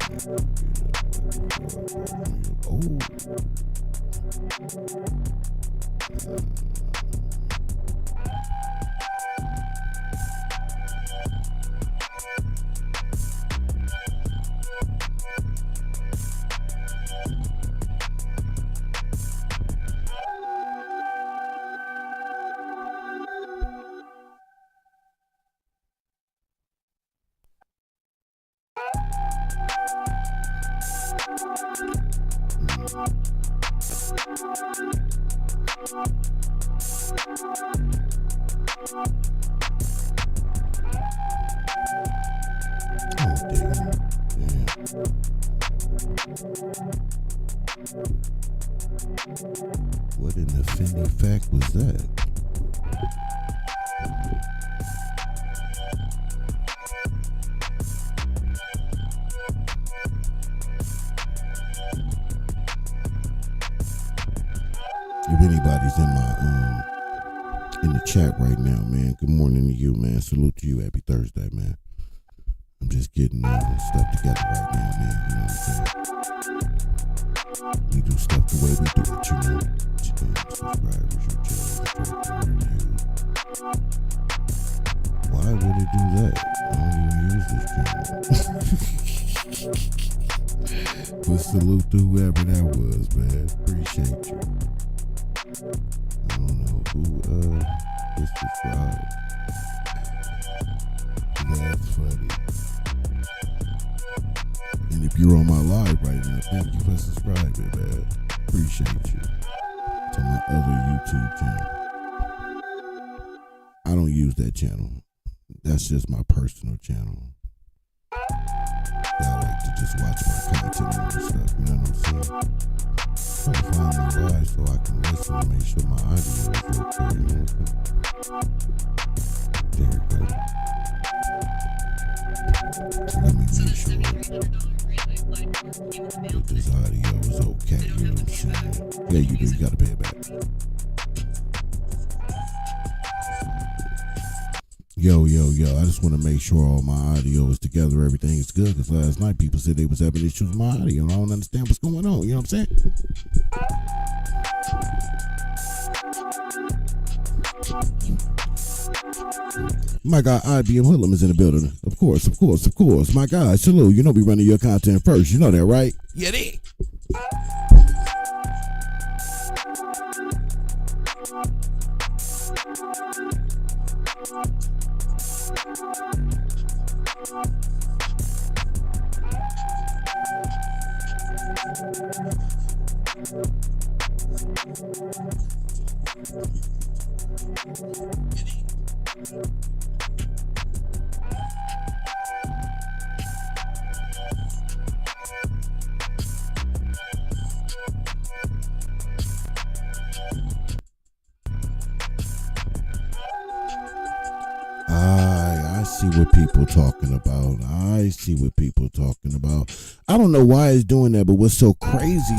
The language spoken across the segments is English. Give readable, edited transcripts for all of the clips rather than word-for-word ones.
Oh. What in the Finny fact was that? If anybody's in the chat right now, man, good morning to you, man. Salute to you. Happy Thursday, man. I'm just getting stuff together right now, man. You know what I'm saying? We do stuff the way we do it, you know. Subscribers, your channel, why would it do that? I don't even use this channel. But salute to whoever that was, man. Appreciate you. I don't know who is subscribed. That's funny. And if you're on my live right now, thank you for subscribing, man. Appreciate you. To my other YouTube channel. I don't use that channel. That's just my personal channel. I like to just watch my content and stuff, you know what I'm saying? I'm trying to find my live so I can listen and make sure my audio is okay, you know what I'm saying? There we go. So let me make sure that this audio is okay, you know what I'm saying? Yeah, you do, you gotta pay it back. Yo, I just want to make sure all my audio is together, everything is good, because last night people said they was having issues with my audio, and I don't understand what's going on, you know what I'm saying? My guy, IBM Hoodlum is in the building. Of course. My guy, salute. You know we running your content first. You know that, right? Yeah, they. I see what people talking about. I don't know why it's doing that, but what's so crazy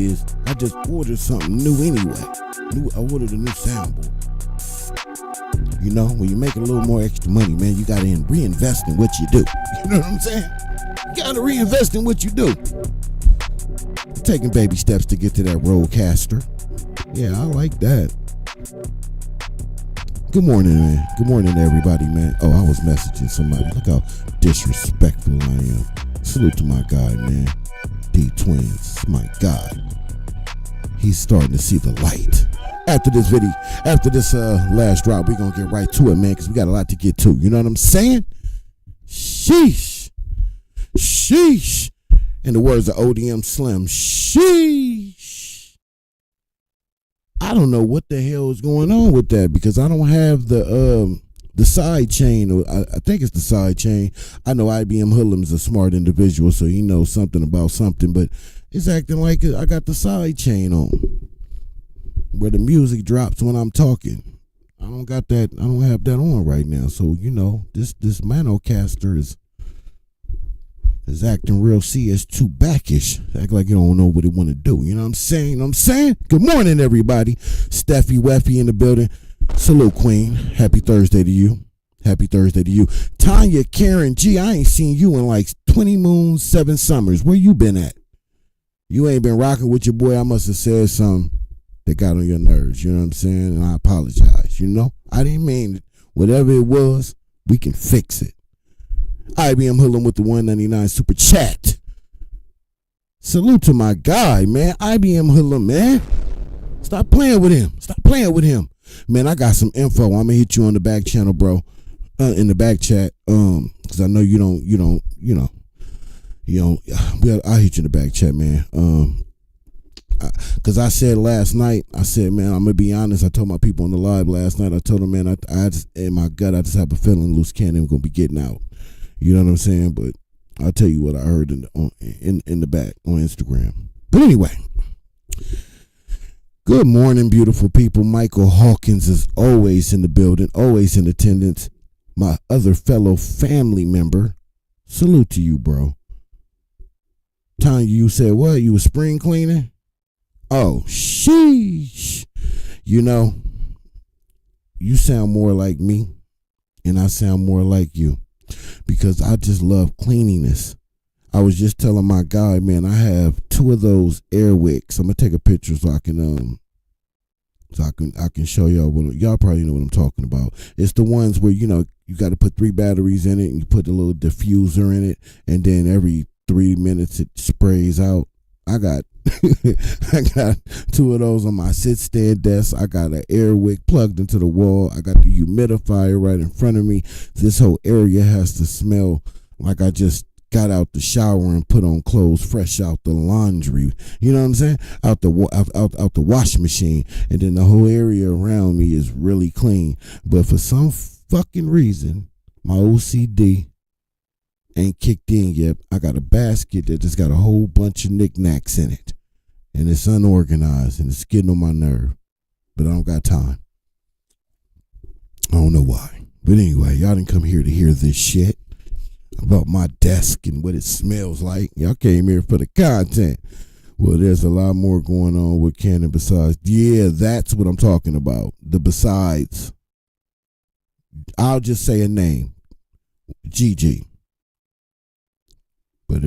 is I just ordered something new anyway. I ordered a new soundboard. You know, when you make a little more extra money, man, you gotta reinvest in what you do. You know what I'm saying? You gotta reinvest in what you do. Taking baby steps to get to that Rodecaster. Yeah, I like that. Good morning, man. Good morning, everybody, man. Oh, I was messaging somebody. Look how disrespectful I am. Salute to my guy, man. D-Twins, my guy. He's starting to see the light. After this video, after this last drop, we're going to get right to it, man, because we got a lot to get to. You know what I'm saying? Sheesh. In the words of ODM Slim, sheesh. I don't know what the hell is going on with that, because I don't have the side chain. I think it's the side chain. I know IBM Hoodlum is a smart individual, so he knows something about something, but it's acting like I got the side chain on, where the music drops when I'm talking. I don't got that. I don't have that on right now. So, you know, this Manocaster is acting real CS2 backish. Act like you don't know what it want to do. You know what I'm saying? Good morning, everybody. Steffi Weffy in the building. Salute, Queen. Happy Thursday to you. Happy Thursday to you. Tanya Karen G, I ain't seen you in like 20 moons, 7 summers. Where you been at? You ain't been rocking with your boy. I must have said something that got on your nerves. You know what I'm saying? And I apologize. You know? I didn't mean it. Whatever it was, we can fix it. IBM Hoodlum with the 199 super chat. Salute to my guy, man. IBM Hoodlum, man. Stop playing with him. Stop playing with him. Man, I got some info. I'm gonna hit you on the back channel, bro. In the back chat. Cause I know you don't, I'll hit you in the back chat, man. Cause I said last night, I said, man, I'm gonna be honest. I told my people on the live last night, I told them, man, I just, in my gut, I just have a feeling Loose Cannon gonna be getting out. You know what I'm saying? But I'll tell you what I heard in the back on Instagram. But anyway, good morning, beautiful people. Michael Hawkins is always in the building, always in attendance. My other fellow family member, salute to you, bro. Tanya, you said what? You were spring cleaning? Oh, sheesh. You know, you sound more like me, and I sound more like you. Because I just love cleanliness. I was just telling my guy, man, I have 2 of those air wicks. I'm gonna take a picture so I can show y'all what y'all probably know what I'm talking about. It's the ones where you got to put 3 batteries in it and you put a little diffuser in it, and then every 3 minutes it sprays out. I got I got 2 of those on my sit stand desk. I got an air wick plugged into the wall. I got the humidifier right in front of me. This whole area has to smell like I just got out the shower and put on clothes fresh out the laundry. You know what I'm saying? Out the wash machine. And then the whole area around me is really clean. But for some fucking reason, my OCD ain't kicked in yet. I got a basket that just got a whole bunch of knickknacks in it. And it's unorganized and it's getting on my nerve. But I don't got time. I don't know why. But anyway, y'all didn't come here to hear this shit about my desk and what it smells like. Y'all came here for the content. Well, there's a lot more going on with Cannon besides. Yeah, that's what I'm talking about. The besides. I'll just say a name. GG. But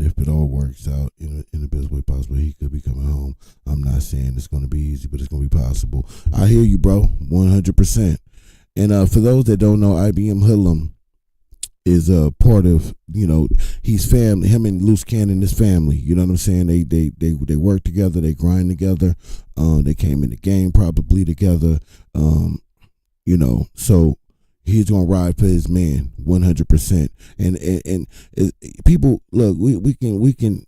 if it all works out in the best way possible, he could be coming home. I'm not saying it's going to be easy, but it's going to be possible. I hear you, bro, 100%. And for those that don't know, IBM Hoodlum is a part of, he's family. Him and Loose Cannon is family. You know what I'm saying? They work together. They grind together. They came in the game probably together. So he's gonna ride for his man 100%. And people look, we can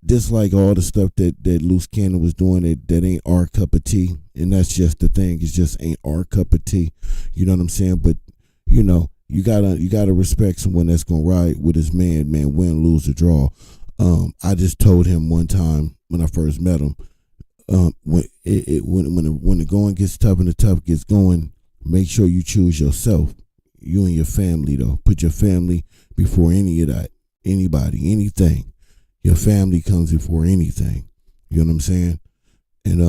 dislike all the stuff that Loose Cannon was doing that ain't our cup of tea, and that's just the thing. It just ain't our cup of tea. You know what I'm saying? But you gotta respect someone that's gonna ride with his man, win, lose, or draw. I just told him one time when I first met him, when the going gets tough and the tough gets going, make sure you choose yourself. You and your family, though. Put your family before any of that. Anybody, anything. Your family comes before anything. You know what I'm saying? And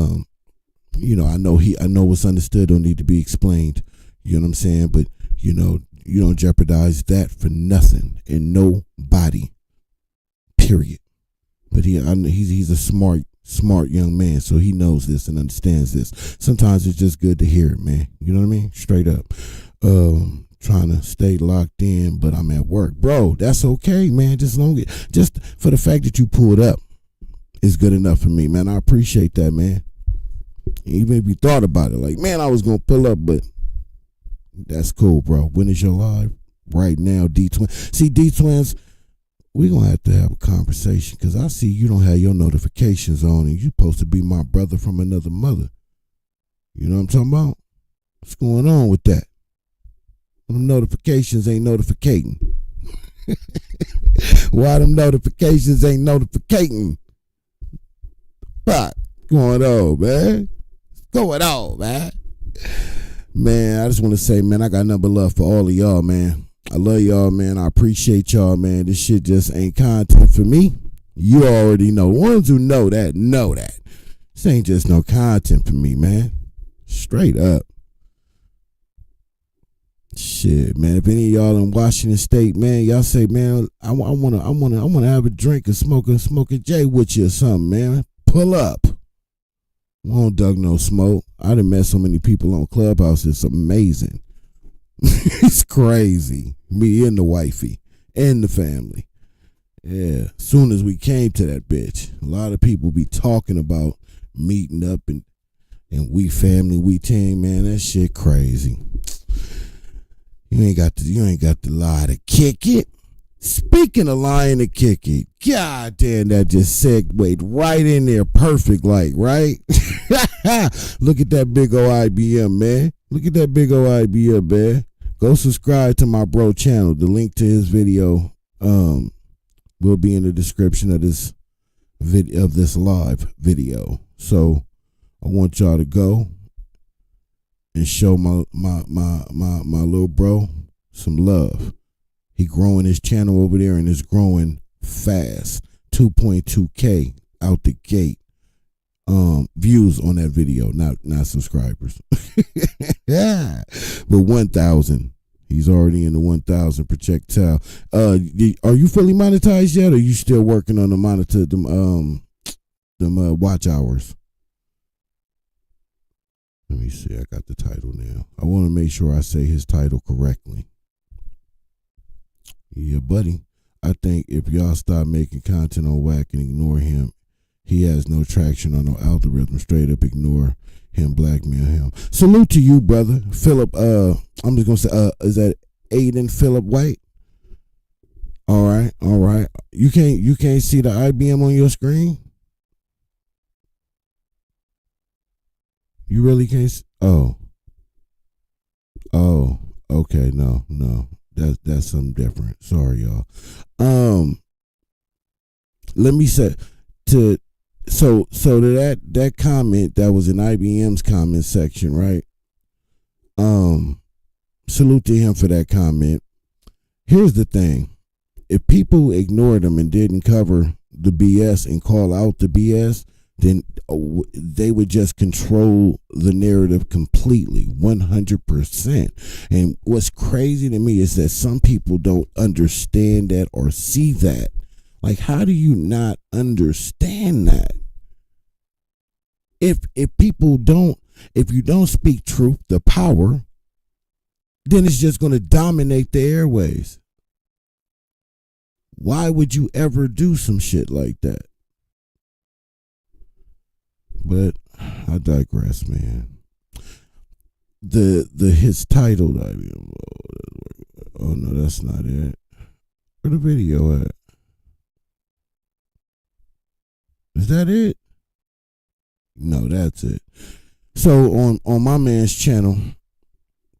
I know what's understood don't need to be explained. You know what I'm saying? But you don't jeopardize that for nothing and nobody. Period. But he's a smart young man, so he knows this and understands this. Sometimes it's just good to hear it, man. You know what I mean? Straight up. Trying to stay locked in, but I'm at work. Bro, that's okay, man. Just for the fact that you pulled up is good enough for me, man. I appreciate that, man. Even if you thought about it, like, man, I was going to pull up, but that's cool, bro. When is your live? Right now, D-Twins. See, D-Twins, we're going to have a conversation because I see you don't have your notifications on and you're supposed to be my brother from another mother. You know what I'm talking about? What's going on with that? Them notifications ain't notificating. Why them notifications ain't notificating? What going on, man? What's going on, man? Man, I just want to say, man, I got nothing but love for all of y'all, man. I love y'all, man. I appreciate y'all, man. This shit just ain't content for me. You already know. The ones who know that. This ain't just no content for me, man. Straight up. Shit, man. If any of y'all in Washington State, man, y'all say, man, I wanna have a drink and smoke a J with you or something, man. Pull up. Won't Doug no smoke. I done met so many people on Clubhouse. It's amazing. It's crazy. Me and the wifey and the family. Yeah. Soon as we came to that bitch, a lot of people be talking about meeting up and we family, we team, man. That shit crazy. You ain't got the lie to kick it. Speaking of lying to kick it, god damn, that just segued right in there, perfect, like, right? Look at that big old IBM, man. Look at that big old IBM, man. Go subscribe to my bro channel. The link to his video will be in the description of this live video. So I want y'all to go and show my little bro some love. He growing his channel over there and it's growing fast. 2.2K out the gate. Views on that video, not subscribers. Yeah, but 1,000. He's already in the 1,000 projectile. Are you fully monetized yet, or are you still working on the monitor them watch hours? Let me see. I got the title now. I want to make sure I say his title correctly. Yeah, buddy. I think if y'all stop making content on Whack and ignore him, he has no traction on no algorithm. Straight up ignore him, blackmail him. Salute to you, brother. Philip, I'm just gonna say, is that Aiden Philip White? All right. You can't see the IBM on your screen? You really can't oh, okay, no. That's something different. Sorry, y'all. Let me say to that comment that was in IBM's comment section, right? Salute to him for that comment. Here's the thing. If people ignored him and didn't cover the BS and call out the BS, then they would just control the narrative completely, 100%. And what's crazy to me is that some people don't understand that or see that. Like, how do you not understand that? If you don't speak truth, the power, then it's just going to dominate the airways. Why would you ever do some shit like that? But I digress, man. His title, oh no, that's not it. Where the video at? Is that it? No, that's it. So on my man's channel,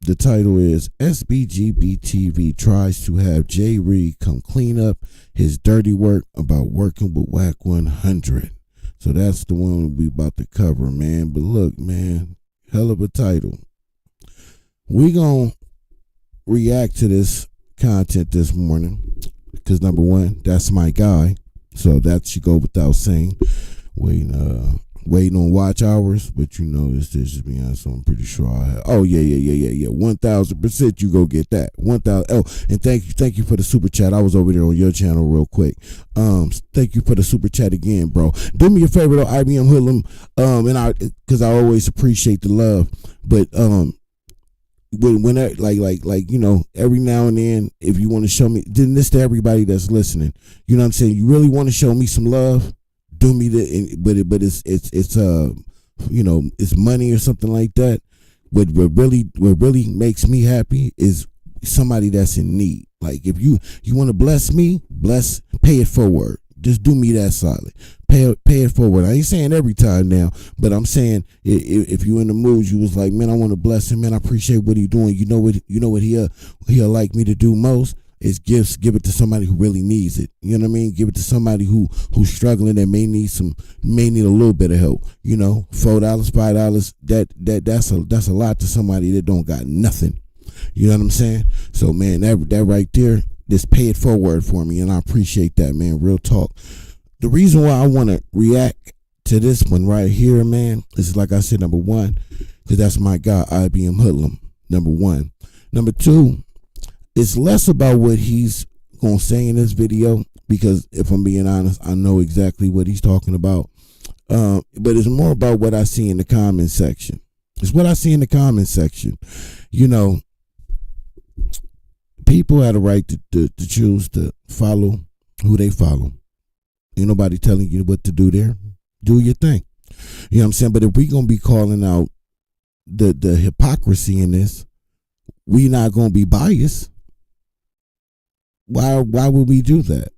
the title is SBGBTV tries to have Jay Reed come clean up his dirty work about working with Whack 100. So that's the one we about to cover, man. But look, man, hell of a title. We gonna react to this content this morning because number one, that's my guy. So that should go without saying. Waiting on watch hours, but you know this just be on, so I'm pretty sure I have. Oh yeah. 1,000% you go get that. 1,000. Oh, and thank you for the super chat. I was over there on your channel real quick. Thank you for the super chat again, bro. Do me a favor though, IBM Hoodlum. And because I always appreciate the love, but when that, like you know, every now and then, if you want to show me, then this to everybody that's listening, you know what I'm saying, you really want to show me some love, do me the, but it's you know, it's money or something like that. What really makes me happy is somebody that's in need. Like if you want to bless me, pay it forward. Just do me that solid. Pay it forward. I ain't saying every time now, but I'm saying if you in the mood, you was like, man, I want to bless him, man. I appreciate what he doing. You know what he'll like me to do most is give it to somebody who really needs it. You know what I mean? Give it to somebody who's struggling and may need a little bit of help. You know, $4, $5. That's a lot to somebody that don't got nothing. You know what I'm saying? So man, that right there, just pay it forward for me, and I appreciate that, man. Real talk. The reason why I want to react to this one right here, man, is like I said, number one, because that's my guy, IBM Hoodlum. Number one. Number two, it's less about what he's gonna say in this video, because if I'm being honest, I know exactly what he's talking about. But it's more about what I see in the comment section. It's what I see in the comment section. You know, people had a right to choose to follow who they follow. Ain't nobody telling you what to do there. Do your thing. You know what I'm saying? But if we're going to be calling out the hypocrisy in this, we not going to be biased. Why would we do that?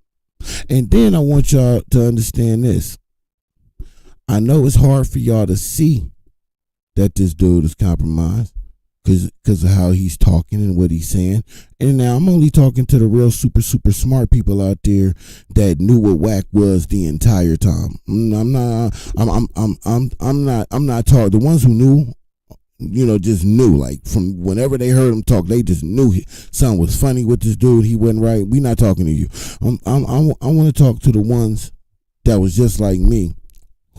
And then I want y'all to understand this. I know it's hard for y'all to see that this dude is compromised because of how he's talking and what he's saying. And now I'm only talking to the real super smart people out there that knew what whack was the entire time. I'm not talking the ones who knew, you know, just knew, like from whenever they heard him talk, they just knew something was funny with this dude. He wasn't right. We not talking to you. I want to talk to the ones that was just like me.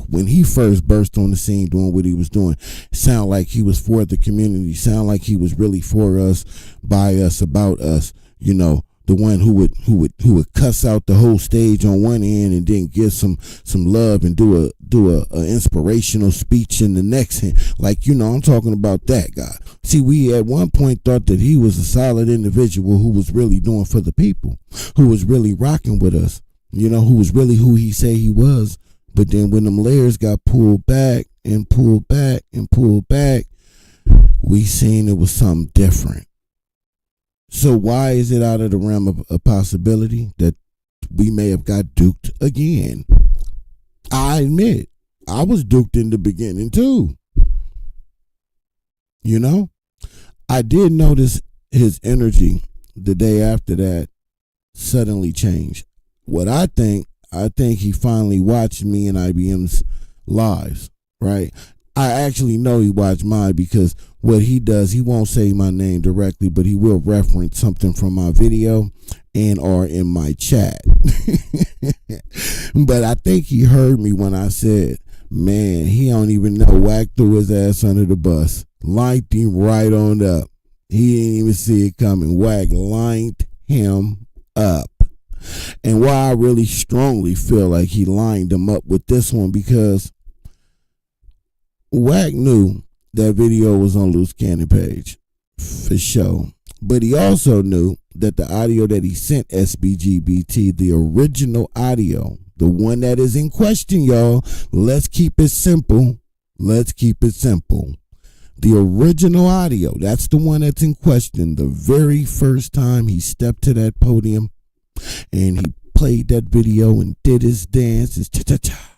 When he first burst on the scene doing what he was doing, sound like he was for the community, sound like he was really for us, by us, about us, you know, the one who would cuss out the whole stage on one end and then give some love and do a inspirational speech in the next end. Like, you know, I'm talking about that guy. See, we at one point thought that he was a solid individual who was really doing for the people, who was really rocking with us, you know, who was really who he said he was. But then when them layers got pulled back and pulled back and pulled back, we seen it was something different. So why is it out of the realm of a possibility that we may have got duped again? I admit, I was duped in the beginning too. You know? I did notice his energy the day after that suddenly changed. I think he finally watched me and IBM's lives, right? I actually know he watched mine because what he does, he won't say my name directly, but he will reference something from my video and or in my chat. But I think he heard me when I said, man, he don't even know, whack threw his ass under the bus, lined him right on up. He didn't even see it coming. Whack lined him up. And why I really strongly feel like he lined him up with this one, because Wack knew that video was on Loose Cannon page for sure. But he also knew that the audio that he sent SBGBT, the original audio, the one that is in question, y'all, let's keep it simple. Let's keep it simple. The original audio, that's the one that's in question. The very first time he stepped to that podium and he played that video and did his dance, his cha-cha-cha.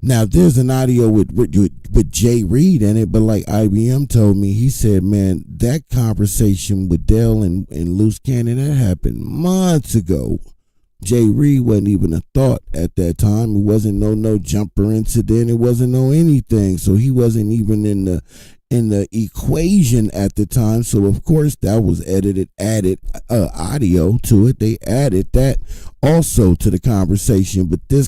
Now, there's an audio with Jay Reed in it, but like IBM told me, he said, man, that conversation with Dell and Loose Cannon, that happened months ago. Jay Reed wasn't even a thought at that time. It wasn't no jumper incident. It wasn't no anything. So he wasn't even in the equation at the time. So of course that was added audio to it. They added that also to the conversation. But this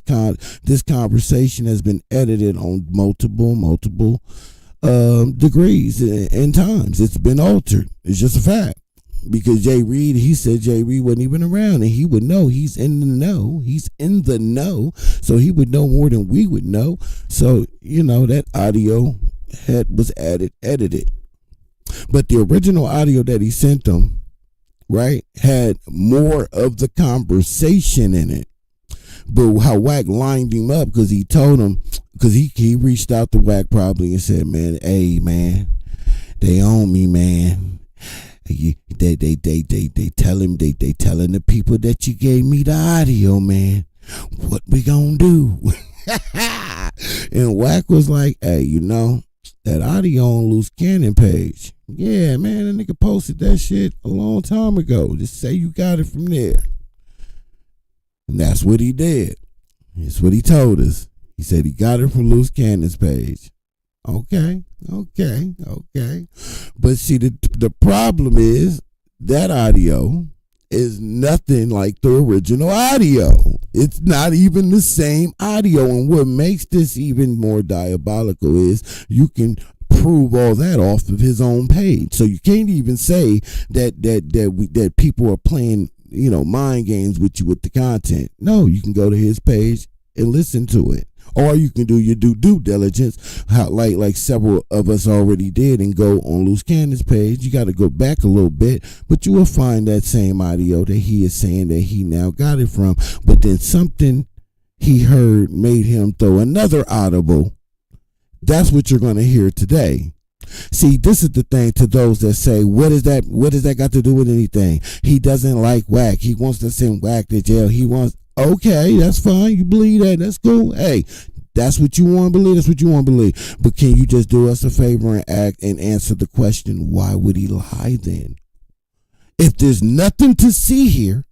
conversation has been edited on multiple degrees and times. It's been altered. It's just a fact. Because Jay Reed, he said Jay Reed wasn't even around, and he would know. He's in the know. He's in the know. So he would know more than we would know. So, you know, that audio was edited. But the original audio that he sent them, right, had more of the conversation in it. But how Wack lined him up, because he told him, because he reached out to Wack probably and said, man, hey, man, they own me, man. They telling the people that you gave me the audio, man. What we gonna do? And Wack was like, hey, you know, that audio on Loose Cannon page. Yeah, man, the nigga posted that shit a long time ago. Just say you got it from there. And that's what he did. That's what he told us. He said he got it from Loose Cannon's page. Okay. But see, the problem is that audio is nothing like the original audio. It's not even the same audio. And what makes this even more diabolical is you can prove all that off of his own page. So you can't even say that people are playing, mind games with you with the content. No, you can go to his page and listen to it. Or you can do your due diligence, like several of us already did, and go on Loose Cannon's page. You got to go back a little bit, but you will find that same audio that he is saying that he now got it from. But then something he heard made him throw another audible. That's what you're going to hear today. See, this is the thing to those that say, what does that got to do with anything? He doesn't like whack. He wants to send whack to jail. Okay, that's fine. You believe that. That's cool. Hey, that's what you want to believe. That's what you want to believe. But can you just do us a favor and act and answer the question, why would he lie then? If there's nothing to see here,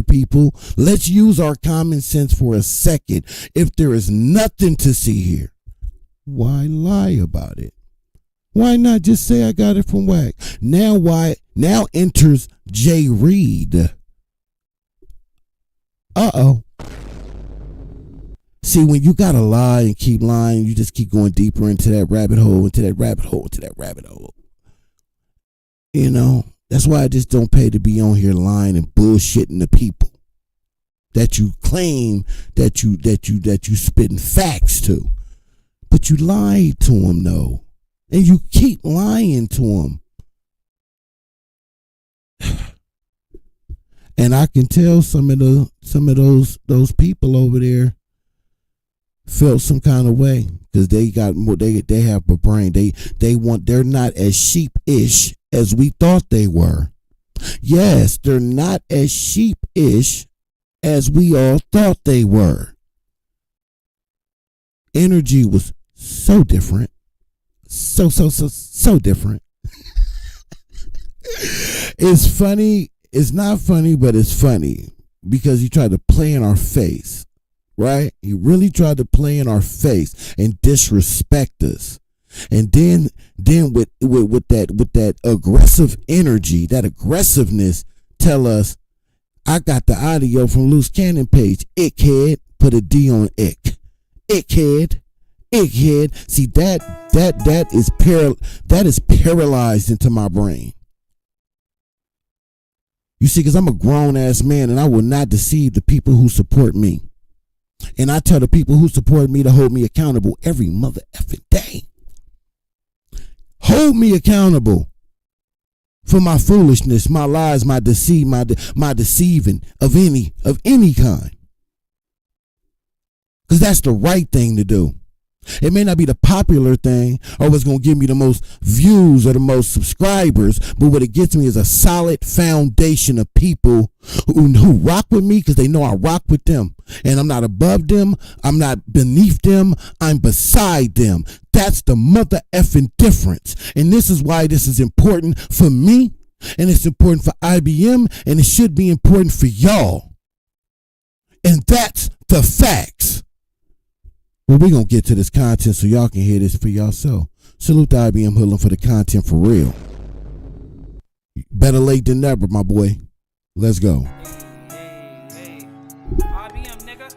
people, let's use our common sense for a second. If there is nothing to see here, why lie about it? Why not just say I got it from whack? Now enters Jay Reed. See, when you gotta lie and keep lying, you just keep going deeper into that rabbit hole. That's why I just don't pay to be on here lying and bullshitting the people that you claim that you spitting facts to. But you lied to them though. And you keep lying to them. And I can tell some of those people over there felt some kind of way because they got more. They have a brain. They're not as sheepish as we thought they were. Yes, they're not as sheepish as we all thought they were. Energy was so different, so different. It's funny. It's not funny, but it's funny because he tried to play in our face, right? He really tried to play in our face and disrespect us. And then with that aggressive energy, that aggressiveness, tell us, I got the audio from Loose Cannon page. Ickhead, put a D on ick. Ickhead. See, that is paralyzed into my brain. You see, because I'm a grown-ass man and I will not deceive the people who support me. And I tell the people who support me to hold me accountable every mother effing day. Hold me accountable for my foolishness, my lies, my deceit, my deceiving of any kind. Because that's the right thing to do. It may not be the popular thing or what's going to give me the most views or the most subscribers, but what it gets me is a solid foundation of people who rock with me because they know I rock with them. And I'm not above them. I'm not beneath them. I'm beside them. That's the mother effing difference. And this is why this is important for me, and it's important for IBM, and it should be important for y'all. And that's the facts. Well, we're going to get to this content so y'all can hear this for yourself. Salute to IBM Hoodlum for the content for real. Better late than never, my boy. Let's go. Hey. IBM, nigga.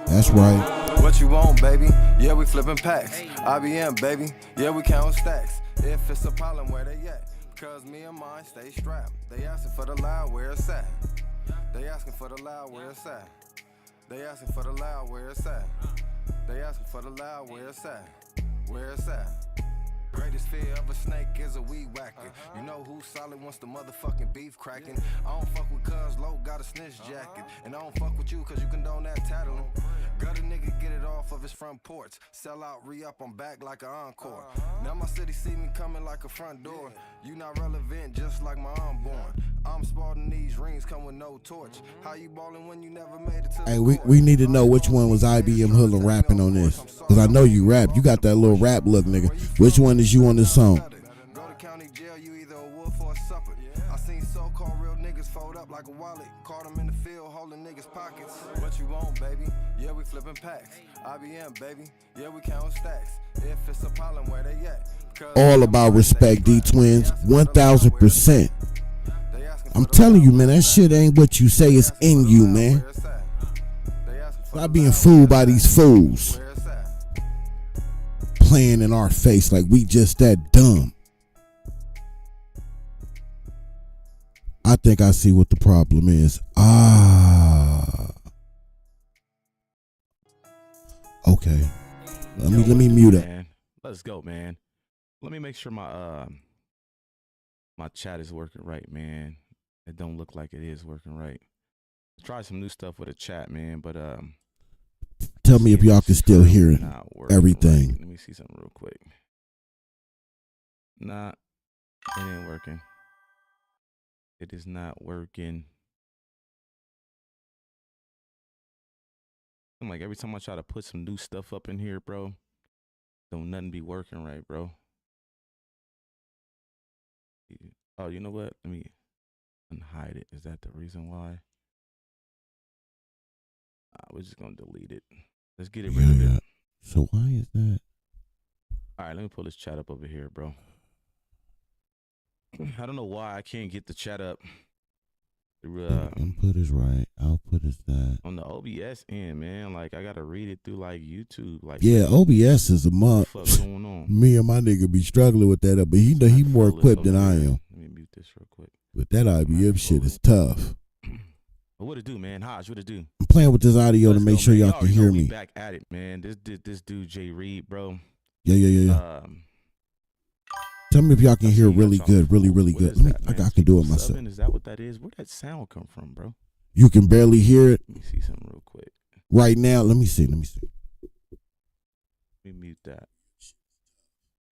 That's right. What you want, baby? Yeah, we flipping packs. IBM, baby. Yeah, we counting stacks. If it's a problem, where they at? Cause me and mine stay strapped. They asking for the loud, where it's at? They asking for the loud, where it's at? They asking for the loud, where it's at? They asking for the loud, where it's at? Where it's at? Greatest fear of a snake is a weed whacker. You know who's solid once the motherfucking beef cracking. I don't fuck with cuz low got a snitch jacket. And I don't fuck with you cause you condone that tattling. Got a nigga get it off of his front porch. Sell out, re-up, I'm back like an encore. Now my city see me coming like a front door. You not relevant just like my unborn. I'm sporting these rings come with no torch. How you ballin' when you never made it to the Hey, we need to know which one was IBM Hoodlum rapping on this. Because I know you rap. You got that little rap look, nigga. Which one is you on this song? Go to county jail, you either a wolf or a supper. I seen so-called real niggas fold up like a wallet. Caught them in the field holding niggas' pockets. What you want, baby? Yeah, we flipping packs. IBM, baby. Yeah, we counting stacks. If it's a problem, where they at? All about respect, D-Twins. 1000%. I'm telling you, man, that shit ain't what you say, it's in you, man. Stop being fooled by these fools. playing in our face like we just that dumb. I think I see what the problem is. Okay. Let me mute it. Let's go, man. Let me make sure my my chat is working right, man. It don't look like it is working right. Try some new stuff with a chat, man, but tell me if y'all can still hear it. Everything. Right. Let me see something real quick. Nah, it ain't working. It is not working. I'm like, every time I try to put some new stuff up in here, bro, don't nothing be working right, bro. Oh, you know what? Let me unhide it. Is that the reason why? We're just gonna delete it. Let's get it rid of it. So why is that? All right, let me pull this chat up over here, bro. I don't know why I can't get the chat up. Input is right. Output is that. On the OBS end, man. Like, I gotta read it through like YouTube. Like, yeah, OBS is a month. What the fuck going on? Me and my nigga be struggling with that, but he more equipped than I am. Let me mute this real quick. But that IBM shit is tough. What it do, man? Hodge, what it do? I'm playing with this audio to make sure y'all can hear me. Back at it, man. This dude Jay Reed, bro. Yeah. Tell me if y'all can hear really good, really good. I can do it myself. Is that what that is? Where'd that sound come from, bro? You can barely hear it. Let me see something real quick. Right now, let me see. Let me mute that.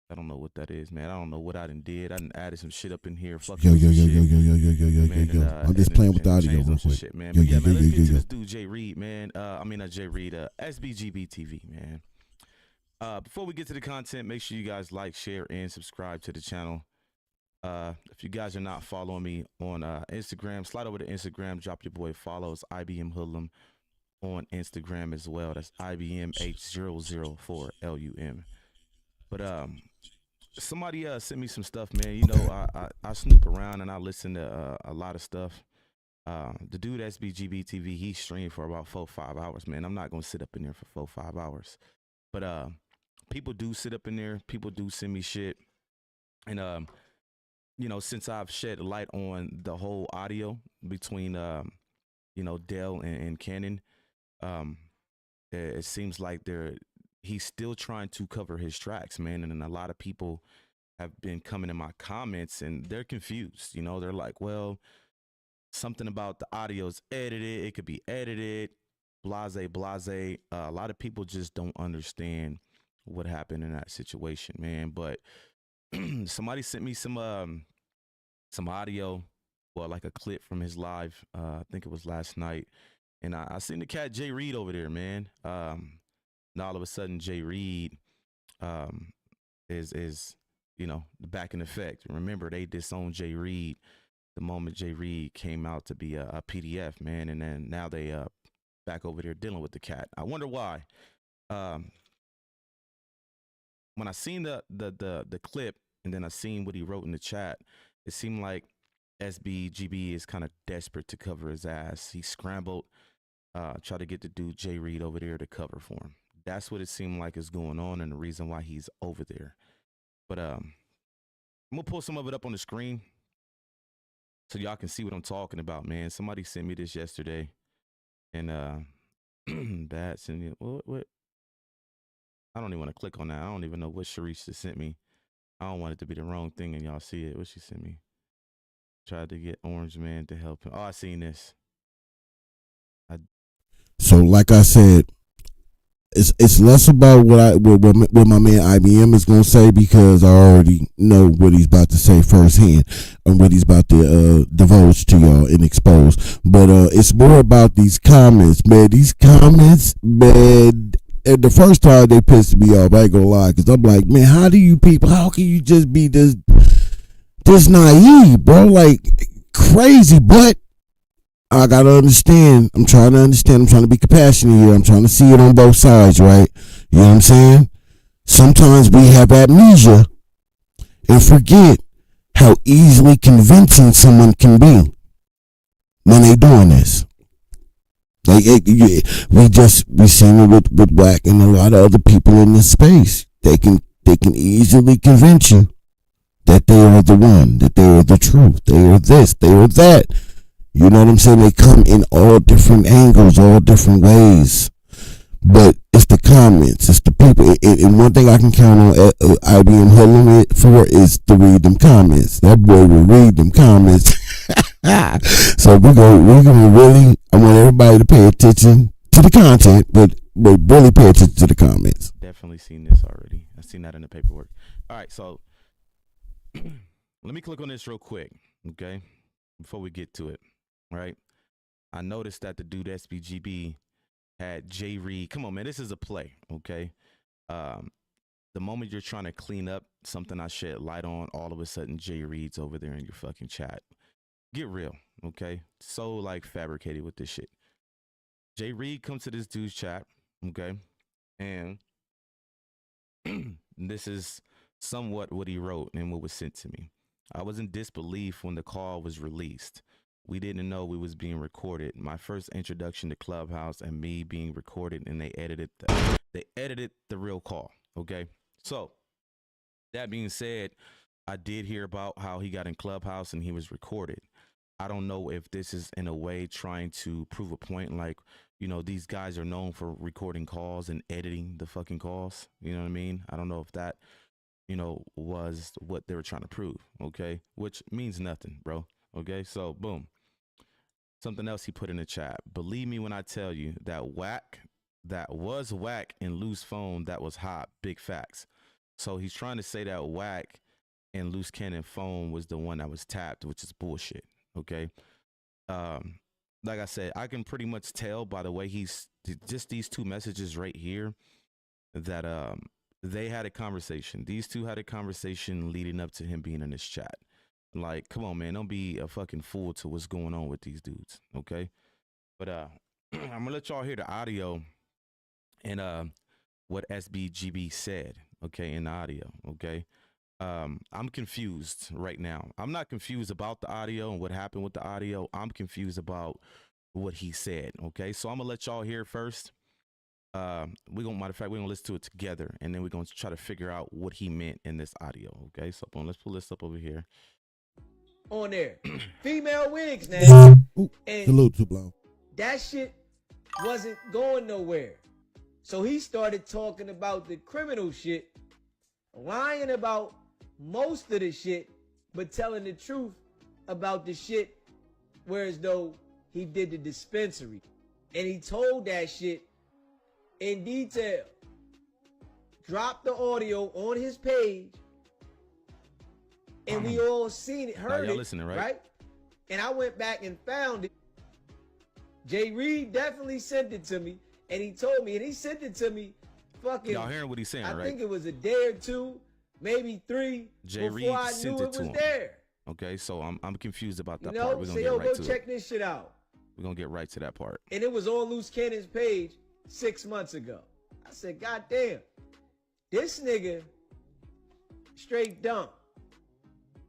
I don't know what that is, man. I don't know what I done did. I done added some shit up in here. Yo. I'm just playing with the audio real quick. Shit, man. Let's get to this dude Jay Reed, man. Jay Reed, SBGB TV, man. Before we get to the content, make sure you guys like, share, and subscribe to the channel. If you guys are not following me on Instagram, slide over to Instagram, drop your boy follows, IBM Hoodlum on Instagram as well. That's IBMH004LUM. But somebody sent me some stuff, man. You know, I snoop around and I listen to a lot of stuff. The dude SBGB TV, he streamed for about 4-5 hours, man. I'm not gonna sit up in there for 4-5 hours. But people do sit up in there. People do send me shit. And, you know, since I've shed a light on the whole audio between, you know, Dell and Canon, it seems like he's still trying to cover his tracks, man. And a lot of people have been coming in my comments and they're confused. You know, they're like, well, something about the audio is edited. It could be edited. Blase. A lot of people just don't understand what happened in that situation, man. But somebody sent me some audio, well, like a clip from his live. I think it was last night, and I seen the cat Jay Reed over there, man. And all of a sudden, Jay Reed is you know, back in effect. Remember, they disowned Jay Reed the moment Jay Reed came out to be a PDF, man, and then now they back over there dealing with the cat. I wonder why. When I seen the clip and then I seen what he wrote in the chat, it seemed like SBGB is kind of desperate to cover his ass. He scrambled, tried to get the dude Jay Reed over there to cover for him. That's what it seemed like is going on and the reason why he's over there. But I'm gonna pull some of it up on the screen so y'all can see what I'm talking about, man. Somebody sent me this yesterday. And Bats and what? I don't even want to click on that. I don't even know what Sharice just sent me. I don't want it to be the wrong thing and y'all see it. What she sent me? Tried to get Orange Man to help him. Oh, I seen this. So, like I said, it's less about what my man IBM is gonna say, because I already know what he's about to say firsthand and what he's about to divulge to y'all and expose. But it's more about these comments, man. These comments, man. And the first time they pissed me off, I ain't gonna lie, because I'm like, man, how can you just be this naive, bro? Like, crazy. But I gotta understand. I'm trying to be compassionate here. I'm trying to see it on both sides, right? You know what I'm saying? Sometimes we have amnesia and forget how easily convincing someone can be when they doing this. Like we seen it with Wack and a lot of other people in this space. they can easily convince you that they are the one, that they are the truth, they are this, they are that. You know what I'm saying? They come in all different angles, all different ways. But it's the comments, it's the people. And one thing I can count on IBM Hoodlum for is to read them comments. That boy will read them comments. So we're gonna really, I want everybody to pay attention to the content, but really pay attention to the comments. Definitely seen this already. I've seen that in the paperwork. All right, so let me click on this real quick, okay? Before we get to it, right? I noticed that the dude SBGB had Jay Reed. Come on, man, this is a play, okay? The moment you're trying to clean up something I shed light on, all of a sudden Jay Reed's over there in your fucking chat. Get real, okay? So like fabricated with this shit. Jay Reed comes to this dude's chat, okay? And this is somewhat what he wrote and what was sent to me. I was in disbelief when the call was released. We didn't know we was being recorded. My first introduction to Clubhouse and me being recorded, and they edited the real call. Okay, so that being said, I did hear about how he got in Clubhouse and he was recorded. I don't know if this is in a way trying to prove a point, like, you know, these guys are known for recording calls and editing the fucking calls. You know what I mean? I don't know if that, you know, was what they were trying to prove. Okay, which means nothing, bro. Okay, so boom. Something else he put in the chat. Believe me when I tell you that was whack and loose phone that was hot. Big facts. So he's trying to say that whack and loose cannon phone was the one that was tapped, which is bullshit. Okay. Like I said, I can pretty much tell by the way he's just these two messages right here that they had a conversation. These two had a conversation leading up to him being in this chat. Like, come on, man, don't be a fucking fool to what's going on with these dudes, okay? But I'm gonna let y'all hear the audio and what SBGB said, okay, in the audio, okay? I'm confused right now. I'm not confused about the audio and what happened with the audio. I'm confused about what he said, okay? So I'm gonna let y'all hear it first. We're gonna listen to it together, and then we're gonna try to figure out what he meant in this audio, okay? So let's pull this up over here. On there, female wigs now, and Salute to Blow. that shit wasn't going nowhere. So he started talking about the criminal shit, lying about most of the shit, but telling the truth about the shit, whereas though he did the dispensary. And he told that shit in detail. Dropped the audio on his page, and we all seen it, heard it, listening, right? And I went back and found it. Jay Reed definitely sent it to me, and he told me, and he sent it to me fucking, y'all hearing what he's saying, I right? think it was a day or two, maybe three, Jay before Reed I sent knew it it to was him. there. Okay, so I'm confused about that You part. know, We're gonna say, get yo, right go to check it. this shit out. We're gonna get right to that part. And it was on Loose Cannon's page 6 months ago. I said, God damn, this nigga straight dumb.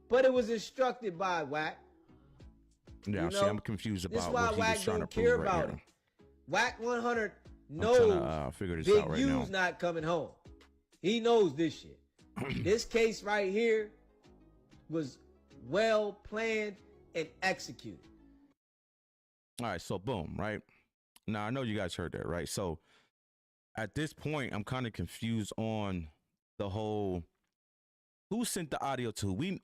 But it was instructed by Wack. Yeah, You see, know, I'm confused this about why what he Wack was trying to don't care prove right about here. him. Wack 100 I'm knows trying to figure this Big out right U's now. not coming home. He knows this shit. This case right here was well planned and executed. All right, so boom, right? Now I know you guys heard that, right? So at this point, I'm kind of confused on the whole who sent the audio to.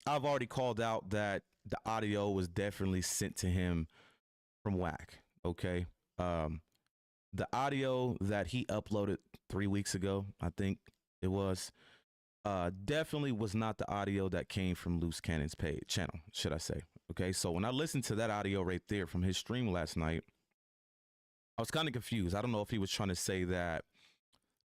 I've already called out that the audio was definitely sent to him from Wack. Okay. The audio that he uploaded 3 weeks ago, I think it was, definitely was not the audio that came from Loose Cannon's page channel, should I say. Okay, so when I listened to that audio right there from his stream last night, I was kind of confused. I don't know if he was trying to say that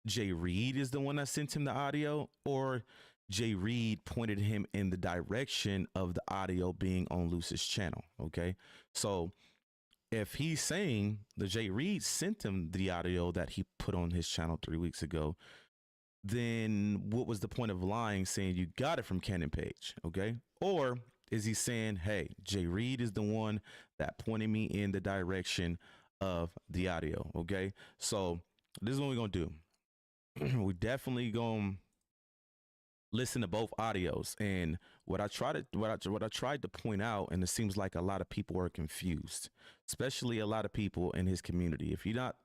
Jay Reed is the one that sent him the audio, or Jay Reed pointed him in the direction of the audio being on Loose's channel. Okay, so if he's saying that Jay Reed sent him the audio that he put on his channel 3 weeks ago, then what was the point of lying, saying you got it from Cannon page? Okay, or is he saying, hey, Jay Reed is the one that pointed me in the direction of the audio? Okay, so this is what we're gonna do. we definitely gonna listen to both audios. And what I tried to point out, and it seems like a lot of people are confused, especially a lot of people in his community. If you're not,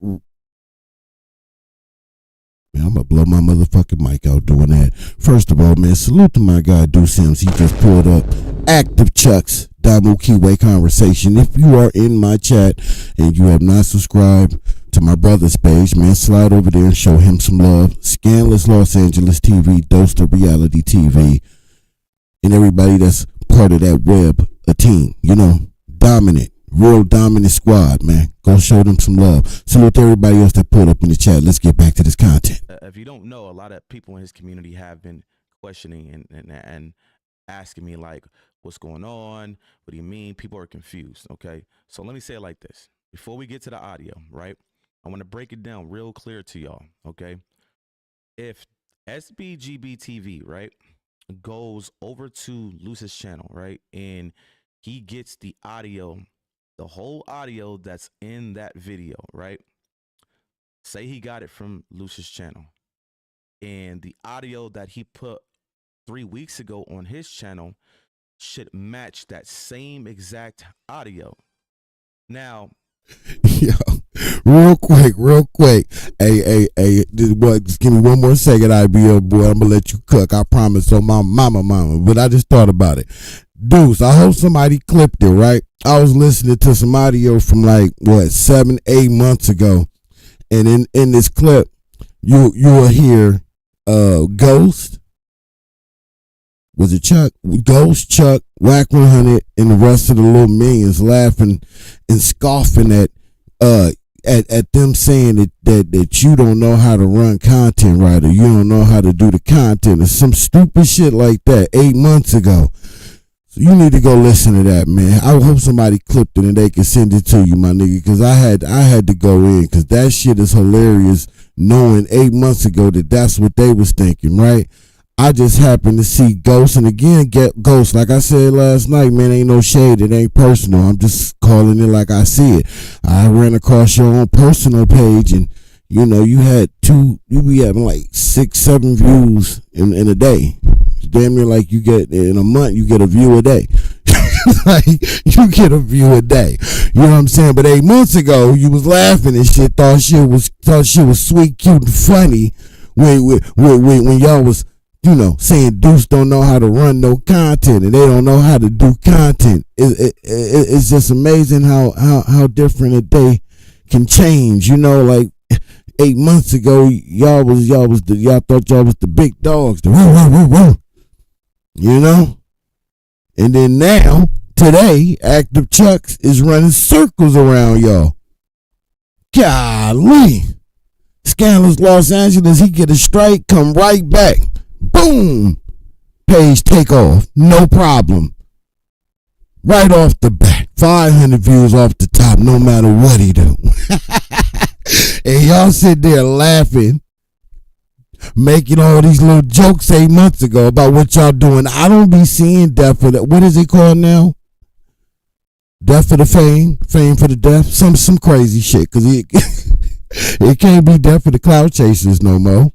Man, I'm gonna blow my motherfucking mic out doing that. First of all, man, salute to my guy Do Sims. He just pulled up Active Chuck's Damu Kiwe conversation. If you are in my chat and you have not subscribed to my brother's page, man, slide over there and show him some love. Scandalous Los Angeles TV, Dose of Reality TV, and everybody that's part of that web, a team, you know, dominant. Real dominant squad, man. Go show them some love. Salute to everybody else that pulled up in the chat. Let's get back to this content. if you don't know, a lot of people in his community have been questioning and asking me like, "What's going on? What do you mean?" People are confused. Okay, so let me say it like this: before we get to the audio, right? I want to break it down real clear to y'all. Okay, if SBGB TV, right, goes over to Luce's channel, right, and he gets the audio, the whole audio that's in that video, right? Say he got it from Luce's channel, and the audio that he put 3 weeks ago on his channel should match that same exact audio. Now, Yo, real quick. Hey, just give me one more second, IBL boy. I'm gonna let you cook. I promise on my mama. But I just thought about it. Deuce, I hope somebody clipped it, right? I was listening to some audio from like 7-8 months ago. And in this clip, you will hear Ghost. Was it Chuck? Ghost, Chuck, Whack 100, and the rest of the little minions laughing and scoffing at them saying that you don't know how to run content right, or you don't know how to do the content, or some stupid shit like that 8 months ago. So you need to go listen to that, man. I hope somebody clipped it and they can send it to you, my nigga, because I had to go in, because that shit is hilarious, knowing 8 months ago that that's what they was thinking, right? I just happened to see Ghost, and again, get Ghost. Like I said last night, man, ain't no shade. It ain't personal. I'm just calling it like I see it. I ran across your own personal page, and you know, you be having like 6-7 views in a day. It's damn near like you get in a month, you get a view a day. Like you get a view a day. You know what I'm saying? But 8 months ago, you was laughing and shit, thought shit was sweet, cute, and funny when y'all was, you know, saying Deuce don't know how to run no content and they don't know how to do content. It's just amazing how different a day can change. You know, like 8 months ago, y'all thought y'all was the big dogs, the woo woo woo woo. You know, and then now today, Active Chucks is running circles around y'all. Golly, Scandalous Los Angeles, he get a strike, come right back. Boom! Page take off. No problem. Right off the bat. 500 views off the top, no matter what he do. And y'all sit there laughing, making all these little jokes 8 months ago about what y'all doing. I don't be seeing death for the, what is it called now? Death for the fame for the death. Some crazy shit, because it can't be death for the cloud chasers no more.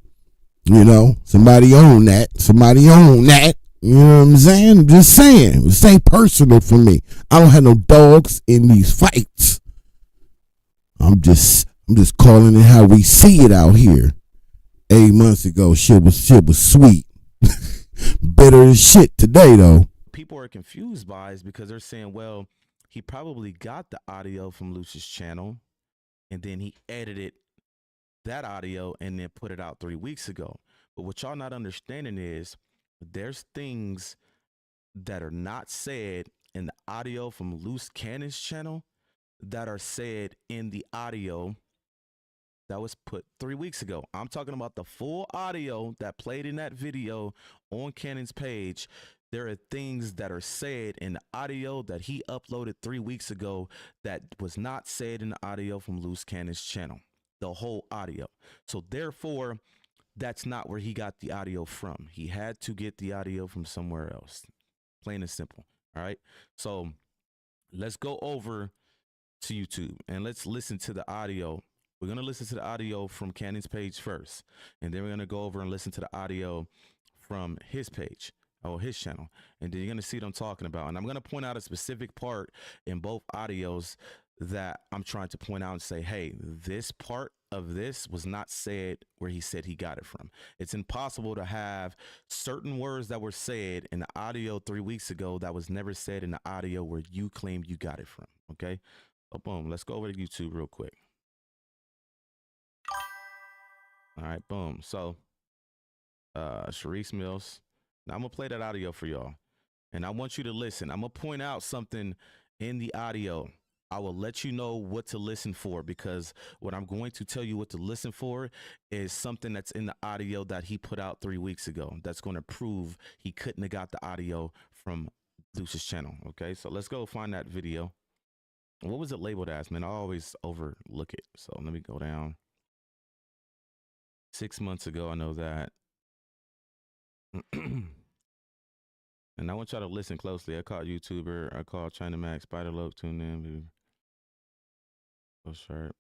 You know, somebody own that. You know what I'm saying? I'm just saying. This ain't personal for me. I don't have no dogs in these fights. I'm just calling it how we see it out here. 8 months ago, shit was sweet. Bitter as shit today, though. people are confused by is because they're saying, well, he probably got the audio from Luce's channel and then he edited that audio and then put it out 3 weeks ago. But what y'all not understanding is there's things that are not said in the audio from Luce Cannon's channel that are said in the audio that was put 3 weeks ago. I'm talking about the full audio that played in that video on Cannon's page. There are things that are said in the audio that he uploaded 3 weeks ago that was not said in the audio from Luce Cannon's channel, the whole audio. So therefore, that's not where he got the audio from. He had to get the audio from somewhere else. Plain and simple. All right. So let's go over to YouTube and let's listen to the audio We're going to listen to the audio from Cannon's page first, and then we're going to go over and listen to the audio from his page or his channel, and then you're going to see what I'm talking about. And I'm going to point out a specific part in both audios that I'm trying to point out and say, hey, this part of this was not said where he said he got it from. It's impossible to have certain words that were said in the audio 3 weeks ago that was never said in the audio where you claimed you got it from. Okay, so boom, let's go over to YouTube real quick. All right, boom. So Sharice Mills. Now I'm gonna play that audio for y'all, and I want you to listen. I'm gonna point out something in the audio. I will let you know what to listen for, because what I'm going to tell you what to listen for is something that's in the audio that he put out 3 weeks ago. That's going to prove he couldn't have got the audio from Deuce's channel. Okay, so let's go find that video. What was it labeled as, man? I always overlook it. So let me go down. 6 months ago, I know that. And I want y'all to listen closely. I called YouTuber, I called China Max, Spider Lope, tune in. So sharp.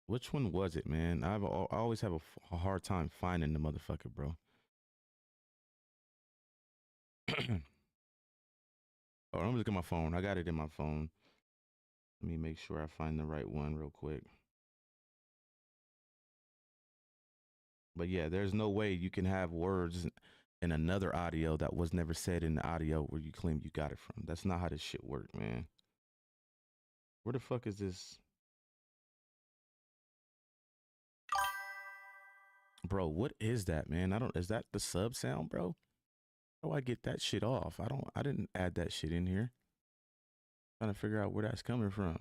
Which one was it, man? I always have a hard time finding the motherfucker, bro. Oh, let me look at my phone. I got it in my phone. Let me make sure I find the right one real quick. But yeah, there's no way you can have words in another audio that was never said in the audio where you claim you got it from. That's not how this shit work, man. Where the fuck is this? Bro, what is that, man? Is that the sub sound, bro? How do I get that shit off? I didn't add that shit in here. Trying to figure out where that's coming from.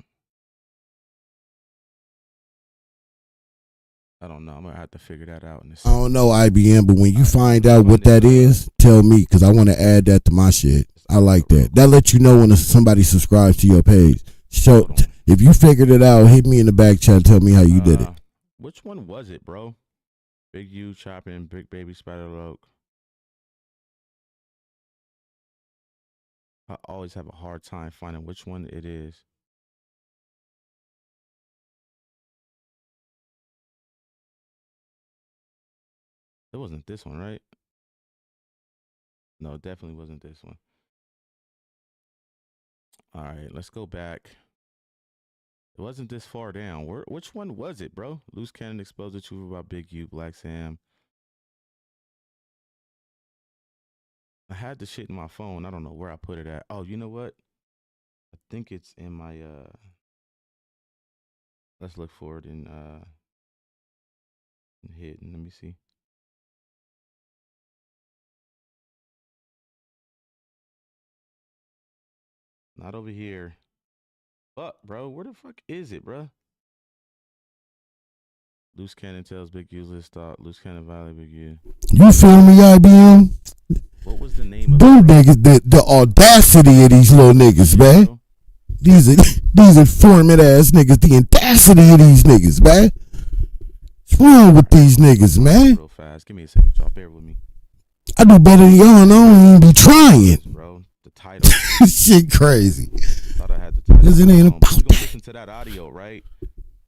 I don't know. I'm gonna have to figure that out. I don't know, IBM, but when you find out what that is, tell me, because I want to add that to my shit. I like that. That lets you know when somebody subscribes to your page. So if you figured it out, hit me in the back chat and tell me how you did it. Which one was it, bro? Big U chopping, Big Baby Spider Loke. I always have a hard time finding which one it is. It wasn't this one, right? No, it definitely wasn't this one. All right, let's go back. It wasn't this far down. Which one was it, bro? Loose Cannon exposed the truth about Big U, Black Sam. I had the shit in my phone. I don't know where I put it at. Oh, you know what? I think it's in my let's look for it in hidden. Let me see. Not over here. Fuck, bro. Where the fuck is it, bro? Loose Cannon tells Big U's list stop. Loose Cannon violate Big U. You feel me, IBM? What was the name of them niggas? The audacity of these little niggas, man. These are informant ass niggas. The audacity of these niggas, man. What's wrong with these niggas, man? Real fast. Give me a second, y'all. Bear with me. I do better than y'all, and I don't even be trying. Bro, the title. Shit crazy. Thought I had the title. Cause it ain't about that. Listen to that audio, right?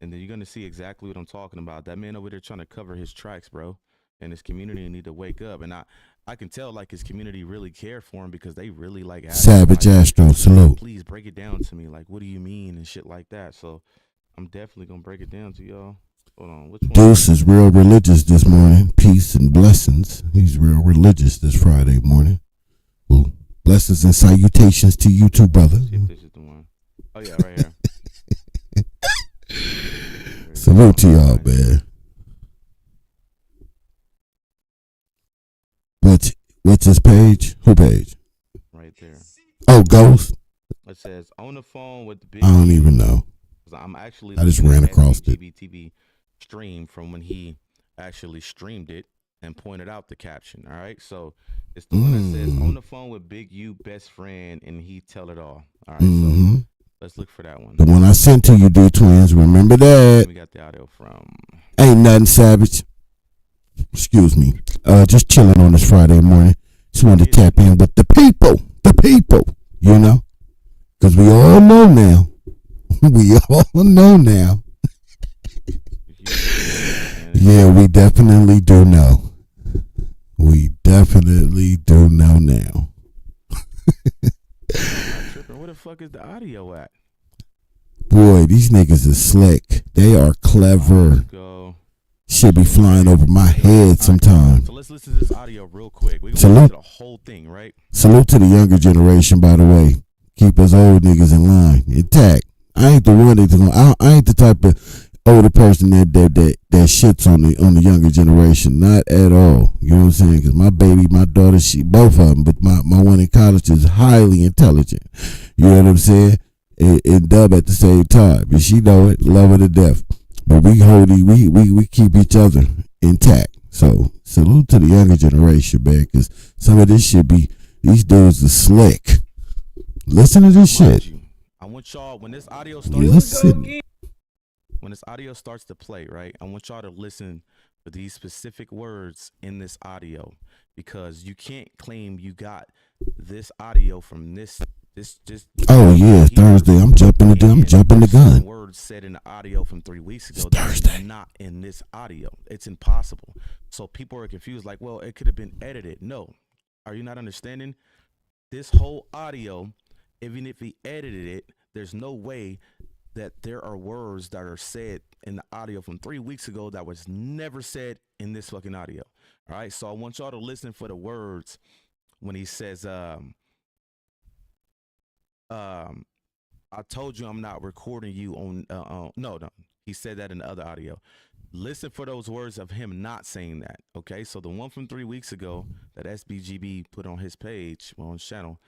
And then you're gonna see exactly what I'm talking about. That man over there trying to cover his tracks, bro. And his community need to wake up. And I can tell like his community really care for him because they really like Savage like, Astro, salute. Please break it down to me. Like, what do you mean and shit like that. So I'm definitely gonna break it down to y'all. Hold on. Which one? Deuce is real religious this morning. Peace and blessings. He's real religious this Friday morning. Well, blessings and salutations to you too, brother. See if this is the one. Oh yeah, right here. Salute to y'all, man. What's his page? Who page? Right there. Oh, Ghost. It says on the phone with the big. I don't even know. I'm actually. I just ran across it. TV stream from when he actually streamed it and pointed out the caption. All right, so it's the one that says on the phone with Big U, best friend, and he tell it all. All right, so let's look for that one. The one I sent to you, D Twins. Remember that? We got the audio from. Ain't nothing, Savage. Excuse me. Just chilling on this Friday morning. Just wanted to tap in with the people. You know, Because we all know now. We all know now. Yeah, we definitely do know. We definitely do know now. Where the fuck is the audio at? Boy, these niggas is slick. They are clever. Let's go. Shit be flying over my head sometimes. So let's listen to this audio real quick. We're going to Salute. listen to the whole thing, right? Salute to the younger generation, by the way. Keep us old niggas in line, intact. I ain't the one that's gonna. I ain't the type of older person that shits on the younger generation. Not at all. You know what I'm saying? Because my baby, my daughter, both of them, but my one in college is highly intelligent. You know what I'm saying? And dumb at the same time. And she know it, love her to death. But we keep each other intact. So salute to the younger generation, man. Because some of this shit these dudes are slick. Listen to this shit. I want y'all, when this audio starts to play, right? I want y'all to listen to these specific words in this audio, because you can't claim you got this audio from this. Oh yeah, Thursday. I'm jumping the gun. Words said in the audio from 3 weeks ago that's not in this audio. It's impossible. So people are confused, like, well, it could have been edited. No, are you not understanding? This whole audio, even if he edited it, there's no way that there are words that are said in the audio from 3 weeks ago that was never said in this fucking audio. All right, so I want y'all to listen for the words when he says, I told you I'm not recording you on, no, he said that in the other audio. Listen for those words of him not saying that, okay? So the one from 3 weeks ago that SBGB put on his page, on his channel,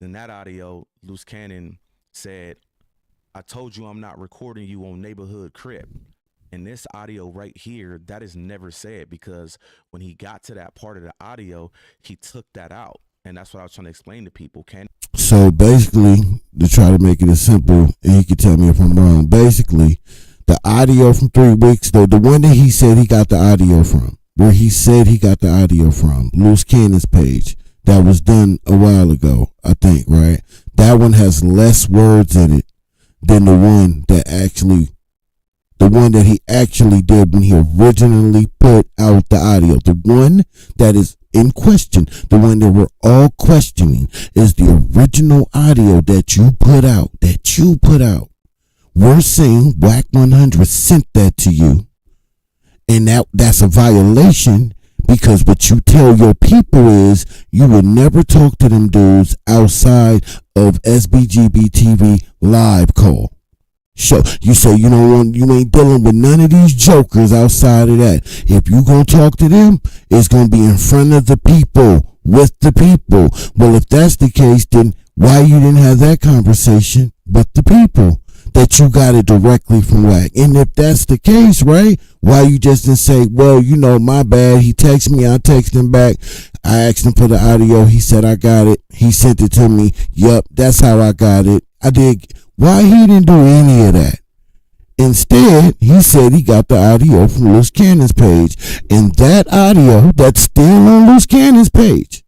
in that audio, Loose Cannon said, I told you I'm not recording you on Neighborhood Crip. In this audio right here, that is never said, because when he got to that part of the audio, he took that out. And that's what I was trying to explain to people. So basically, to try to make it as simple, and you can tell me if I'm wrong, basically, the audio from 3 weeks, though, the one that he said he got the audio from, where he said he got the audio from, Loose Cannon's page, that was done a while ago, I think, right? That one has less words in it than the one that he actually did when he originally put out the audio. The one that is in question, the one that we're all questioning, is the original audio that you put out. We're saying Whack 100 sent that to you, and that's a violation, because what you tell your people is you would never talk to them dudes outside of SBGB TV live call. So you say you ain't dealing with none of these jokers outside of that. If you gonna talk to them, it's gonna be in front of the people, with the people. Well, if that's the case, then why you didn't have that conversation with the people? That you got it directly from Whack. And if that's the case, right, why you just didn't say, well, my bad, he texted me, I texted him back, I asked him for the audio, he said I got it, he sent it to me, yep, that's how I got it, I did. Why he didn't do any of that? Instead, he said he got the audio from Loose Cannon's page, and that audio that's still on Loose Cannon's page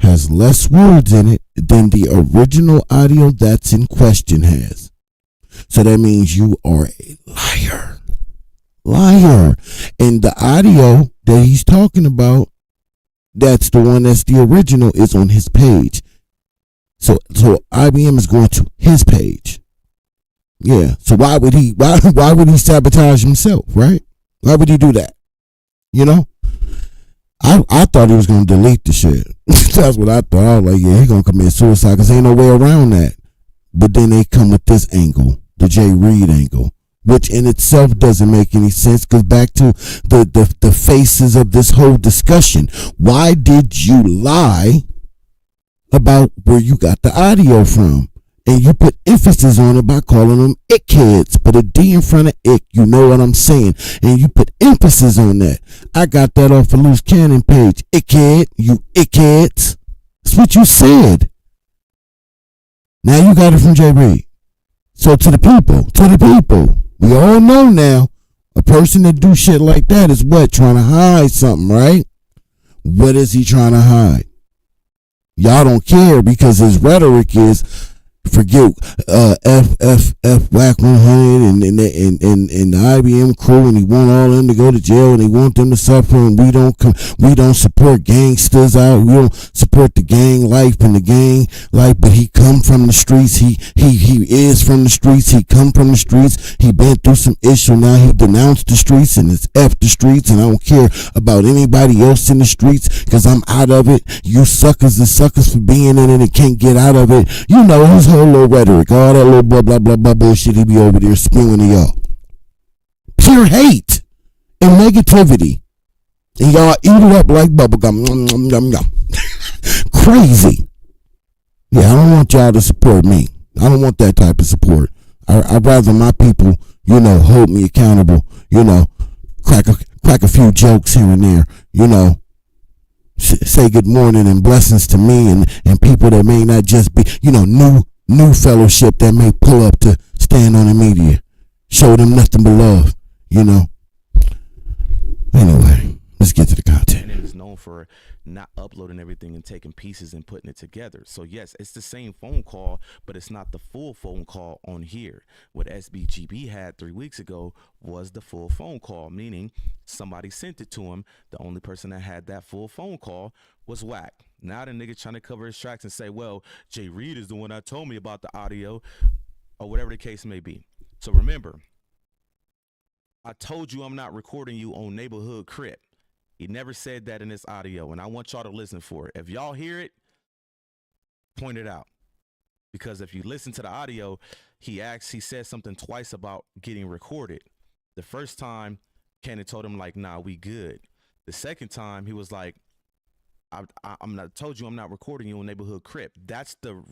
has less words in it than the original audio that's in question has. So that means you are a liar. And the audio that he's talking about, that's the one that's the original, is on his page. So IBM is going to his page. Yeah. So why would he sabotage himself, right? Why would he do that? I thought he was gonna delete the shit. That's what I thought. I was like, yeah, he's gonna commit suicide, because ain't no way around that. But then they come with this angle, the Jay Reed angle, which in itself doesn't make any sense, because back to the faces of this whole discussion. Why did you lie about where you got the audio from? And you put emphasis on it by calling them ick kids. Put a D in front of ick. You know what I'm saying? And you put emphasis on that. I got that off a Loose Cannon page. Ick kid, you ick kids. That's what you said. Now you got it from Jay Reed. So to the people, we all know now, a person that do shit like that is what? Trying to hide something, right? What is he trying to hide? Y'all don't care because his rhetoric is forget F Whack 100 and the IBM crew, and he want all of them to go to jail, and he want them to suffer, and we don't support gangsters out. We don't support the gang life and the gang life. But he come from the streets. He is from the streets. He come from the streets. He been through some issue. Now he denounced the streets and it's F the streets, and I don't care about anybody else in the streets because I'm out of it. You suckers are suckers for being in it and can't get out of it. You know his whole little rhetoric, all that little blah blah blah blah bullshit he be over there spewing to y'all. Pure hate and negativity, and y'all eat it up like bubblegum. Yum, yum, yum. Crazy. Yeah, I don't want y'all to support me. I don't want that type of support. I'd rather my people, you know, hold me accountable. You know, crack a few jokes here and there. You know, say good morning and blessings to me and people that may not just be, you know, new fellowship that may pull up to stand on the media. Show them nothing but love, you know. Anyway, let's get to the content. And it is known for not uploading everything and taking pieces and putting it together. So yes, it's the same phone call, but it's not the full phone call on here. What SBGB had 3 weeks ago was the full phone call, meaning somebody sent it to him. The only person that had that full phone call was Whack. Now the nigga trying to cover his tracks and say, well, Jay Reed is the one that told me about the audio, or whatever the case may be. So remember, I told you I'm not recording you on Neighborhood Crip. He never said that in this audio, and I want y'all to listen for it. If y'all hear it, point it out. Because if you listen to the audio, he said something twice about getting recorded. The first time, Cannon told him like, nah, we good. The second time, he was like, I'm not told you I'm not recording you on Neighborhood Crip. That's the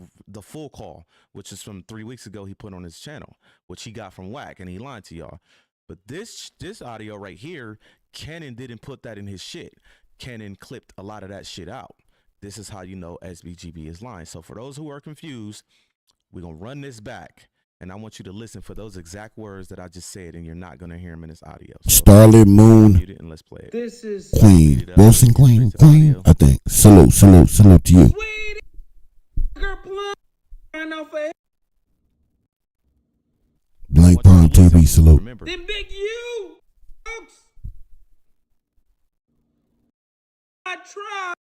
full call, which is from 3 weeks ago he put on his channel, which he got from Whack, and he lied to y'all. But this audio right here, Cannon didn't put that in his shit. Cannon clipped a lot of that shit out. This is how you know SBGB is lying. So for those who are confused, we're going to run this back. And I want you to listen for those exact words that I just said, and you're not going to hear them in this audio. So Starlit Moon, and let's play it. This is Queen, Wilson Queen, I think. Salute to you. Blank Palm TV, salute. Remember, Then big you, folks. I tried.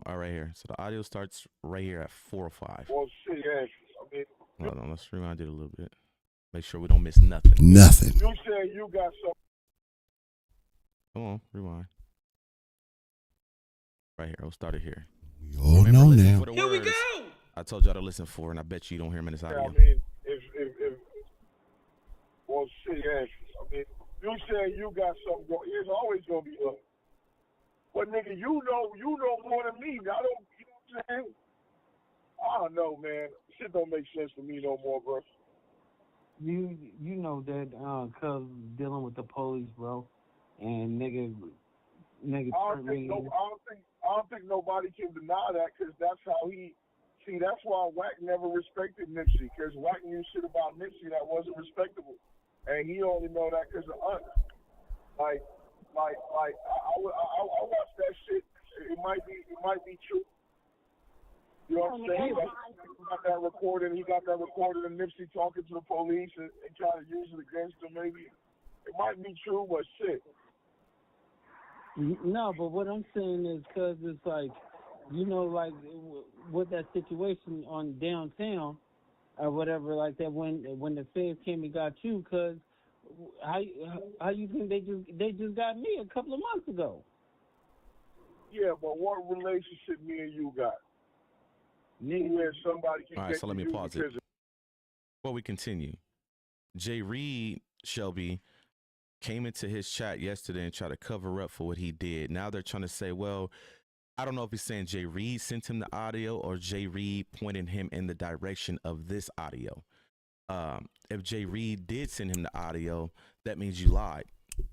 all right here. So the audio starts right here at 4:05. Well, shit, yeah. I mean, Hold on, let's rewind it a little bit. Make sure we don't miss nothing. Nothing. you said you got some. Come on, rewind. Right here. We'll start it here. We all Remember, know listen now. for the Here we words go. I told y'all to listen for, and I bet you don't hear them in this I audio. mean, if well, shit, yeah. I mean, you said you got something going. It's always gonna be up. But nigga, you know more than me. I don't. You know what I'm saying? I don't know, man. Shit don't make sense to me no more, bro. You know that cuz dealing with the police, bro, and nigga I don't think nobody can deny that because that's how he. See, that's why Wack never respected Nipsey because Wack knew shit about Nipsey that wasn't respectable, and he only know that because of us. Like I watched that shit. It might be true. You know what I'm saying? He got that recorded. He got that recorded of Nipsey talking to the police and trying to use it against him. Maybe it might be true, but shit. No, but what I'm saying is because it's like, you know, like with that situation on downtown or whatever like that when the feds came and got you, because how you think they just got me a couple of months ago? Yeah, but what relationship me and you got? Where somebody can All right, get so let me you pause it. Before we continue, Jay Reed, Shelby, came into his chat yesterday and tried to cover up for what he did. Now they're trying to say, well, I don't know if he's saying Jay Reed sent him the audio or Jay Reed pointed him in the direction of this audio. If Jay Reed did send him the audio, that means you lied.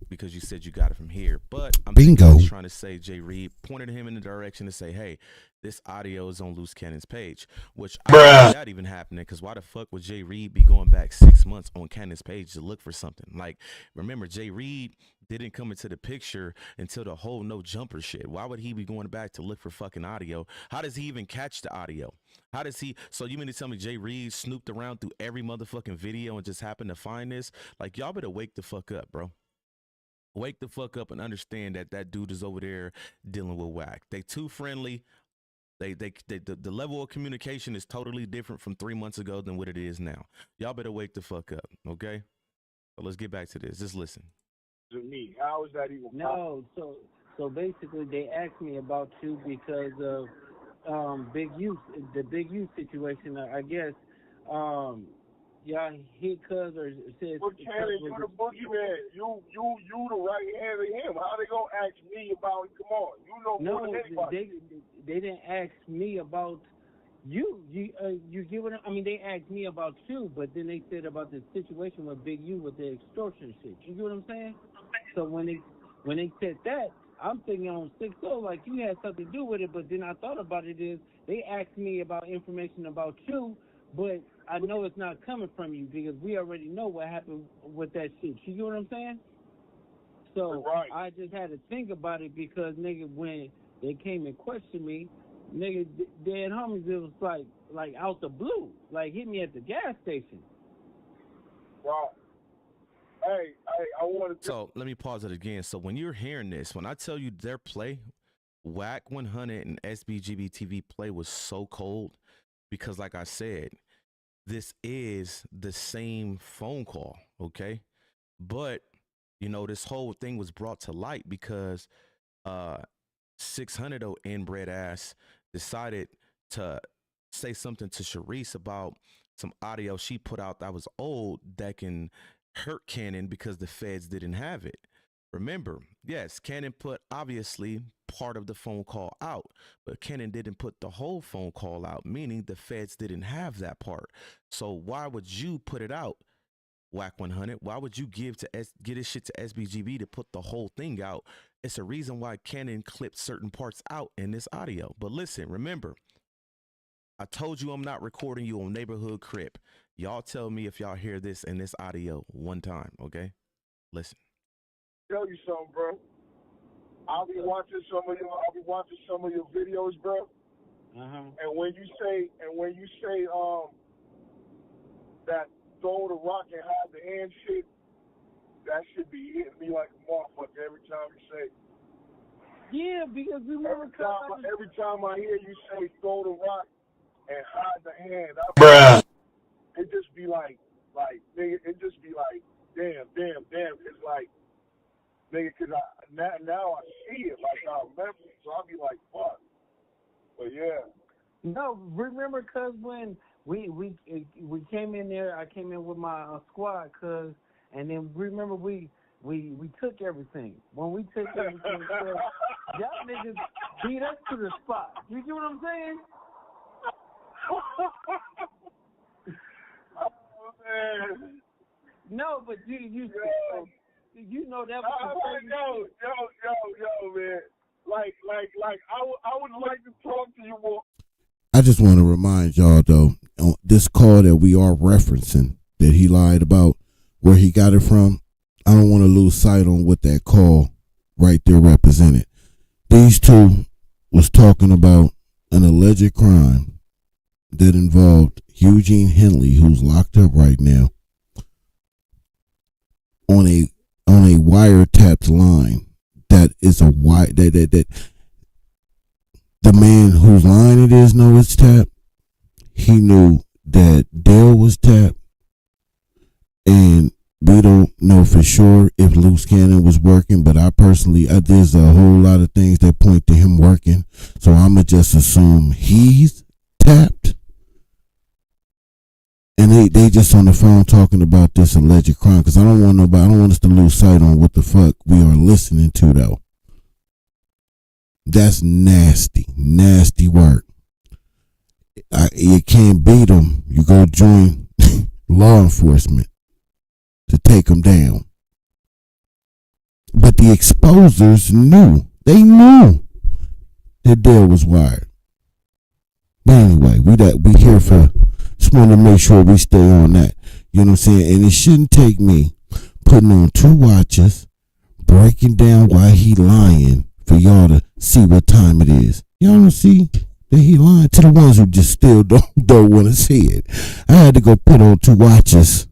because you said you got it from here. But I'm Bingo. thinking he's trying to say Jay Reed pointed him in the direction to say, hey, this audio is on Loose Cannon's page, which I don't see that even happening, because why the fuck would Jay Reed be going back 6 months on Cannon's page to look for something? Like, remember, Jay Reed didn't come into the picture until the whole no jumper shit. Why would he be going back to look for fucking audio? How does he even catch the audio? How does he? So you mean to tell me Jay Reed snooped around through every motherfucking video and just happened to find this? Like, y'all better wake the fuck up, bro. Wake the fuck up and understand that that dude is over there dealing with whack. They too friendly. The level of communication is totally different from 3 months ago than what it is now. Y'all better wake the fuck up, okay? So let's get back to this. Just listen. To me, how is that even possible? No, so basically they asked me about you because of Big U, the Big U situation. I guess y'all hit cuz or said. But Cannon, you the boogeyman. You the right hand of him. How they gonna ask me about it? Come on, you know more than anybody. They didn't ask me about you. You get what I mean? They asked me about you, but then they said about the situation with Big U with the extortion shit. You get what I'm saying? So when they said that, I'm thinking on 6-0 like you had something to do with it. But then I thought about it is they asked me about information about you, but I know it's not coming from you because we already know what happened with that shit. You get what I'm saying? So right. I just had to think about it because nigga, when they came and questioned me, nigga, dead homies, it was like out the blue, like hit me at the gas station. Right. Hey, I wanted to. So let me pause it again. So when you're hearing this, when I tell you their play, Whack 100 and SBGB TV play was so cold because, like I said, this is the same phone call, okay? But, you know, this whole thing was brought to light because 600 inbred ass decided to say something to Sharice about some audio she put out that was old that can hurt Cannon because the feds didn't have it. Remember, yes, Cannon put obviously part of the phone call out, but Cannon didn't put the whole phone call out, meaning the feds didn't have that part. So why would you put it out, Whack 100? Why would you get this shit to SBGB to put the whole thing out? It's a reason why Cannon clipped certain parts out in this audio. But listen, remember, I told you I'm not recording you on Neighborhood Crip. Y'all tell me if y'all hear this in this audio one time, okay? Listen. Tell you something, bro. I'll be watching some of your videos, bro. And when you say that throw the rock and hide the hand shit, that should be hitting me like a motherfucker every time you say. Yeah, because we remember every time I hear you say throw the rock and hide the hand, it just be like nigga, it just be like damn. It's like nigga, cause now I see it like I remember it, so I'll be like fuck. But yeah. No, remember, cuz when we came in there, I came in with my squad, cuz, and then remember we took everything. When we took everything, cuz, y'all niggas beat us to the spot. You get what I'm saying? Oh man. No, but you know that was yo, man. Like I would like to talk to you more. I just want to remind y'all, though, on this call that we are referencing that he lied about where he got it from, I don't want to lose sight on what that call right there represented. These two was talking about an alleged crime that involved Eugene Henley, who's locked up right now, on a wiretapped line that is a that the man whose line it is know it's tapped. He knew that Dale was tapped, and we don't know for sure if Loose Cannon was working, but there's a whole lot of things that point to him working, so I'ma just assume he's tapped. And they just on the phone talking about this alleged crime, because I don't want us to lose sight on what the fuck we are listening to, though. That's nasty work. You can't beat them. You go join law enforcement to take them down. But the exposers knew. They knew that deal was wired. But anyway, we here for, just want to make sure we stay on that. You know what I'm saying? And it shouldn't take me putting on 2 watches, breaking down why he lying for y'all to see what time it is. Y'all don't see that he lying to the ones who just still don't want to see it. I had to go put on 2 watches.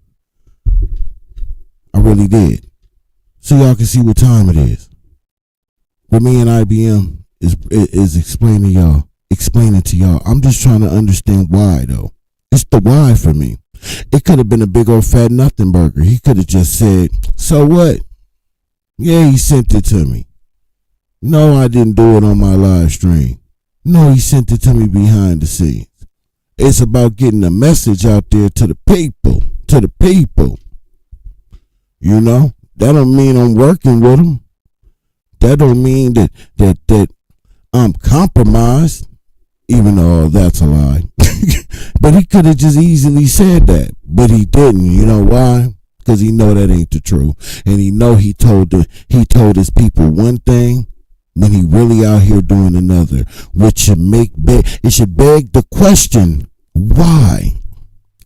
I really did. So y'all can see what time it is. What me and IBM is explaining to y'all. I'm just trying to understand why though. It's the why for me. It could have been a big old fat nothing burger. He could have just said, so what? Yeah, he sent it to me. No, I didn't do it on my live stream. No, he sent it to me behind the scenes. It's about getting a message out there to the people. You know? That don't mean I'm working with him. That don't mean that I'm compromised. Even though that's a lie. But he could have just easily said that. But he didn't. You know why? Because he know that ain't the truth. And he know he told his people one thing when he really out here doing another. Which should it should beg the question, why?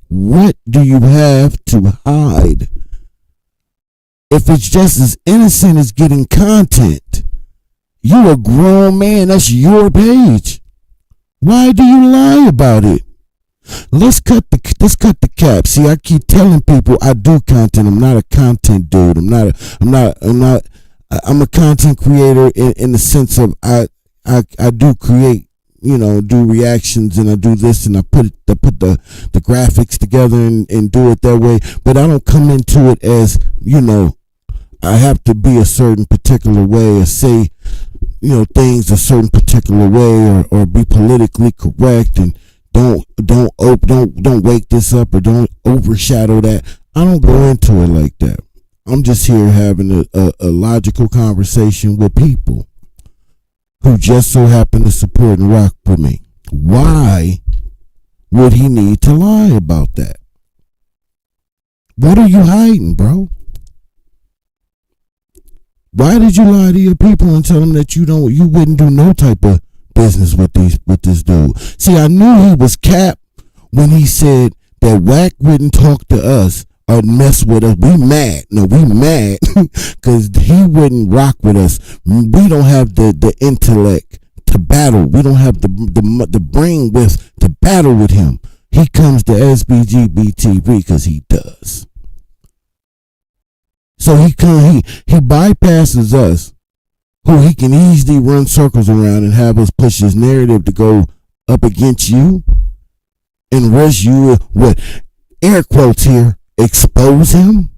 What do you have to hide? If it's just as innocent as getting content, you a grown man, that's your page. Why do you lie about it? Let's cut the cap. See, I keep telling people I do content. I'm not a content dude. I'm a content creator in the sense of I do create, you know, do reactions and I do this and I put the graphics together and do it that way. But I don't come into it as, you know, I have to be a certain particular way or say, you know, things a certain particular way or be politically correct and don't wake this up or don't overshadow that. I don't go into it like that. I'm just here having a logical conversation with people who just so happen to support and rock with me. Why would he need to lie about that? What are you hiding, bro? Why did you lie to your people and tell them that you wouldn't do no type of business with this dude? See, I knew he was capped when he said that Wack wouldn't talk to us or mess with us. We mad because he wouldn't rock with us. We don't have the intellect to battle. We don't have the brain width to battle with him. He comes to SBGBTV because he does. So he bypasses us, who he can easily run circles around and have us push his narrative to go up against you and rush you with air quotes here, expose him.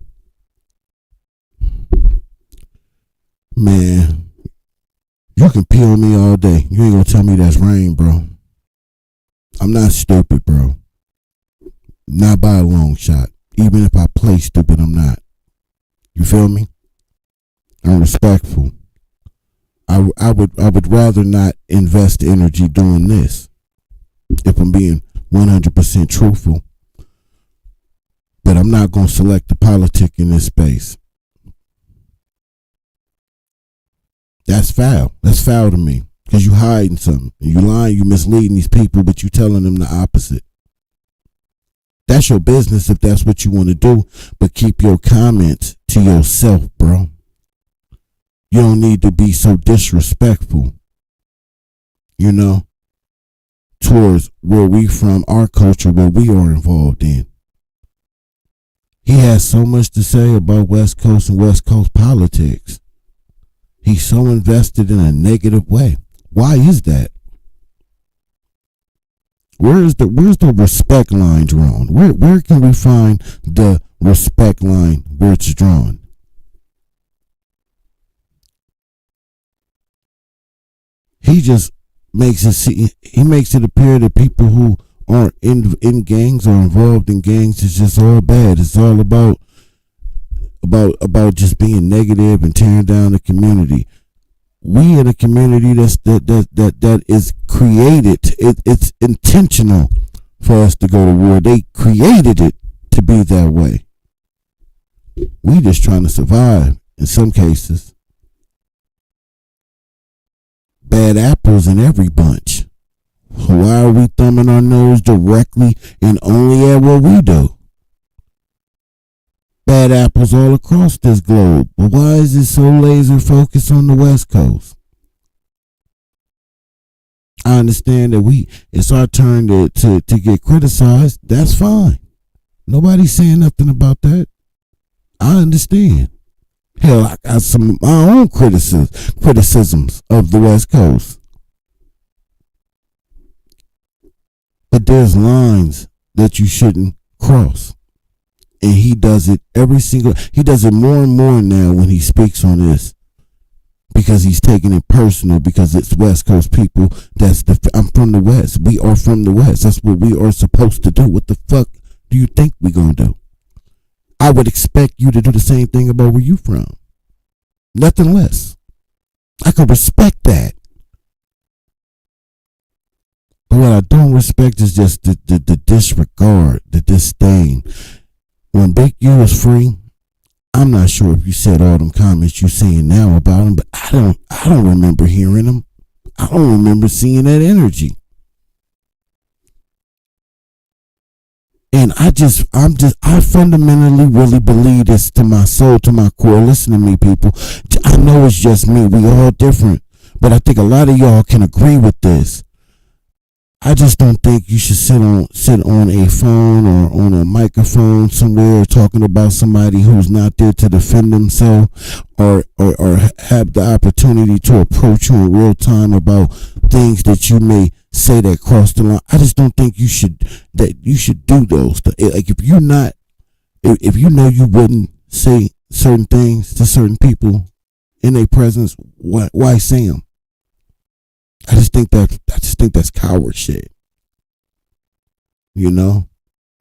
Man, you can peel me all day. You ain't gonna tell me that's rain, bro. I'm not stupid, bro. Not by a long shot. Even if I play stupid, I'm not. You feel me? I'm respectful. I would rather not invest energy doing this if I'm being 100% truthful. But I'm not going to select the politic in this space. That's foul. That's foul to me because you hiding something. You lying, you misleading these people, but you telling them the opposite. That's your business if that's what you want to do, but keep your comments to yourself, bro. You don't need to be so disrespectful, you know, towards where we from, our culture, what we are involved in. He has so much to say about West Coast and West Coast politics. He's so invested in a negative way. Why is that? Where's the respect line drawn? Where can we find the respect line where it's drawn? He just makes it appear that people who aren't in gangs or involved in gangs is just all bad. It's all about just being negative and tearing down the community. We in a community that is created. It's intentional for us to go to war. They created it to be that way. We just trying to survive in some cases. bad apples in every bunch. Why are we thumbing our nose directly and only at what we do? Bad apples all across this globe. But why is it so laser focused on the West Coast? I understand that it's our turn to get criticized. That's fine. Nobody's saying nothing about that. I understand. Hell, I got some of my own criticisms of the West Coast. But there's lines that you shouldn't cross. And he does it he does it more and more now when he speaks on this. Because he's taking it personal, because it's West Coast people. I'm from the West. We are from the West. That's what we are supposed to do. What the fuck do you think we're gonna do? I would expect you to do the same thing about where you from. Nothing less. I could respect that. But what I don't respect is just the disregard, the disdain. When Big U was free, I'm not sure if you said all them comments you saying now about him, but I don't remember hearing them. I don't remember seeing that energy. And I fundamentally really believe this to my soul, to my core. Listen to me, people. I know it's just me. We all different. But I think a lot of y'all can agree with this. I just don't think you should sit on a phone or on a microphone somewhere talking about somebody who's not there to defend themselves or have the opportunity to approach you in real time about things that you may say that cross the line. I just don't think you should do those. Like if you know you wouldn't say certain things to certain people in their presence, why say them? I just think that's coward shit. You know?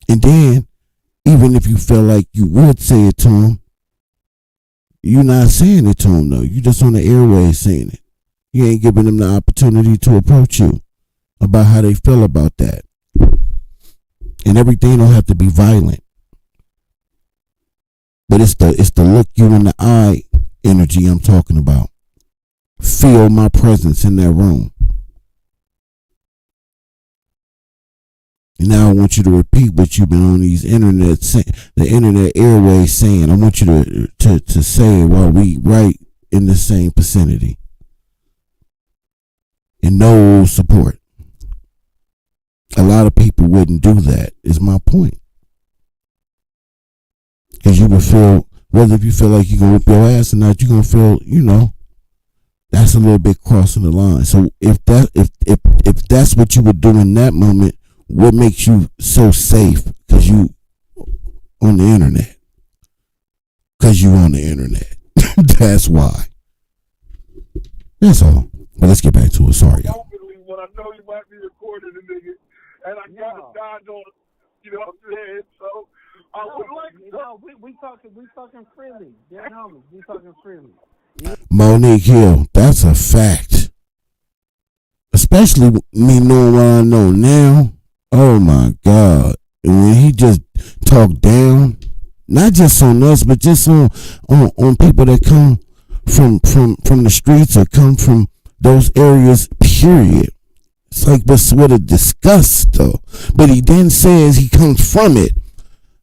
And then, even if you feel like you would say it to him, you're not saying it to him though. You just on the airways saying it. You ain't giving them the opportunity to approach you about how they feel about that. And everything don't have to be violent. But it's the look you in the eye energy I'm talking about. Feel my presence in that room. And now I want you to repeat what you've been on these the internet airways saying. I want you to say it while we right in the same vicinity. And no support. A lot of people wouldn't do that, is my point. Because you would feel, whether if you feel like you're going to whip your ass or not, you're going to feel, that's a little bit crossing the line. So if that's what you would do in that moment, what makes you so safe? Because you on the internet. Because you on the internet. That's why. That's all. But let's get back to it. Sorry, y'all. When I know you might be recording a nigga, and I gotta dodge on, you know what I'm saying? So I would like to. We talking freely. They're homies. We talking freely. Monique Hill, that's a fact. Especially me knowing what I know now. Oh my God. And when he just talked down, not just on us, but just on people that come from the streets or come from those areas, period. It's like what a disgust though. But he then says he comes from it.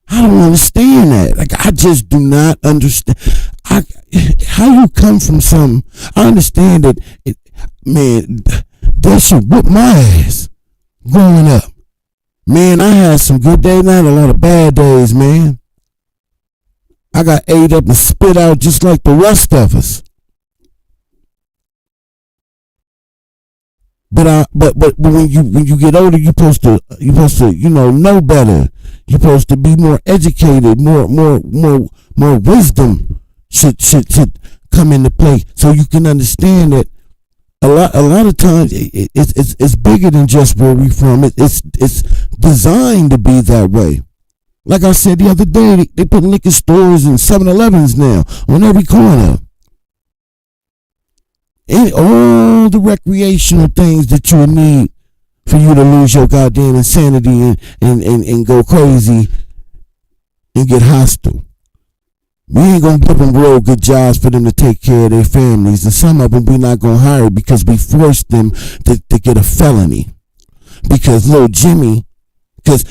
I don't understand that. Like, I just do not understand. How you come from something. I understand that, man, that shit whooped my ass growing up. Man, I had some good days, and I had a lot of bad days, man. I got ate up and spit out just like the rest of us. But when you get older, you're supposed to know better. You're supposed to be more educated, more wisdom should come into play, so you can understand that a lot of times it's bigger than just where we from. It's designed to be that way. Like I said the other day, they put liquor stores and 7-Elevens now on every corner. And all the recreational things that you need for you to lose your goddamn insanity and go crazy and get hostile. We ain't gonna give them real good jobs for them to take care of their families, and some of them we not gonna hire because we forced them to get a felony. Because little Jimmy, cause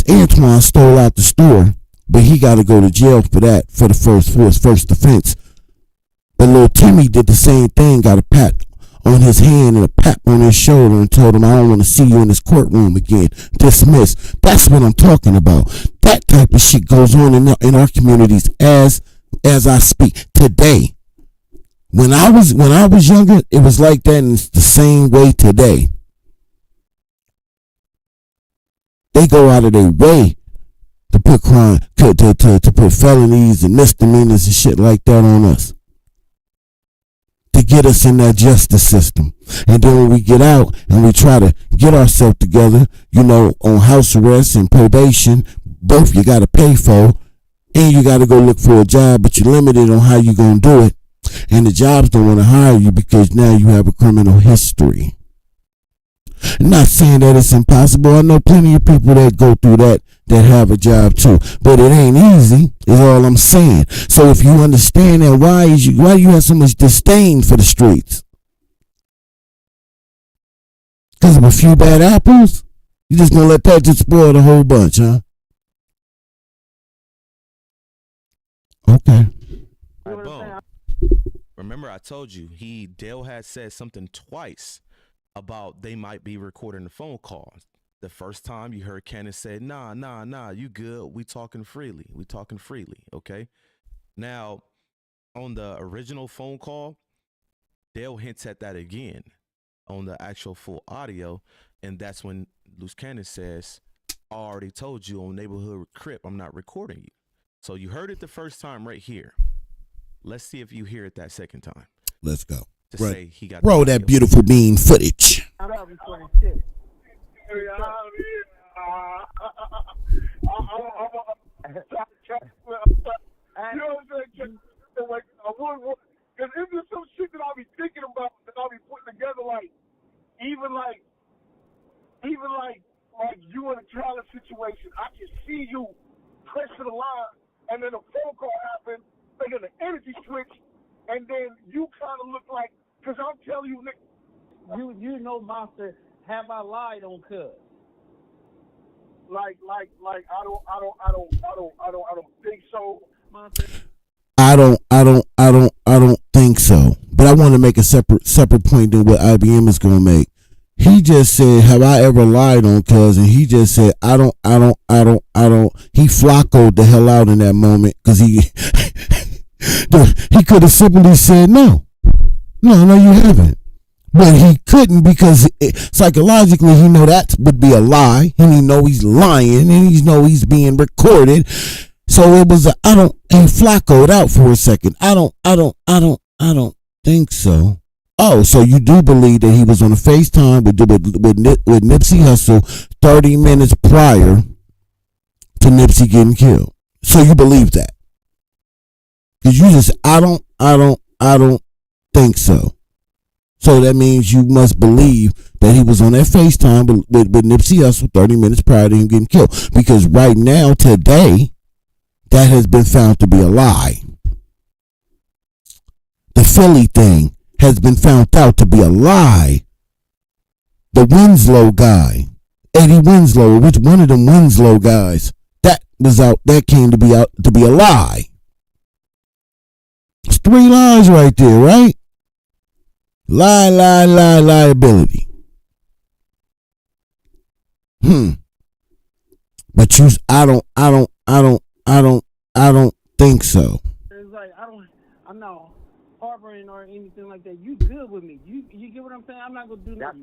Antoine stole out the store, but he got to go to jail for that for his first offense. But little Timmy did the same thing, got a pat on his hand and a pat on his shoulder and told him, I don't want to see you in this courtroom again. Dismissed. That's what I'm talking about. That type of shit goes on in our communities as I speak today. When I was younger, it was like that, and it's the same way today. They go out of their way to put crime, to put felonies and misdemeanors and shit like that on us, to get us in that justice system. And then when we get out and we try to get ourselves together, on house arrest and probation, both you got to pay for, and you got to go look for a job, but you're limited on how you're going to do it. And the jobs don't want to hire you because now you have a criminal history. I'm not saying that it's impossible. I know plenty of people that go through that have a job too, but it ain't easy, is all I'm saying. So if you understand that, why do you have so much disdain for the streets? Because of a few bad apples? You just gonna let that just spoil the whole bunch, huh? Okay. All right, boom. Remember, I told you Dale had said something twice about they might be recording the phone calls. The first time you heard Cannon say, nah, you good. We talking freely, okay? Now, on the original phone call, Dale hints at that again on the actual full audio, and that's when Loose Cannon says, I already told you on Neighborhood Crip, I'm not recording you. So you heard it the first time right here. Let's see if you hear it that second time. Let's go. Say he got roll that beautiful bean footage. You know what I'm saying? Because if there's some shit that I'll be thinking about, that I'll be putting together, even you in a trial situation, I can see you pressing the line, and then a phone call happens, making an energy switch, and then you kind of look like, because I'm telling you, Nick. Monster, have I lied on Cuz? I don't think so. Monster. I don't think so. But I want to make a separate point than what IBM is gonna make. He just said, have I ever lied on Cuz? And he just said, I don't. He flaccoed the hell out in that moment because he could have simply said no, you haven't. But he couldn't because psychologically he know that would be a lie, and he know he's lying, and he know he's being recorded. So it was he flaccoed out for a second. I don't think so. Oh, so you do believe that he was on a FaceTime with Nipsey Hussle 30 minutes prior to Nipsey getting killed. So you believe that? Because you just, I don't think so. So that means you must believe that he was on that FaceTime with Nipsey Hussle 30 minutes prior to him getting killed. Because right now, today, that has been found to be a lie. The Philly thing has been found out to be a lie. The Winslow guy, Eddie Winslow, which one of them Winslow guys, that came to be a lie. It's 3 lies right there, right? Lie, liability. But I don't think so. It's like I'm not harboring or anything like that. You good with me? You get what I'm saying? I'm not gonna do nothing.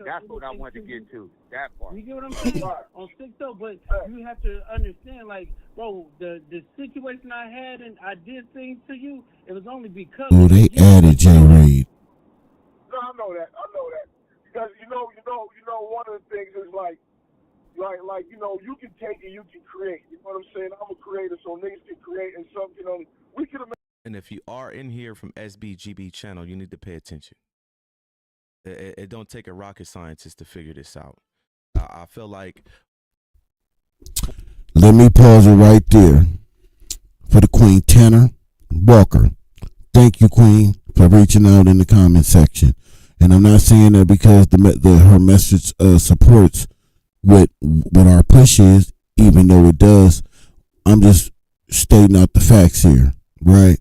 That's what I wanted to get to. That part. You get what I'm saying? On 6-0, but you have to understand, bro, the situation I had and I did things to you. It was only because. Oh, they added J. Reed. No, I know that. Because you know, one of the things is you can take and you can create. You know what I'm saying? I'm a creator, so niggas can create and something we could have. And if you are in here from SBGB channel, you need to pay attention. It don't take a rocket scientist to figure this out. I feel like. Let me pause it right there. for the Queen, Tanner Walker. Thank you, Queen, for reaching out in the comment section. And I'm not saying that because her message supports what our push is, even though it does. I'm just stating out the facts here, right?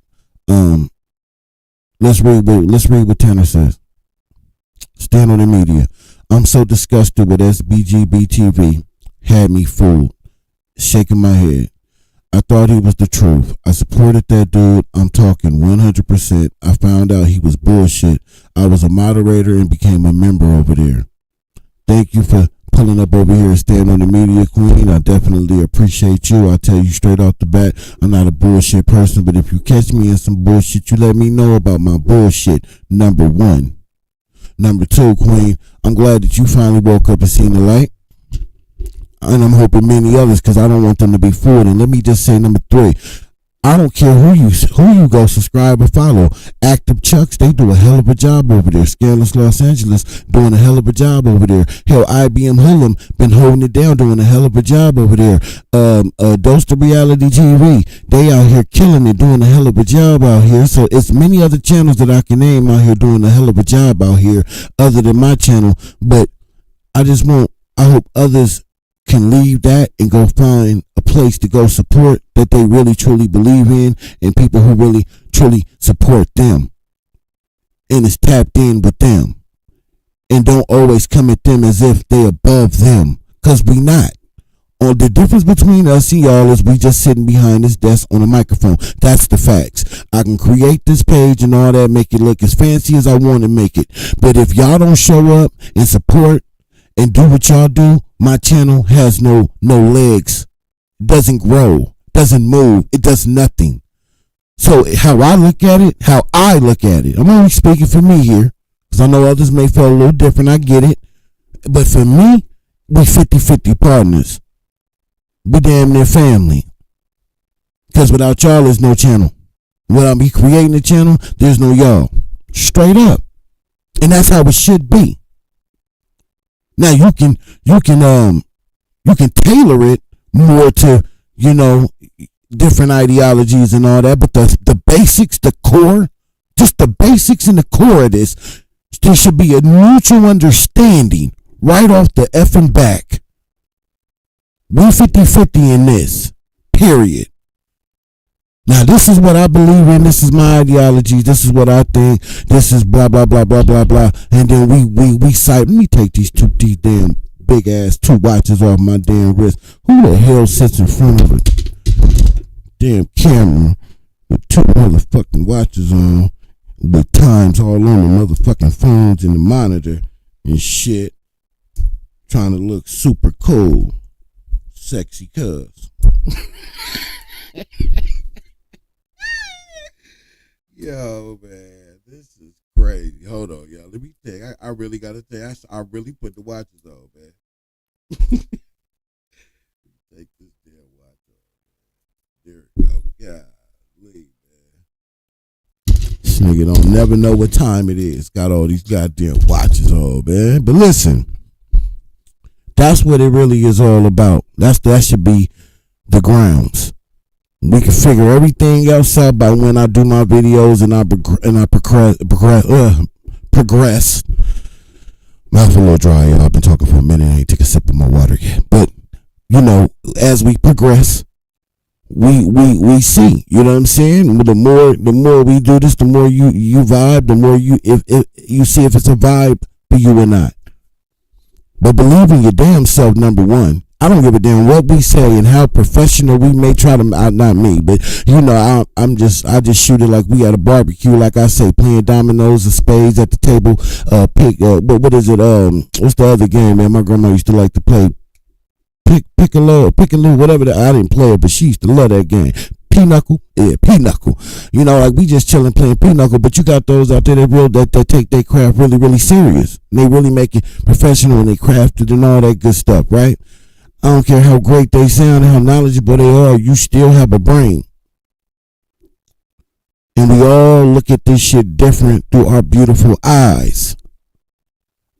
Let's read what Tanner says. Stand on the media. I'm so disgusted with SBGB TV. Had me fooled. Shaking my head. I thought he was the truth. I supported that dude. I'm talking 100%. I found out he was bullshit. I was a moderator and became a member over there. Thank you for pulling up over here and staying on the media, Queen. I definitely appreciate you. I tell you straight off the bat, I'm not a bullshit person, but if you catch me in some bullshit, you let me know about my bullshit. Number one. Number two, Queen, I'm glad that you finally woke up and seen the light. And I'm hoping many others, because I don't want them to be fooled. And let me just say, number three, I don't care who you go subscribe or follow. Active Chucks, they do a hell of a job over there. Scandalous Los Angeles doing a hell of a job over there. Hell, IBM Hoodlum been holding it down, doing a hell of a job over there. Doster Reality TV, they out here killing it, doing a hell of a job out here. So it's many other channels that I can name out here doing a hell of a job out here, other than my channel. But I hope others can leave that and go find a place to go support that they really truly believe in, and people who really truly support them and is tapped in with them, and don't always come at them as if they above them, because we not. The difference between us and y'all is we just sitting behind this desk on a microphone. That's the facts. I can create this page and all that, make it look as fancy as I want to make it, but if y'all don't show up and support and do what y'all do, my channel has no legs, doesn't grow, doesn't move, it does nothing. So how I look at it, I'm only speaking for me here, because I know others may feel a little different, I get it. But for me, we 50-50 partners. We damn near family. Because without y'all, there's no channel. Without me creating a channel, there's no y'all. Straight up. And that's how it should be. Now you can tailor it more to, different ideologies and all that, but the basics, the core, just the basics and the core of this, there should be a mutual understanding right off the effing back. We're 50-50 in this, period. Now, this is what I believe in. This is my ideology. This is what I think. This is blah, blah, blah, blah, blah, blah. And then we cite, let me take these damn big ass 2 watches off my damn wrist. Who the hell sits in front of a damn camera with 2 motherfucking watches on with times all on the motherfucking phones and the monitor and shit, trying to look super cool, sexy cuz. Yo, man, this is crazy. Hold on, y'all. Let me tell you, I really got to tell you, I really put the watches on, man. Take this damn watch off. There we go. Golly, man. This nigga don't never know what time it is. Got all these goddamn watches on, man. But listen, that's what it really is all about. That should be the grounds. We can figure everything else out by when I do my videos and I progress. Mouth a little dry, y'all. I've been talking for a minute. I ain't take a sip of my water yet. But as we progress, we see. You know what I'm saying? The more we do this, the more you vibe. The more if you see if it's a vibe for you or not. But believe in your damn self. Number one. I don't give a damn what we say and how professional we may try to, not me, but I just shoot it like we at a barbecue, like I say, playing dominoes and spades at the table, what is it, what's the other game, man? My grandma used to like to play piccolo, whatever I didn't play it, but she used to love that game. Pinochle, yeah, pinochle. Like we just chilling playing pinochle, but you got those out there that take their craft really, really serious. And they really make it professional and they craft it and all that good stuff, right? I don't care how great they sound and how knowledgeable they are, you still have a brain. And we all look at this shit different through our beautiful eyes.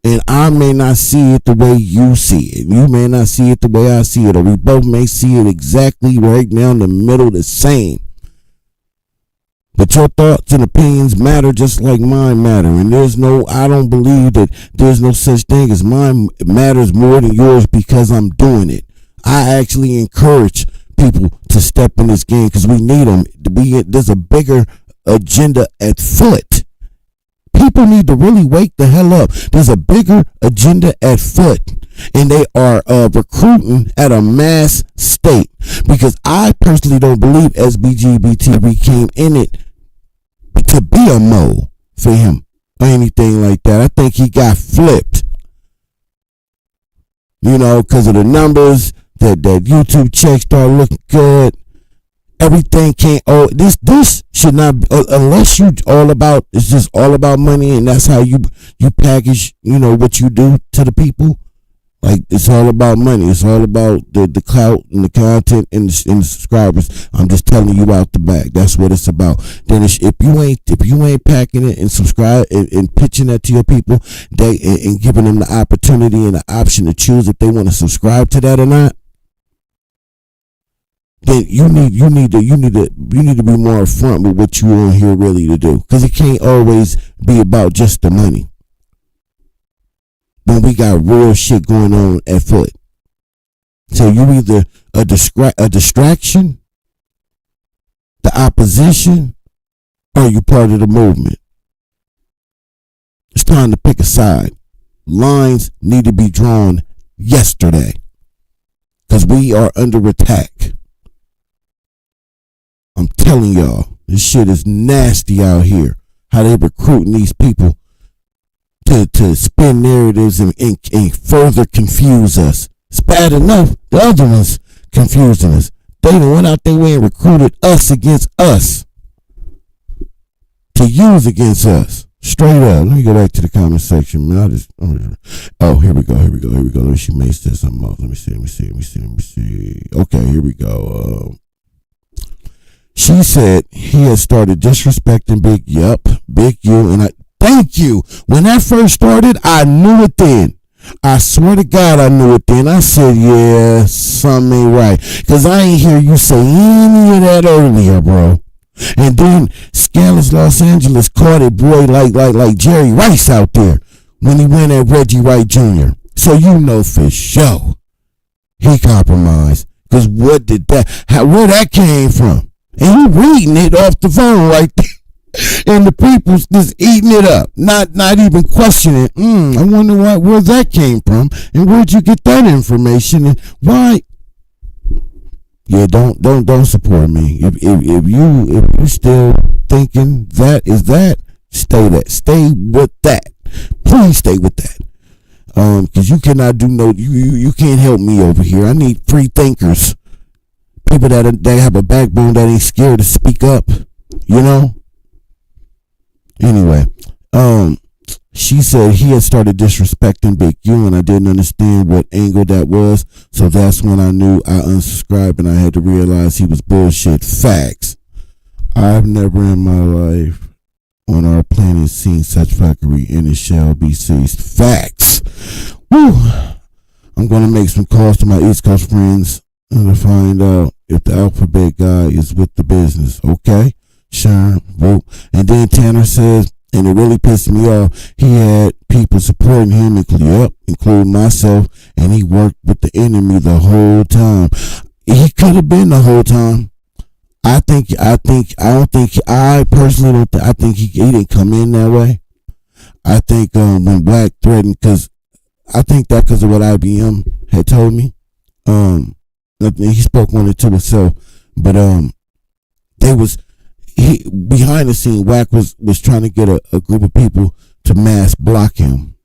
And I may not see it the way you see it. You may not see it the way I see it. Or we both may see it exactly right now in the middle the same. But your thoughts and opinions matter just like mine matter. And I don't believe that there's no such thing as mine matters more than yours because I'm doing it. I actually encourage people to step in this game because we need them. There's a bigger agenda at foot. People need to really wake the hell up. There's a bigger agenda at foot. And they are recruiting at a mass state. Because I personally don't believe SBGBTV came in it to be a mole for him or anything like that. I think he got flipped. Because of the numbers, that YouTube checks start looking good. Everything can't. This should not be, unless you all about. It's just all about money, and that's how you package. What you do to the people. Like it's all about money. It's all about the clout and the content and the subscribers. I'm just telling you out the back. That's what it's about. Then if you ain't packing it and subscribe and pitching that to your people, and giving them the opportunity and the option to choose if they want to subscribe to that or not. Then you need to be more upfront with what you on here really to do, because it can't always be about just the money. When we got real shit going on at foot, so you either a distraction, the opposition, or you part of the movement. It's time to pick a side. Lines need to be drawn yesterday, because we are under attack. I'm telling y'all, this shit is nasty out here. How they recruiting these people to spin narratives and further confuse us. It's bad enough the other ones confusing us. They went out their way and recruited us against us to use against us. Straight up. Let me go back to the comment section, man. Here we go. Let me see. May said something else. Let me see. Okay, here we go. She said he had started disrespecting Big U, and I thank you. When that first started, I knew it then. I swear to God, I knew it then. I said, yeah, something ain't right. Because I ain't hear you say any of that earlier, bro. And then Scandalous Los Angeles caught a boy like Jerry Rice out there when he went at Reggie Wright Jr. So you know for sure he compromised. Because where that came from? And he reading it off the phone right there. And the people's just eating it up. Not even questioning. I wonder where that came from. And where'd you get that information? And why? Yeah, don't support me. If you still thinking that is that, stay with that. Please stay with that. Cause you cannot do you can't help me over here. I need free thinkers. People that have a backbone that ain't scared to speak up, Anyway, she said he had started disrespecting Big U, and I didn't understand what angle that was, so that's when I knew I unsubscribed, and I had to realize he was bullshit. Facts. I've never in my life on our planet seen such fuckery, and it shall be ceased. Facts. Woo. I'm gonna make some calls to my East Coast friends to find out if the alphabet guy is with the business. Okay, sure, vote. And then Tanner says, and it really pissed me off, he had people supporting him, including myself, and he worked with the enemy the whole time. He could have been the whole time. I personally don't think, I think he didn't come in that way. I think when Black threatened, because I think that because of what IBM had told me, he spoke on it to himself, but behind the scene, Wack was trying to get a group of people to mass block him,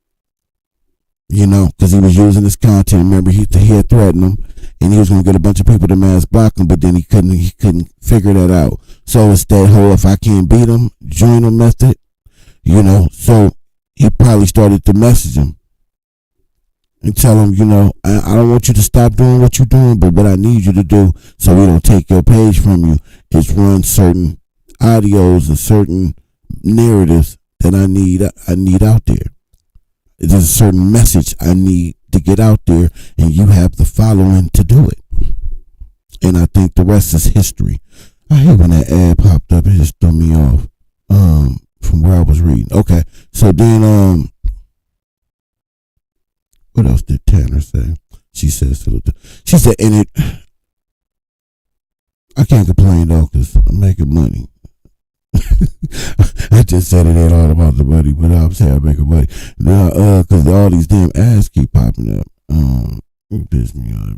because he was using his content. Remember, he had threatened him, and he was going to get a bunch of people to mass block him, but then he couldn't figure that out. So it's that whole if I can't beat him, join him method, so he probably started to message him and tell him, I don't want you to stop doing what you're doing, but what I need you to do so we don't take your page from you is run certain audios and certain narratives that I need out there. There's a certain message I need to get out there, and you have the following to do it. And I think the rest is history. I hate when that ad popped up. It just threw me off. From where I was reading. Okay, so then what else did Tanner say? She said, and it. I can't complain though, cause I'm making money. I just said it ain't all about the money, but I'm saying I'm making money. Now, cause all these damn ads keep popping up. It pissed me off.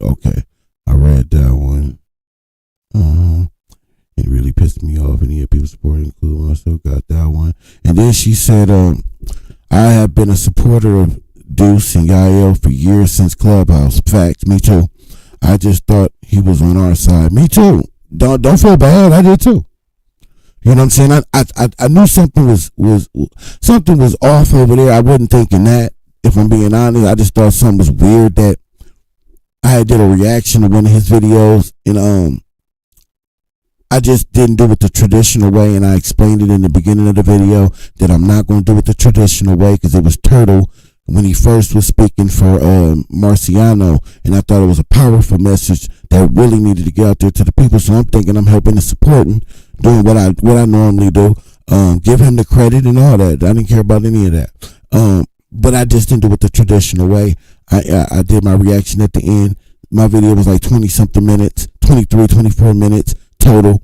Okay, I read that one. It really pissed me off, and people supporting, including myself, got that one. And then she said, I have been a supporter of Deuce and Yael for years since Clubhouse. Fact, me too. I just thought he was on our side. Me too. Don't feel bad. I did too. You know what I'm saying? I knew something was off over there. I wasn't thinking that. If I'm being honest, I just thought something was weird that I did a reaction to one of his videos, and I just didn't do it the traditional way, and I explained it in the beginning of the video that I'm not going to do it the traditional way because it was Turtle when he first was speaking for Marciano, and I thought it was a powerful message that really needed to get out there to the people. So I'm thinking I'm helping and supporting, doing what I normally do, give him the credit and all that. I didn't care about any of that, but I just didn't do it the traditional way. I did my reaction at the end. My video was like 20 something minutes, 23, 24 minutes total.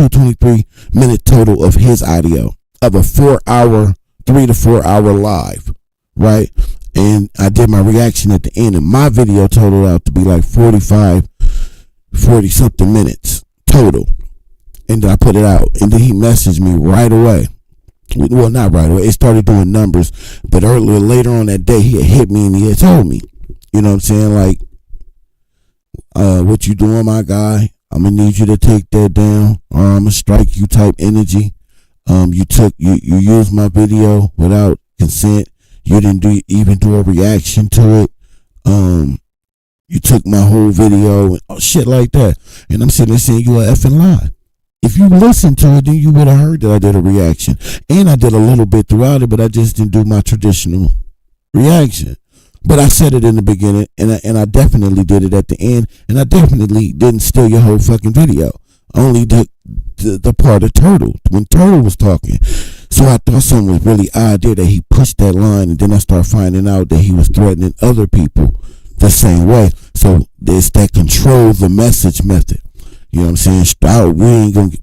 23 minute total of his audio of a 3 to 4 hour live, right? And I did my reaction at the end, and my video totaled out to be like 40 something minutes total. And then I put it out, and then he messaged me right away. Well, not right away. It started doing numbers, but later on that day, he had hit me and he had told me, you know what I'm saying, like, what you doing, my guy? I'm gonna need you to take that down, or I'm gonna strike you type energy. You used my video without consent. You didn't even do a reaction to it. You took my whole video and shit like that. And I'm sitting there saying you a effing lie. If you listened to it, then you would have heard that I did a reaction. And I did a little bit throughout it, but I just didn't do my traditional reaction. But I said it in the beginning, and I definitely did it at the end, and I definitely didn't steal your whole fucking video. Only the part of Turtle, when Turtle was talking. So I thought something was really odd there that he pushed that line, and then I started finding out that he was threatening other people the same way. So there's that control the message method. You know what I'm saying?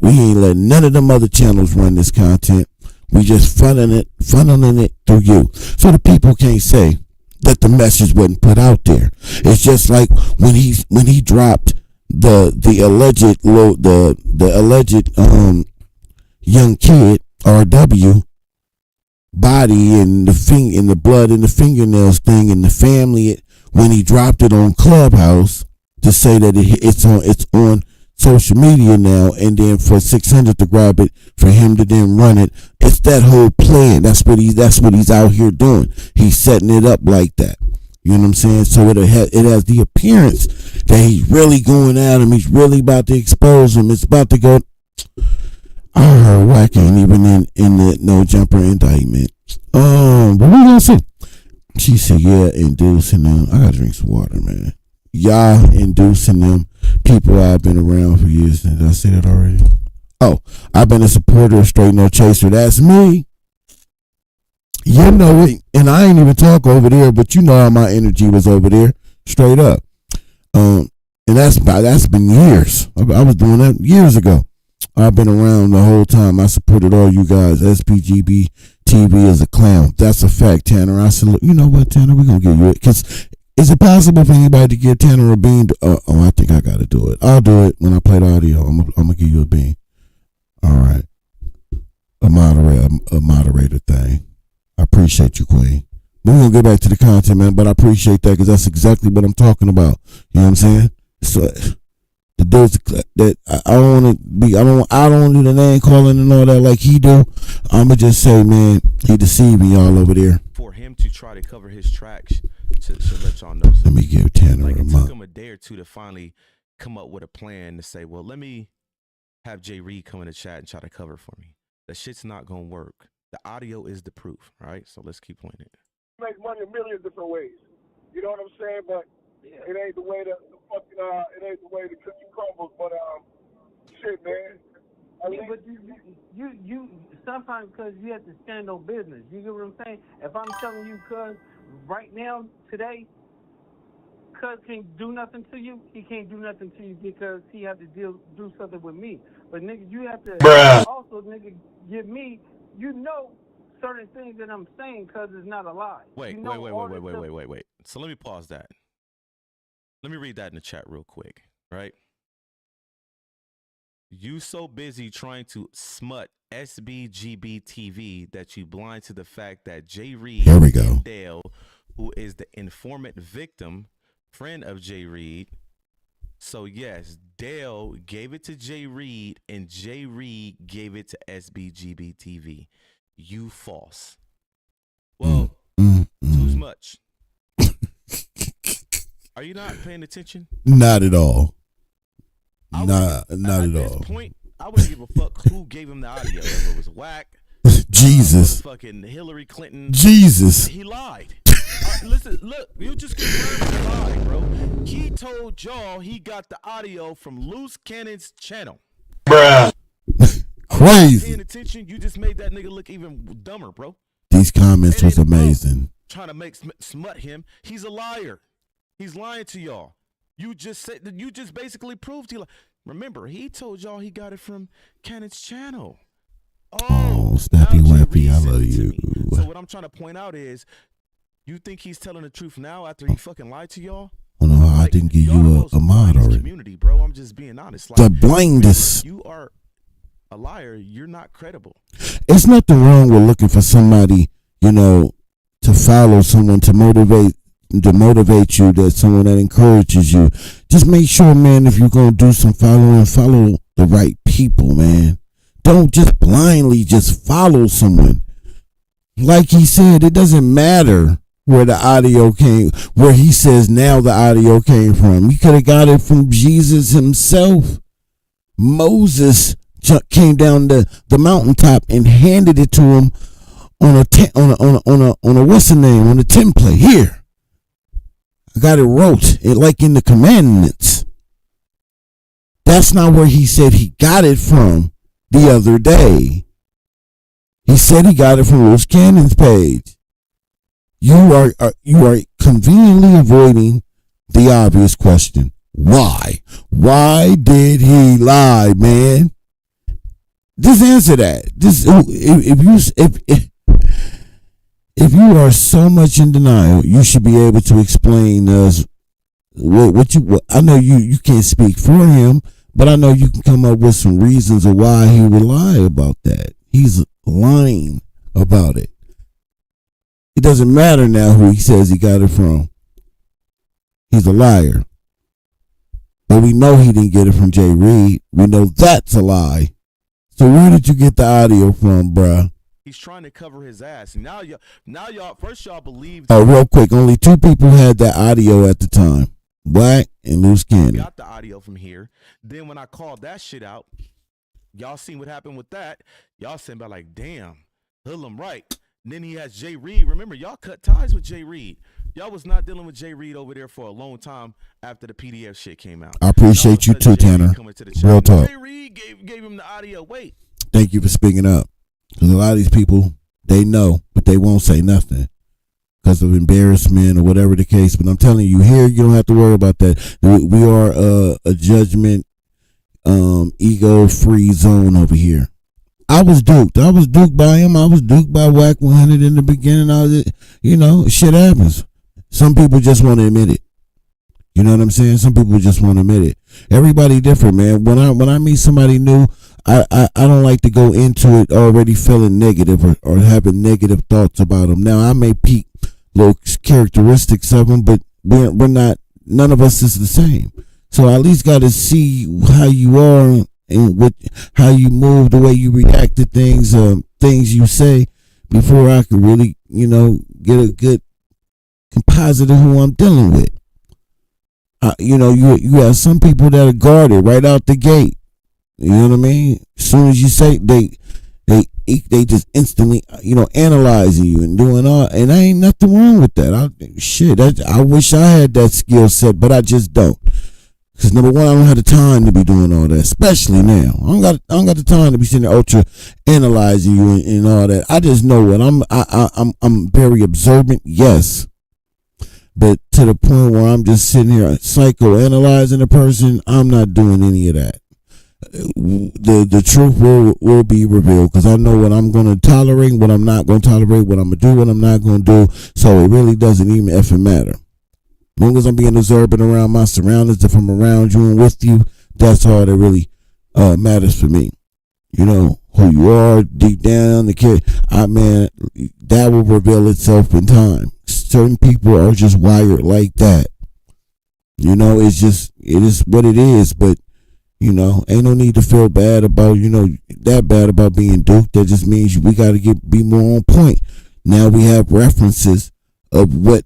We ain't letting none of them other channels run this content. We just funneling it through you. So the people can't say that the message wasn't put out there. It's just like when he dropped the alleged young kid RW body and the blood and the fingernails thing and the family, when he dropped it on Clubhouse to say that it's on social media now, and then for 600 to grab it for him to then run it. It's that whole plan. That's what he's out here doing. He's setting it up like that. You know what I'm saying? So it has the appearance that he's really going at him. He's really about to expose him. It's about to go. I heard Wack ain't even in the no jumper indictment. But we gonna see. She said, yeah, inducing them. I gotta drink some water, man. Y'all inducing them people I've been around for years. Did I say that already? Oh, I've been a supporter of Straight No Chaser. That's me. You know it. And I ain't even talk over there, but you know how my energy was over there. Straight up. And that's been years. I was doing that years ago. I've been around the whole time. I supported all you guys. SPGB TV is a clown. That's a fact, Tanner. I salute. You know what, Tanner? We're going to give you it. Because is it possible for anybody to give Tanner a bean? I think I got to do it. I'll do it when I play the audio. I'm going to give you a bean. All right. A moderator thing. I appreciate you, Queen. But we're going to get back to the content, man. But I appreciate that because that's exactly what I'm talking about. You know what I'm saying? So the dudes that I don't want to be, I don't do the name calling and all that like he do. I'ma just say, man, he deceiving y'all over there. For him to try to cover his tracks, to let y'all know. Let me give Tanner like a it month. took him a day or two to finally come up with a plan to say, well, let me have Jay Reed come in the chat and try to cover for me. That shit's not gonna work. The audio is the proof, right? So let's keep playing it. Make money a million different ways. You know what I'm saying? But it ain't the way the fucking it ain't the way the cookie crumbles. But shit, man. Yeah, but you sometimes because you have to stand on business. You get what I'm saying? If I'm telling you, cuz right now today, cuz can't do nothing to you. He can't do nothing to you because he have to do something with me. But nigga, you have to also nigga give me. You know certain things that I'm saying cuz it's not a lie. Wait. So let me pause that. Let me read that in the chat real quick, right? You so busy trying to smut SBGB TV that you blind to the fact that Jay Reed Here we go. Dale, who is the informant victim, friend of Jay Reed. So yes, Dale gave it to Jay Reed and Jay Reed gave it to SBGB TV. You false. Well, too much. Are you not paying attention? Not at all. Not at this all. Point, I wouldn't give a fuck who gave him the audio. If it was Whack, Jesus, fucking Hillary Clinton. Jesus. He lied. Listen, look, you just confirmed he lied, bro. He told y'all he got the audio from Loose Cannon's channel. Bruh. Crazy. Paying attention, you just made that nigga look even dumber, bro. These comments was amazing. Trying to make smut him. He's a liar. He's lying to y'all. You just basically proved he lied. Remember, he told y'all he got it from Cannon's channel. Oh, Snappy Wappy, I love you. So what I'm trying to point out is, you think he's telling the truth now after he fucking lied to y'all? Oh no, I didn't give you a mod already. Community, bro. I'm just being honest. Like, the blindest. You are a liar. You're not credible. It's nothing wrong with looking for somebody, to follow someone to motivate you, that someone that encourages you. Just make sure, man, if you're gonna do some following, follow the right people, man. Don't just blindly just follow someone. Like he said, it doesn't matter where the audio came, where he says now the audio came from. You could have got it from Jesus himself. Moses came down the mountaintop and handed it to him on a what's the name, on a template. Here, I got it wrote it like in the commandments. That's not where he said he got it from the other day. He said he got it from Loose Cannon's page. You are conveniently avoiding the obvious question. Why? Why did he lie, man? Just answer that. If you are so much in denial, you should be able to explain us what I know you can't speak for him, but I know you can come up with some reasons of why he would lie about that. He's lying about it. It doesn't matter now who he says he got it from. He's a liar. But we know he didn't get it from Jay Reed. We know that's a lie. So where did you get the audio from, bruh? He's trying to cover his ass. Now y'all first y'all believe. Oh, real quick, only two people had that audio at the time. Whack and Loose Cannon. Got the audio from here. Then when I called that shit out, y'all seen what happened with that. Y'all saying about like, damn, Hoodlum right. And then he has Jay Reed. Remember, y'all cut ties with Jay Reed. Y'all was not dealing with Jay Reed over there for a long time after the PDF shit came out. I appreciate you too, Tanner. Real talk. Jay Reed gave him the audio. Wait. Thank you for speaking up. Because a lot of these people, they know, but they won't say nothing because of embarrassment or whatever the case. But I'm telling you, here, you don't have to worry about that. We are a judgment, ego-free zone over here. I was duped. I was duped by him. I was duped by Whack 100 in the beginning. Shit happens. Some people just want to admit it. You know what I'm saying? Some people just want to admit it. Everybody different, man. When I meet somebody new, I don't like to go into it already feeling negative or having negative thoughts about them. Now, I may peek little characteristics of them, but we're not, none of us is the same. So I at least got to see how you are and how you move, the way you react to things, things you say, before I can really, get a good composite of who I'm dealing with. You have some people that are guarded right out the gate. You know what I mean? As soon as you say they they just instantly, analyzing you and doing all, and I ain't nothing wrong with that. I wish I had that skill set, but I just don't. Because number one, I don't have the time to be doing all that, especially now. I don't got the time to be sitting there ultra analyzing you and all that. I just know what I'm very observant, yes, but to the point where I'm just sitting here psychoanalyzing a person, I'm not doing any of that. The truth will be revealed, because I know what I'm going to tolerate, what I'm not going to tolerate, what I'm going to do, what I'm not going to do. So it really doesn't even effing matter. As long as I'm being observant around my surroundings, if I'm around you and with you, that's all that really matters for me. You know who you are deep down, the kid. Man, that will reveal itself in time. Certain people are just wired like that. It is what it is. But ain't no need to feel bad about that bad about being duped. That just means we got to be more on point. Now we have references of what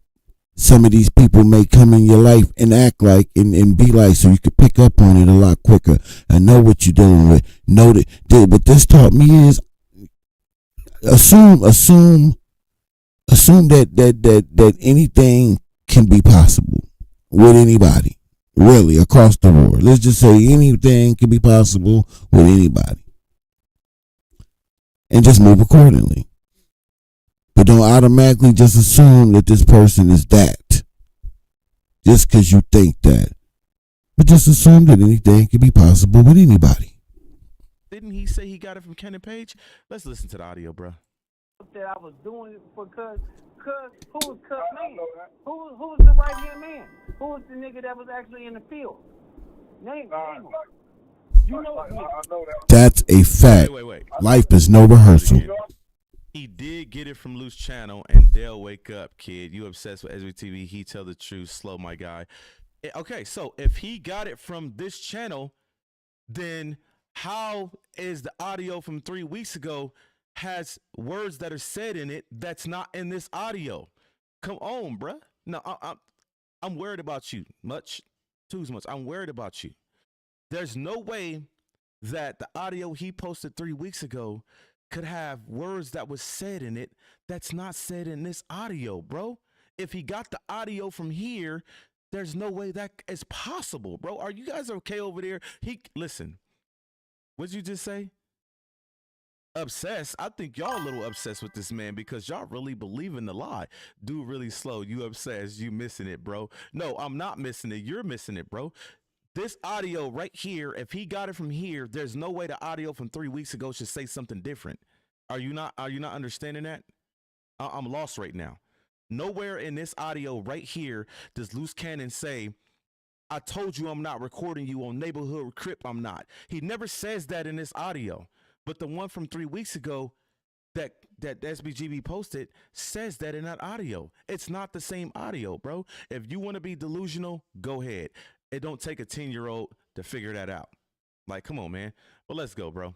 some of these people may come in your life and act like and be like, so you could pick up on it a lot quicker and know what you're dealing with. Know that what this taught me is assume that anything can be possible with anybody, really, across the board. Let's just say anything can be possible with anybody, and just move accordingly. But don't automatically just assume that this person is that, just because you think that. But just assume that anything can be possible with anybody. Didn't he say he got it from Ken and Page? Let's listen to the audio, bro. That I was doing it for Cuz who was Cuz man? Who was the right hand man? Who was the nigga that was actually in the field? Name him. You know I know that. That's a fact. Wait. Life is no rehearsal. He did get it from Loose Channel, and Dale, wake up, kid. You obsessed with SBTV. He tell the truth. Slow, my guy. Okay, so if he got it from this channel, then how is the audio from 3 weeks ago has words that are said in it that's not in this audio? Come on, bruh. No, I'm worried about you. Too much. I'm worried about you. There's no way that the audio he posted 3 weeks ago could have words that was said in it that's not said in this audio, bro. If he got the audio from here, there's no way that is possible, bro. Are you guys okay over there? Listen, what'd you just say? Obsessed? I think y'all a little obsessed with this man because y'all really believe in the lie. Dude, really slow. You obsessed. You missing it, bro. No, I'm not missing it. You're missing it, bro. This audio right here, if he got it from here, there's no way the audio from 3 weeks ago should say something different. Are you not understanding that? I'm lost right now. Nowhere in this audio right here does Loose Cannon say, I told you I'm not recording you on Neighborhood Crip, I'm not. He never says that in this audio. But the one from 3 weeks ago that SBGB posted says that in that audio. It's not the same audio, bro. If you want to be delusional, go ahead. It don't take a 10-year-old to figure that out. Like, come on, man. Well, let's go, bro.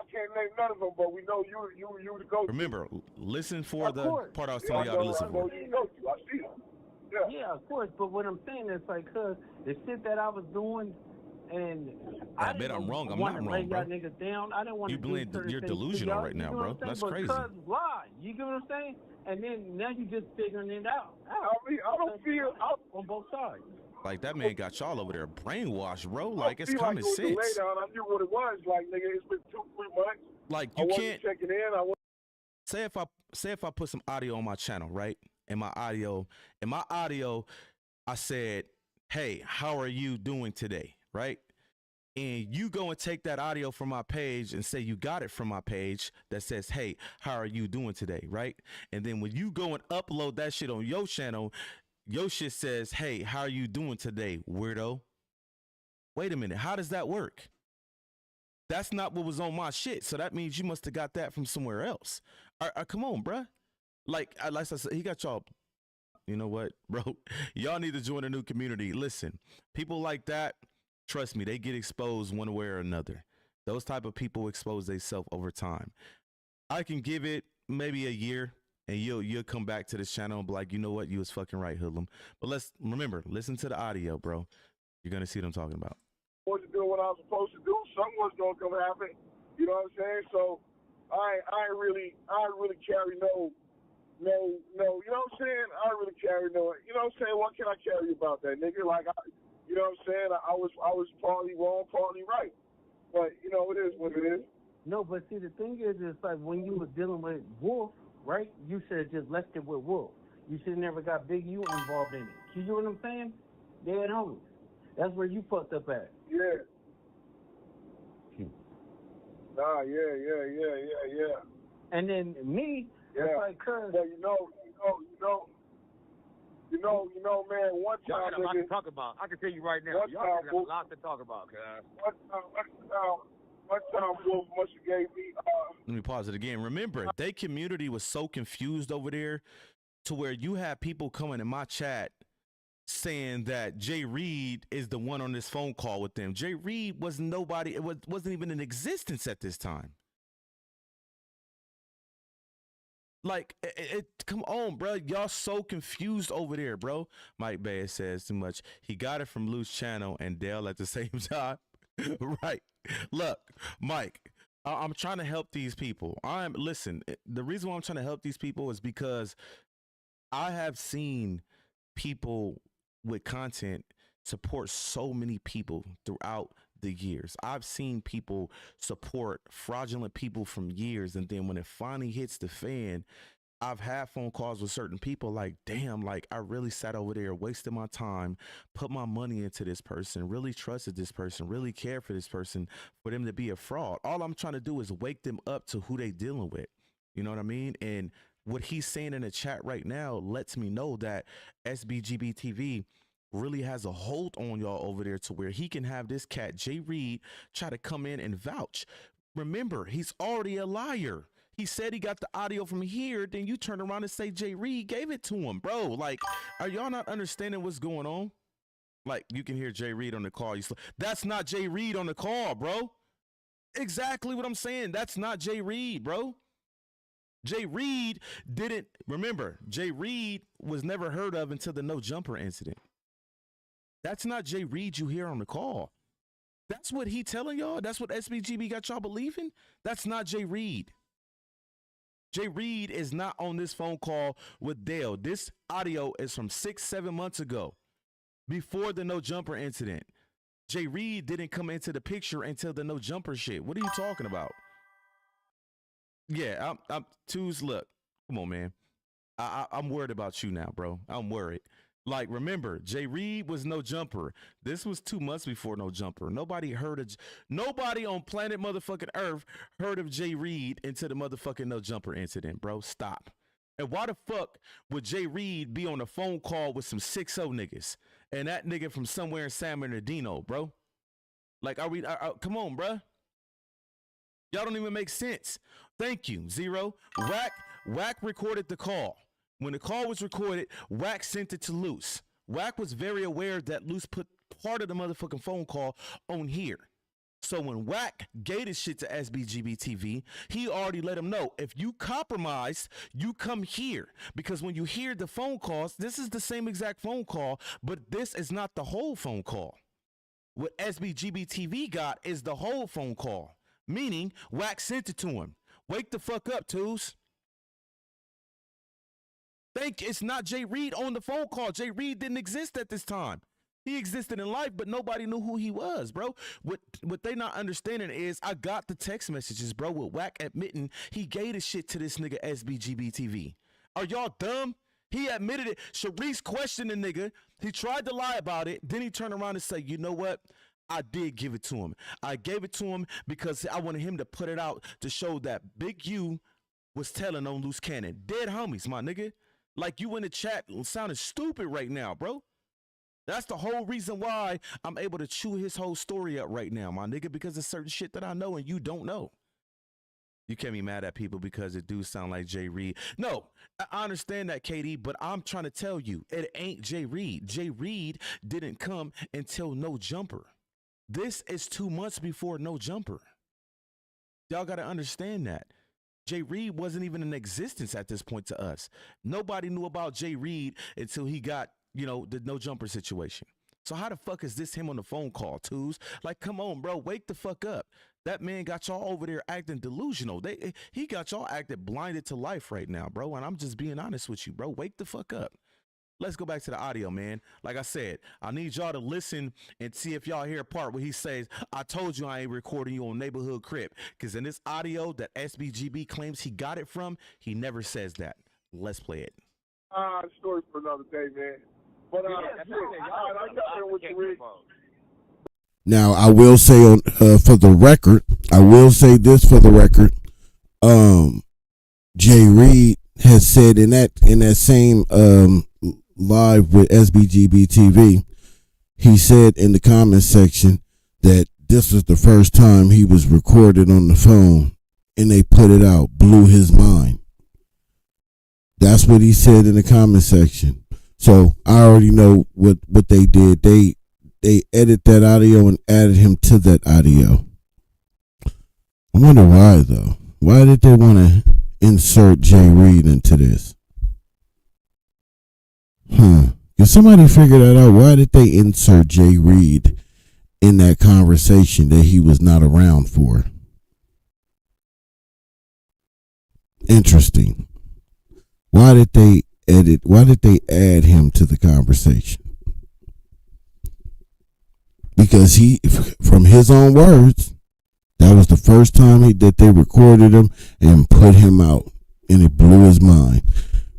I can't name none of them, but we know you the go-to. Remember, listen for the part I was telling y'all to listen for. I see them. Yeah, of course. But what I'm saying is like, cuz the shit that I was doing, and I bet I'm wrong. I'm not wrong, bro. Y'all niggas down. I didn't want to blame. You're delusional right now, bro. That's crazy. Cuz lie. You get what I'm saying? And then now you just figuring it out. I mean, I don't feel on both sides. Like, that man got y'all over there brainwashed, bro. Like, it's common sense. Lay down. I knew what it was. Like, nigga, it's been 2-3 months. Like, you can't checking in. Say if I put some audio on my channel, right? In my audio, I said, hey, how are you doing today? Right? And you go and take that audio from my page and say you got it from my page that says, hey, how are you doing today? Right? And then when you go and upload that shit on your channel, your shit says, hey, how are you doing today, weirdo? Wait a minute. How does that work? That's not what was on my shit. So that means you must have got that from somewhere else. Come on, bruh. Like I said, he got y'all. You know what, bro? Y'all need to join a new community. Listen, people like that, trust me, they get exposed one way or another. Those type of people expose themselves over time. I can give it maybe a year, and you'll come back to this channel and be like, you know what, you was fucking right, Hoodlum. But let's remember, listen to the audio, bro. You're gonna see what I'm talking about. I was doing what I was supposed to do. Something was gonna come happen. You know what I'm saying? So I ain't really carry no. You know what I'm saying? I don't really carry no. You know what I'm saying? What can I carry about that, nigga? Like, you know what I'm saying? I was partly wrong, partly right. But you know, it is what it is. No, but see, the thing is, it's like when you were dealing with Wolf, right? You should have just left it with Wolf. You should have never got Big U involved in it. You know what I'm saying? They at home. That's where you fucked up at. Yeah. Nah, yeah. And then me, yeah. it's like, cuz. But you know, man. One Y'all time, got a lot nigga, to talk about. I can tell you right now. Y'all got a lot to talk about, cuz. One time, Wolf must have gave me. Let me pause it again. Remember, their community was so confused over there to where you had people coming in my chat saying that Jay Reed is the one on this phone call with them. Jay Reed was nobody. It wasn't even in existence at this time. Like, come on, bro. Y'all so confused over there, bro. Mike Baez says too much. He got it from Loose Channel and Dell at the same time. Right. Look, Mike, I'm trying to help these people. Listen, the reason why I'm trying to help these people is because I have seen people with content support so many people throughout the years. I've seen people support fraudulent people from years, and then when it finally hits the fan, I've had phone calls with certain people like, damn, like I really sat over there, wasted my time, put my money into this person, really trusted this person, really cared for this person, for them to be a fraud. All I'm trying to do is wake them up to who they dealing with. You know what I mean? And what he's saying in the chat right now lets me know that SBGB TV really has a hold on y'all over there to where he can have this cat, Jay Reed, try to come in and vouch. Remember, he's already a liar. He said he got the audio from here, then you turn around and say Jay Reed gave it to him, bro. Like, are y'all not understanding what's going on? Like, you can hear Jay Reed on the call. That's not Jay Reed on the call, bro. Exactly what I'm saying. That's not Jay Reed, bro. Jay Reed didn't, remember, Jay Reed was never heard of until the No Jumper incident. That's not Jay Reed you hear on the call. That's what he telling y'all. That's what SBGB got y'all believing. That's not Jay Reed. Jay Reed is not on this phone call with Dale. This audio is from 6-7 months ago, before the No Jumper incident. Jay Reed didn't come into the picture until the No Jumper shit. What are you talking about? Yeah, I'm Twos. Look, come on, man. I'm worried about you now, bro. I'm worried. Like, remember, Jay Reed was No Jumper. This was 2 months before No Jumper. Nobody on planet motherfucking Earth heard of Jay Reed until the motherfucking No Jumper incident, bro. Stop. And why the fuck would Jay Reed be on a phone call with some 6-0 niggas and that nigga from somewhere in San Bernardino, bro? Like, come on, bro. Y'all don't even make sense. Thank you, Zero. Wack recorded the call. When the call was recorded, Wack sent it to Luce. Wack was very aware that Luce put part of the motherfucking phone call on here. So when Wack gave this shit to SBGB TV, he already let him know, if you compromise, you come here. Because when you hear the phone calls, this is the same exact phone call, but this is not the whole phone call. What SBGB TV got is the whole phone call. Meaning, Wack sent it to him. Wake the fuck up, Twos. It's not Jay Reed on the phone call. Jay Reed didn't exist at this time. He existed in life, but nobody knew who he was, bro. What they not understanding is I got the text messages, bro, with Wack admitting he gave the shit to this nigga SBGB TV. Are y'all dumb? He admitted it. Sharice questioned the nigga. He tried to lie about it. Then he turned around and said, you know what? I did give it to him. I gave it to him because I wanted him to put it out to show that Big U was telling on Loose Cannon. Dead homies, my nigga. Like, you in the chat sounding stupid right now, bro. That's the whole reason why I'm able to chew his whole story up right now, my nigga, because there's certain shit that I know and you don't know. You can't be mad at people because it do sound like Jay Reed. No, I understand that, KD, but I'm trying to tell you, it ain't Jay Reed. Jay Reed didn't come until No Jumper. This is 2 months before No Jumper. Y'all got to understand that. Jay Reed wasn't even in existence at this point to us. Nobody knew about Jay Reed until he got, the No Jumper situation. So how the fuck is this him on the phone call, Twos? Like, come on, bro, wake the fuck up. That man got y'all over there acting delusional. He got y'all acting blinded to life right now, bro. And I'm just being honest with you, bro. Wake the fuck up. Let's go back to the audio, man. Like I said, I need y'all to listen and see if y'all hear a part where he says, I told you I ain't recording you on Neighborhood Crip. Because in this audio that SBGB claims he got it from, he never says that. Let's play it. Story for another day, man. But I got there with you, Rick. Now, I will say on for the record, I will say this for the record. Jay Reed has said in that same live with SBGB TV, he said in the comments section that this was the first time he was recorded on the phone and they put it out, blew his mind. That's what he said in the comment section. So I already know what they did. They edited that audio and added him to that audio. I wonder why though. Why did they want to insert Jay Reed into this? Can somebody figure that out? Why did they insert Jay Reed in that conversation that he was not around for? Interesting. Why did they add him to the conversation? Because he, from his own words, that was the first time that they recorded him and put him out, and it blew his mind.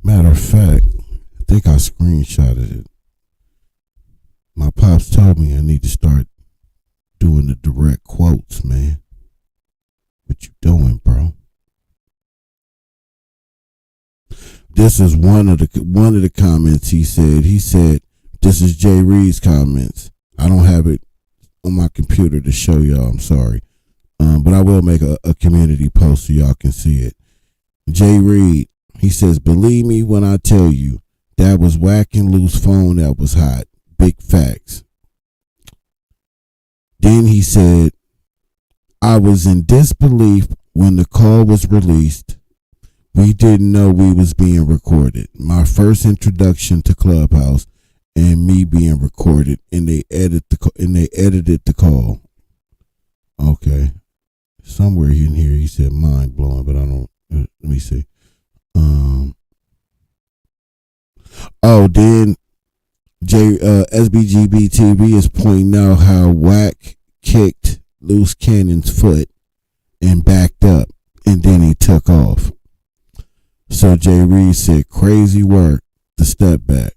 Matter of fact, I think I screenshotted it. My pops told me I need to start doing the direct quotes, man. What you doing, bro? This is one of the comments he said. He said, this is Jay Reed's comments. I don't have it on my computer to show y'all. I'm sorry. But I will make a community post so y'all can see it. Jay Reed, he says, believe me when I tell you, that was whack and loose phone that was hot. Big facts. Then he said, I was in disbelief when the call was released. We didn't know we was being recorded. My first introduction to Clubhouse and me being recorded, and they edited the call. Okay. Somewhere in here he said mind blowing, but I don't. Let me see. Then SBGB TV is pointing out how Wack kicked Loose Cannon's foot and backed up, and then he took off. So Jay Reed said, crazy work to step back.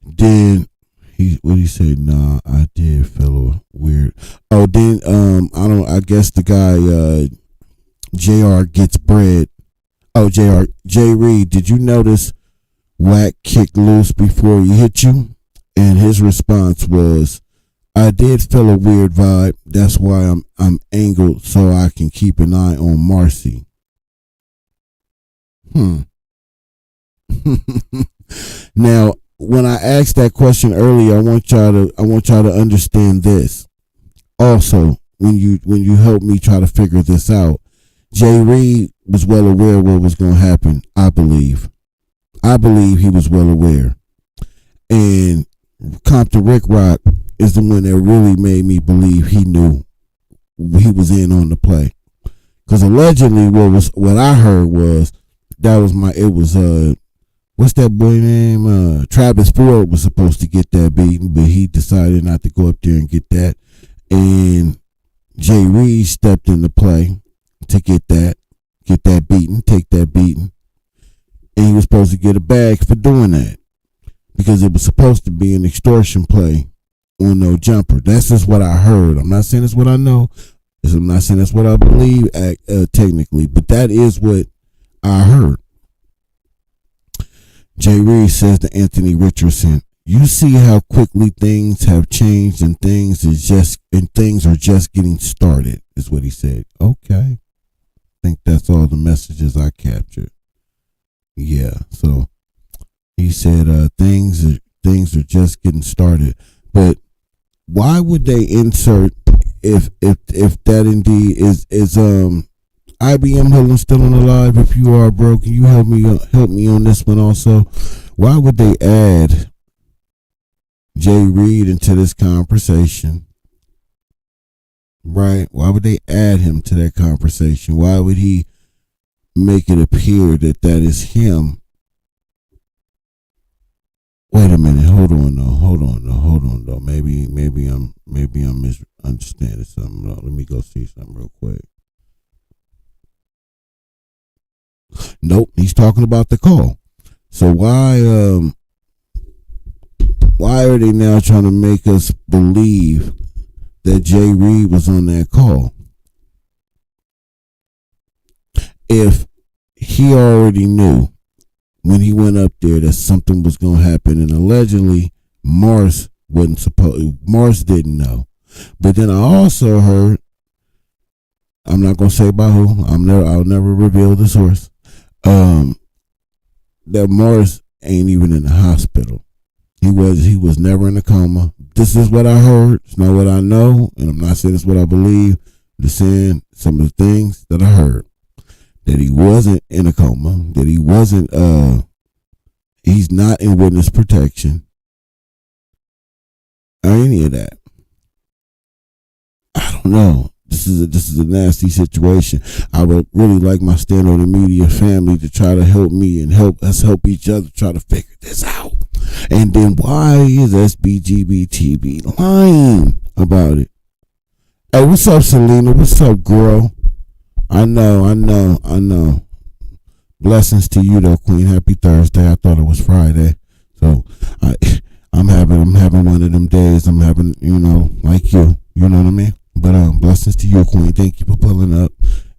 Then what he say? Nah, I did feel weird. Then I guess the guy JR gets bread. Jay Reed, did you notice Wack kicked loose before he hit you? And his response was, I did feel a weird vibe. That's why I'm angled so I can keep an eye on Marcy. Now, when I asked that question earlier, I want y'all to understand this. Also, when you help me try to figure this out, Jay Reed was well aware what was going to happen. I believe he was well aware, and Compton Rick Rock is the one that really made me believe he knew he was in on the play. Because allegedly, what I heard was what's that boy name? Travis Ford was supposed to get that beaten, but he decided not to go up there and get that. And Jay Reed stepped into play to get that beaten, take that beating. And he was supposed to get a bag for doing that. Because it was supposed to be an extortion play on No Jumper. That's just what I heard. I'm not saying that's what I know. I'm not saying that's what I believe technically, but that is what I heard. Jay Reed says to Anthony Richardson, you see how quickly things have changed and things are just getting started, is what he said. Okay. I think that's all the messages I captured. Yeah, so he said things are just getting started. But why would they insert if that indeed is IBM Hoodlum still on the live? If you are, bro, can you help me on this one also? Why would they add Jay Reed into this conversation? Right? Why would they add him to that conversation? Why would he make it appear that that is him? Wait a minute. Hold on though. Maybe I'm misunderstanding something. Let me go see something real quick. Nope, he's talking about the call. So why are they now trying to make us believe that Jay Reed was on that call? If he already knew when he went up there that something was going to happen, and allegedly Mars didn't know. But then I also heard, I'm not going to say by who, I'll never reveal the source, that Mars ain't even in the hospital. He was never in a coma. This is what I heard. It's not what I know, and I'm not saying it's what I believe. I'm just saying some of the things that I heard. That he wasn't in a coma. That he wasn't. He's not in witness protection. Or any of that. I don't know. This is a nasty situation. I would really like my Stand on the Media family to try to help me and help each other try to figure this out. And then why is SBGBTV lying about it? Hey, what's up, Selena? What's up, girl? I know. Blessings to you though, Queen. Happy Thursday. I thought it was Friday. So I'm having one of them days. I'm having, like you. You know what I mean? But blessings to you, Queen. Thank you for pulling up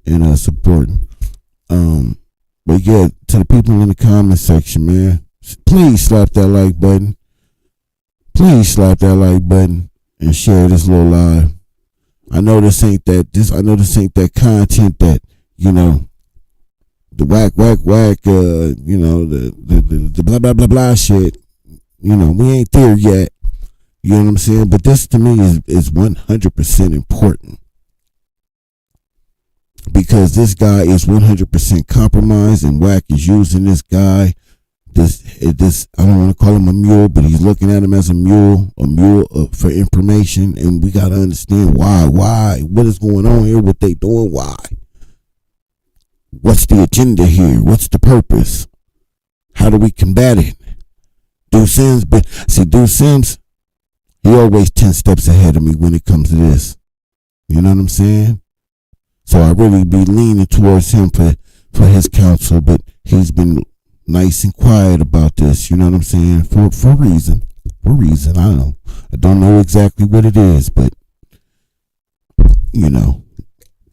and supporting. But yeah, to the people in the comment section, man, please slap that like button. Please slap that like button and share this little live. I know this ain't that content that, the whack, the blah, blah, blah, blah shit. We ain't there yet. You know what I'm saying? But this to me is 100% important. Because this guy is 100% compromised, and Wack is using this guy. This I don't want to call him a mule, but he's looking at him as a mule for information, and we got to understand why, what is going on here, what they doing, why. What's the agenda here? What's the purpose? How do we combat it? Deuce Sims, he always 10 steps ahead of me when it comes to this. You know what I'm saying? So I really be leaning towards him for his counsel, but he's been nice and quiet about this. You know what I'm saying? For a reason. I don't know. I don't know exactly what it is, but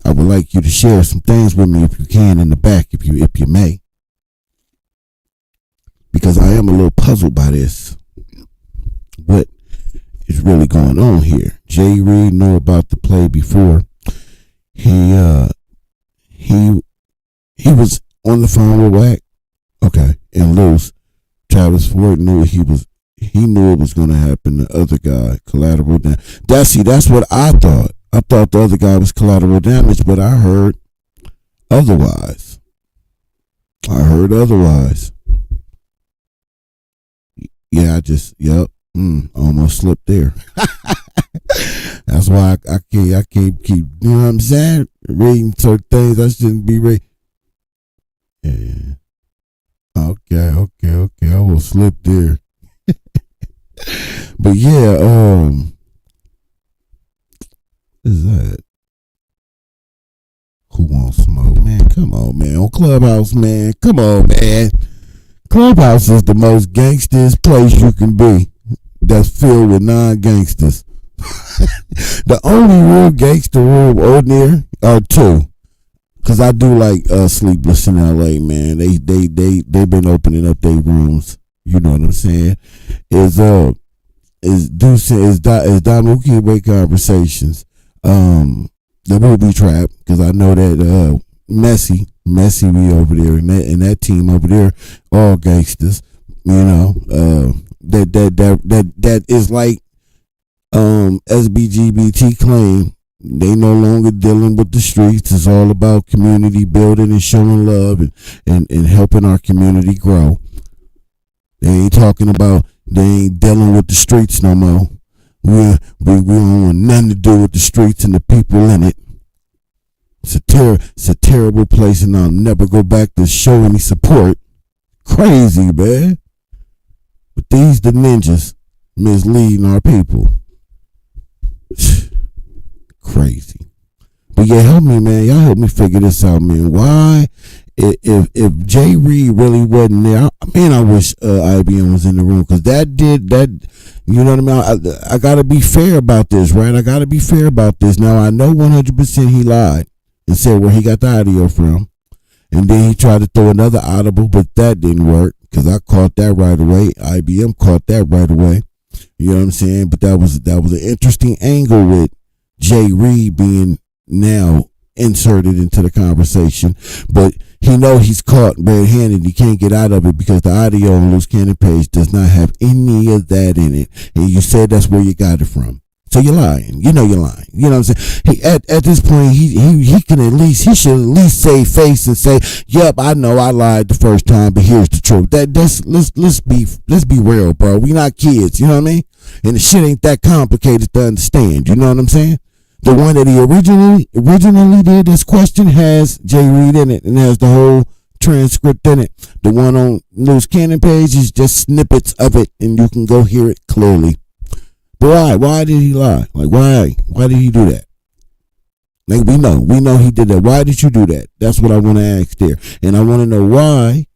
I would like you to share some things with me if you can in the back, if you may, because I am a little puzzled by this. What is really going on here? Jay Reed knew about the play before. He was on the phone with Wack. Okay, and Loose. Travis Ford knew he knew it was going to happen. The other guy, collateral damage. That's what I thought. I thought the other guy was collateral damage, but I heard otherwise. Yeah, almost slipped there. That's why I can't keep, you know what I'm saying? Reading certain things I shouldn't be reading. Yeah. Okay. I will slip there. But yeah, what is that? Who wants smoke, man? Come on, man. On Clubhouse, man. Come on, man. Clubhouse is the most gangsters place you can be. That's filled with non-gangsters. The only real gangster room on there are two. Cause I do like Sleepless in LA, man. They been opening up their rooms. You know what I'm saying? Is Damuki Way Conversations. The Movie Trap, because I know that Messy be over there, and that team over there, all gangsters. That is like SBGBT claim. They no longer dealing with the streets. It's all about community building and showing love and helping our community grow. They ain't talking about They ain't dealing with the streets no more. We don't want nothing to do with the streets and the people in it. It's a terrible place, and I'll never go back to show any support. Crazy, man. But these the ninjas misleading our people. Crazy. But yeah, help me, man. Y'all help me figure this out, man. Why, if Jay Reed really wasn't there, man, I wish IBM was in the room, because that. You know what I mean? I gotta be fair about this, right? I gotta be fair about this. Now I know 100% he lied and said where he got the audio from, and then he tried to throw another audible, but that didn't work because I caught that right away. IBM caught that right away. You know what I'm saying? But that was an interesting angle with Jay Reed being now inserted into the conversation, but he know he's caught red-handed. He can't get out of it because the audio on Loose Cannon page does not have any of that in it, and you said that's where you got it from. So you're lying. You know you're lying. You know what I'm saying? At this point, he should at least save face and say, "Yep, I know I lied the first time, but here's the truth." Let's be real, bro. We not kids. You know what I mean? And the shit ain't that complicated to understand. You know what I'm saying? The one that he originally did this question has Jay Reed in it and has the whole transcript in it. The one on Loose Cannon page is just snippets of it, and you can go hear it clearly. But why? Why did he lie? Like, why? Why did he do that? Like, we know he did that. Why did you do that? That's what I want to ask there. And I want to know why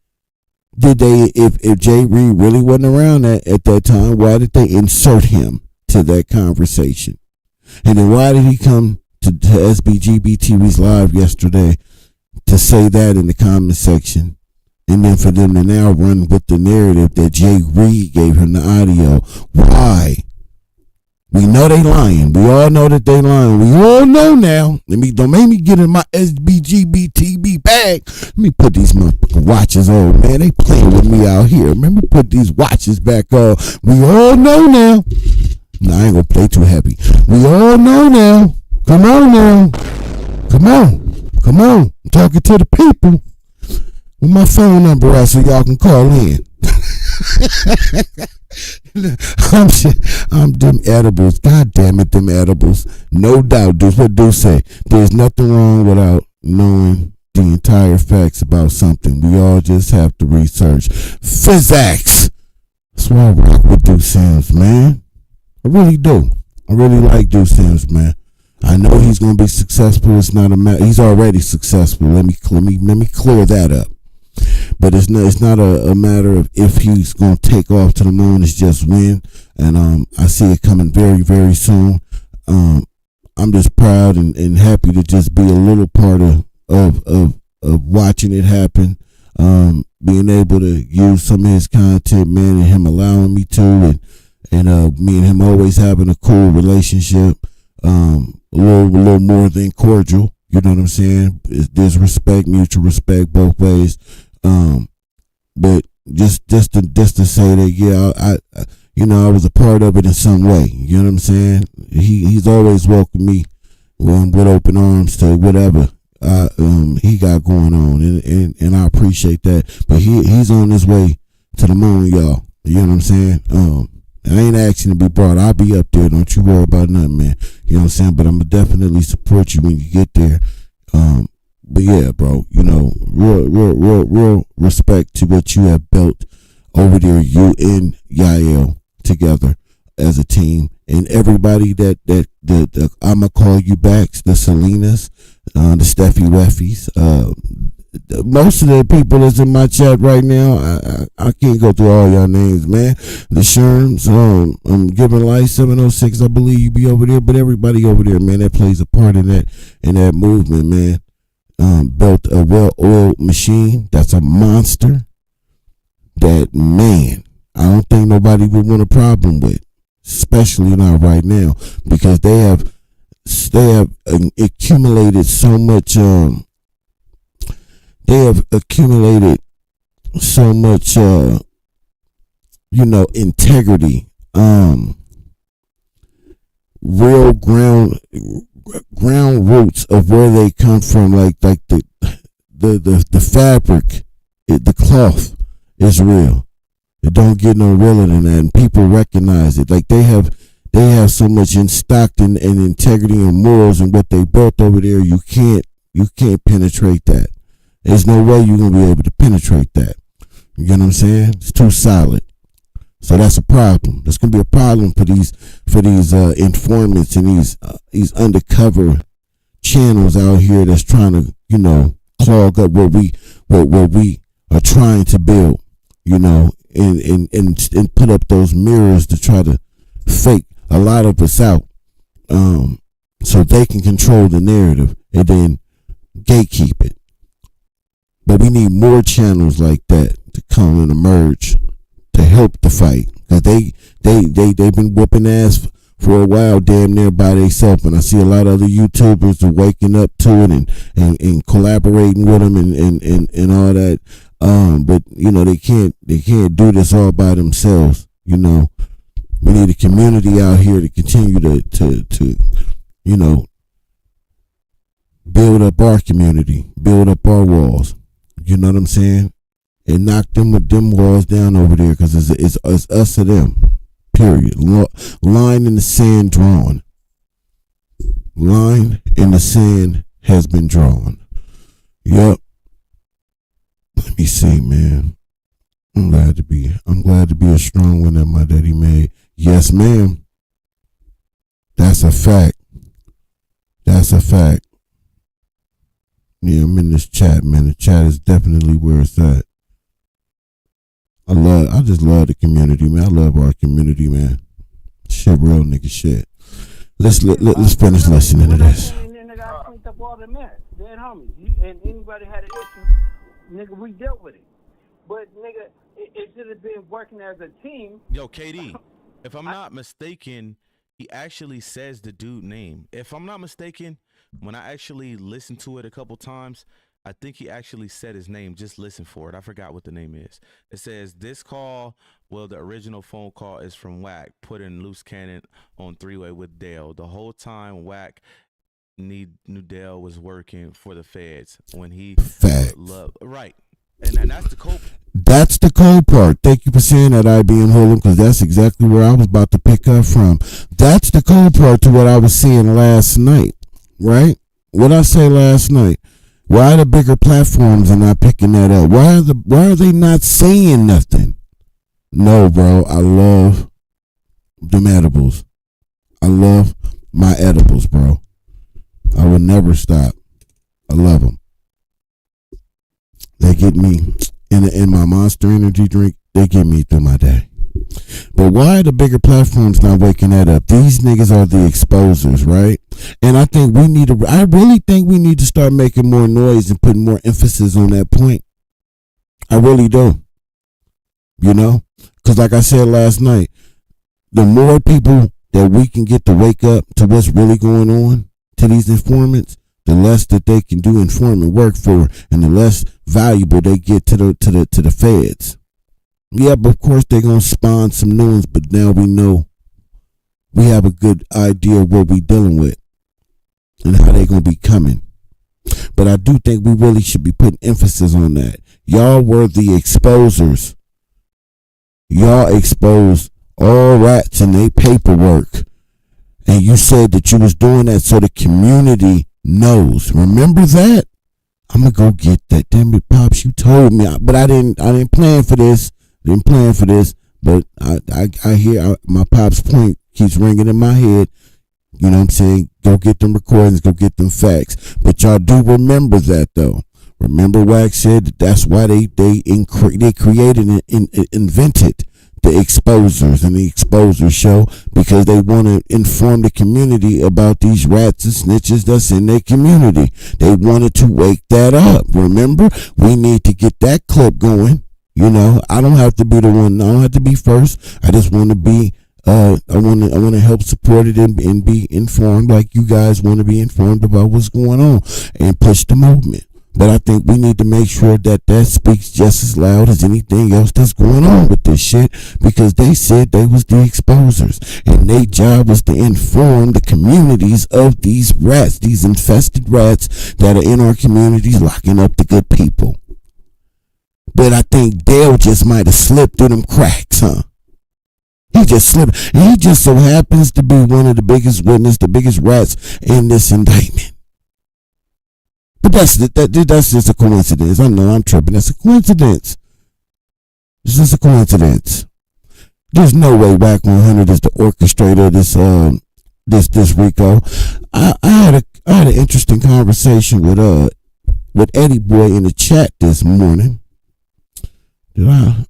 did they, if Jay Reed really wasn't around at that time, why did they insert him to that conversation? And then why did he come to SBGB TV's live yesterday to say that in the comment section? And then for them to now run with the narrative that Jay Reed gave him the audio. Why? We know they lying. We all know that they lying. We all know now. Don't make me get in my SBGB TV bag. Let me put these motherfucking watches on, man. They playing with me out here. Remember, put these watches back on. We all know now. No, I ain't gonna play too heavy. We all know now. Come on now. Come on. I'm talking to the people. With my phone number out so y'all can call in. I'm them edibles. God damn it, them edibles. No doubt, Deuce. What Deuce say? There's nothing wrong without knowing the entire facts about something. We all just have to research. Physics. That's why I rock with Deuce Sims, man. I really do. I really like Deuce Sims, man. I know he's gonna be successful. It's not a matter. He's already successful. Let me clear that up. But it's not a matter of if he's gonna take off to the moon. It's just when. And I see it coming very, very soon. I'm just proud and happy to just be a little part of watching it happen. Being able to use some of his content, man, and him allowing me to, and me and him always having a cool relationship, a little more than cordial. You know what I'm saying? There's respect, mutual respect both ways. But just to say that, yeah, I was a part of it in some way. You know what I'm saying? He's always welcomed me with open arms to whatever he got going on, and I appreciate that. But he's on his way to the moon, y'all. You know what I'm saying? I ain't asking to be brought. I'll be up there. Don't you worry about nothing, man. You know what I'm saying? But I'm gonna definitely support you when you get there. But yeah, bro, real respect to what you have built over there, you and Yael together as a team, and everybody that I'ma call you back, the Selenas, the Steffi Weffies, most of the people that's in my chat right now, I can't go through all y'all names, man. The Sherms, I'm giving life 706, I believe you be over there, but everybody over there, man, that plays a part in that movement, man. Built a well-oiled machine that's a monster that, man, I don't think nobody would want a problem with, especially not right now, because they have accumulated so much integrity, real ground roots of where they come from, like the fabric, the cloth is real. It don't get no realer than that, and people recognize it. Like they have so much in stock and integrity and morals and what they built over there. You can't penetrate that. There's no way you're gonna be able to penetrate that. You get what I'm saying? It's too solid. So that's a problem. That's gonna be a problem for these informants and these undercover channels out here that's trying to, you know, clog up what we are trying to build, you know, and put up those mirrors to try to fake a lot of us out, so they can control the narrative and then gatekeep it. But we need more channels like that to come and emerge to help the fight, because they've been whooping ass for a while, damn near by themselves. And I see a lot of other YouTubers are waking up to it and collaborating with them and all that. But you know, they can't do this all by themselves. You know, we need a community out here to continue to you know, build up our community, build up our walls. You know what I'm saying? And knock them walls down over there, because it's us or them. Period. Line in the sand drawn. Line in the sand has been drawn. Yep. Let me see, man. I'm glad to be a strong one that my daddy made. Yes, ma'am. That's a fact. That's a fact. Yeah, I'm in this chat, man. The chat is definitely where it's at. I just love the community, man. I love our community, man. Shit, real nigga shit. Let's finish listening to this. And then I cleaned up all the mess. Dead homies. And anybody had an issue, nigga, we dealt with it. But nigga, it should have been working as a team. Yo, KD, if I'm not mistaken, he actually says the dude name. If I'm not mistaken, when I actually listened to it a couple times, I think he actually said his name. Just listen for it. I forgot what the name is. It says, this call, well, the original phone call is from Wack, put in loose cannon on three-way with Dale. The whole time Wack knew Dale was working for the feds when he loved. Right. And that's the cold. That's the cold part. Thank you for saying that, IBM Hold'em, because that's exactly where I was about to pick up from. That's the cold part to what I was seeing last night, right? What I say last night. Why are the bigger platforms are not picking that up? Why are they not saying nothing? No, bro. I love them edibles. I love my edibles, bro. I will never stop. I love them. They get me in my Monster Energy drink. They get me through my day. But why are the bigger platforms not waking that up? These niggas are the exposers, right? And I really think we need to start making more noise and putting more emphasis on that point. I really do. You know? Because like I said last night, the more people that we can get to wake up to what's really going on to these informants, the less that they can do informant work for, and the less valuable they get to the feds. Yeah, but of course they're gonna spawn some new ones, but now we know we have a good idea of what we're dealing with and how they're gonna be coming. But I do think we really should be putting emphasis on that. Y'all were the exposers. Y'all exposed all rats in their paperwork. And you said that you was doing that so the community knows. Remember that? I'm gonna go get that. Damn it, Pops, you told me. But I didn't plan for this. Didn't plan for this. But I hear my Pop's point keeps ringing in my head. You know what I'm saying? Go get them recordings, go get them facts. But y'all do remember that though. Remember Wax said that's why they created and invented the exposers and the exposer show, because they want to inform the community about these rats and snitches that's in their community. They wanted to wake that up. Remember, we need to get that clip going. You know, I don't have to be the one. I don't have to be first. I just want to be. I want to help support it and be informed, like you guys want to be informed about what's going on and push the movement. But I think we need to make sure that speaks just as loud as anything else that's going on with this shit, because they said they was the exposers and their job was to inform the communities of these rats, these infested rats that are in our communities locking up the good people. But I think Dale just might have slipped through them cracks, huh? He just slipped. And he just so happens to be one of the biggest witnesses, the biggest rats in this indictment. But that's just a coincidence. I know I'm tripping. That's a coincidence. It's just a coincidence. There's no way Whack 100 is the orchestrator of this Rico. I had an interesting conversation with Eddie Boy in the chat this morning. Let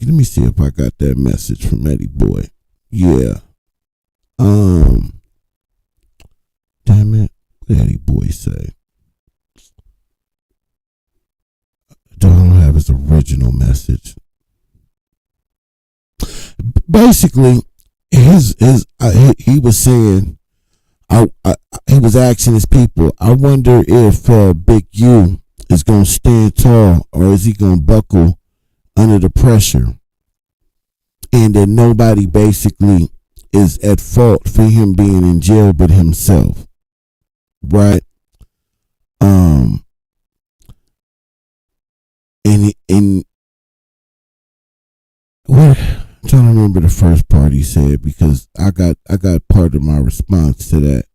me see if I got that message from Eddie Boy. Yeah. Damn it. What did Eddie Boy say? Don't have his original message. Basically, he was saying, he was asking his people, I wonder if Big U is gonna stand tall or is he gonna buckle under the pressure, and that nobody basically is at fault for him being in jail but himself, right? And what, I'm trying to remember the first part he said, because I got part of my response to that.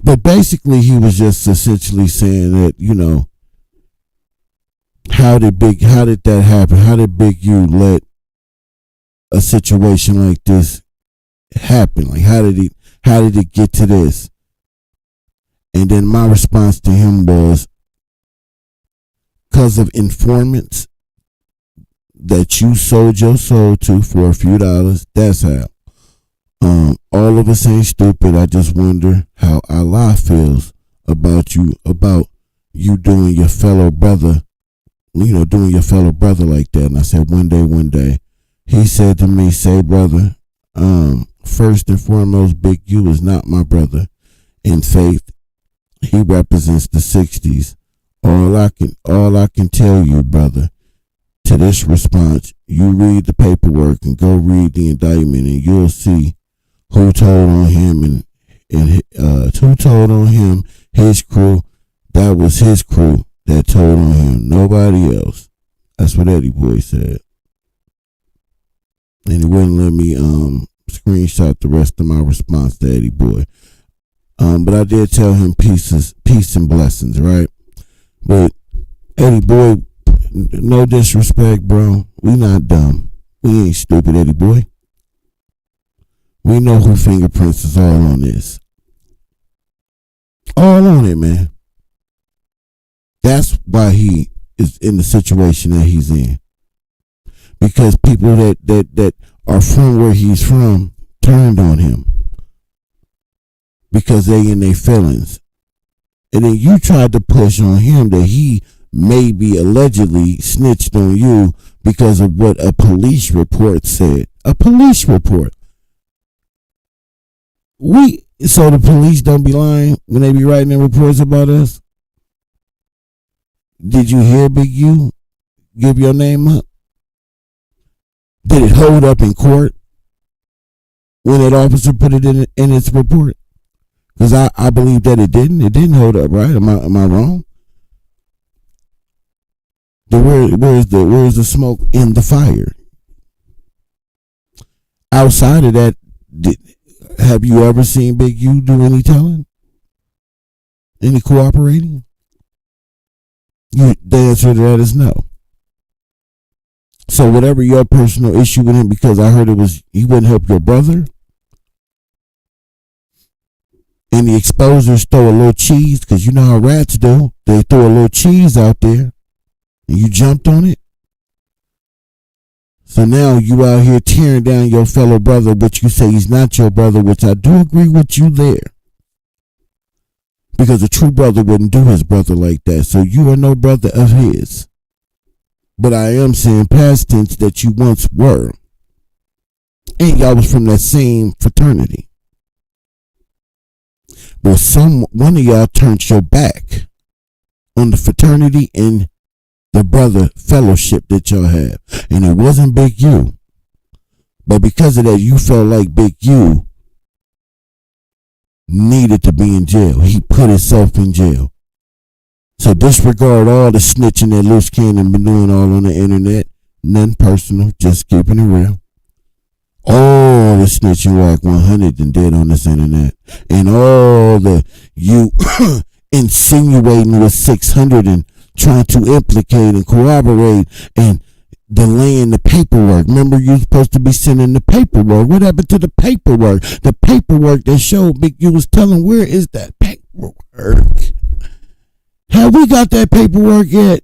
But basically he was just essentially saying that, you know, how did that happen? How did Big U let a situation like this happen? Like how did it get to this? And then my response to him was, because of informants that you sold your soul to for a few dollars. That's how. All of us ain't stupid. I just wonder how Allah feels about you doing your fellow brother, doing your fellow brother like that. And I said, one day. He said to me, say, brother, first and foremost, Big U is not my brother in faith. He represents the 60s. All I can tell you, brother, to this response, you read the paperwork and go read the indictment, and you'll see who told on him and who told on him, his crew. That was his crew that told on him, nobody else. That's what Eddie Boy said. And he wouldn't let me screenshot the rest of my response to Eddie Boy. But I did tell him peace and blessings, right? But Eddie Boy, no disrespect, bro. We not dumb. We ain't stupid, Eddie Boy. We know who fingerprints is all on this. All on it, man. That's why he is in the situation that he's in. Because people that are from where he's from turned on him. Because they in their feelings. And then you tried to push on him that he maybe allegedly snitched on you because of what a police report said. A police report. So the police don't be lying when they be writing their reports about us? Did you hear Big U give your name up? Did it hold up in court when that officer put it in its report? Because I believe that it didn't. It didn't hold up, right? Am I wrong? Where's the smoke in the fire? Outside of that, have you ever seen Big U do any telling? Any cooperating? The answer to that is no. So whatever your personal issue with him, because I heard it was he wouldn't help your brother, and the exposers throw a little cheese, because you know how rats do. They throw a little cheese out there, and you jumped on it. So now you out here tearing down your fellow brother, but you say he's not your brother, which I do agree with you there. Because a true brother wouldn't do his brother like that. So you are no brother of his. But I am saying past tense that you once were. And y'all was from that same fraternity. Well, one of y'all turned your back on the fraternity and the brother fellowship that y'all have. And it wasn't Big U. But because of that, you felt like Big U needed to be in jail. He put himself in jail. So disregard all the snitching that Loose Cannon been doing all on the internet. Nothing personal, just keeping it real. All the snitching Wack 100 and did on this internet. And all the you insinuating with 600 and trying to implicate and corroborate and delaying the paperwork. Remember, you supposed to be sending the paperwork. What happened to the paperwork? The paperwork that showed Big U was telling, where is that paperwork? Have we got that paperwork yet?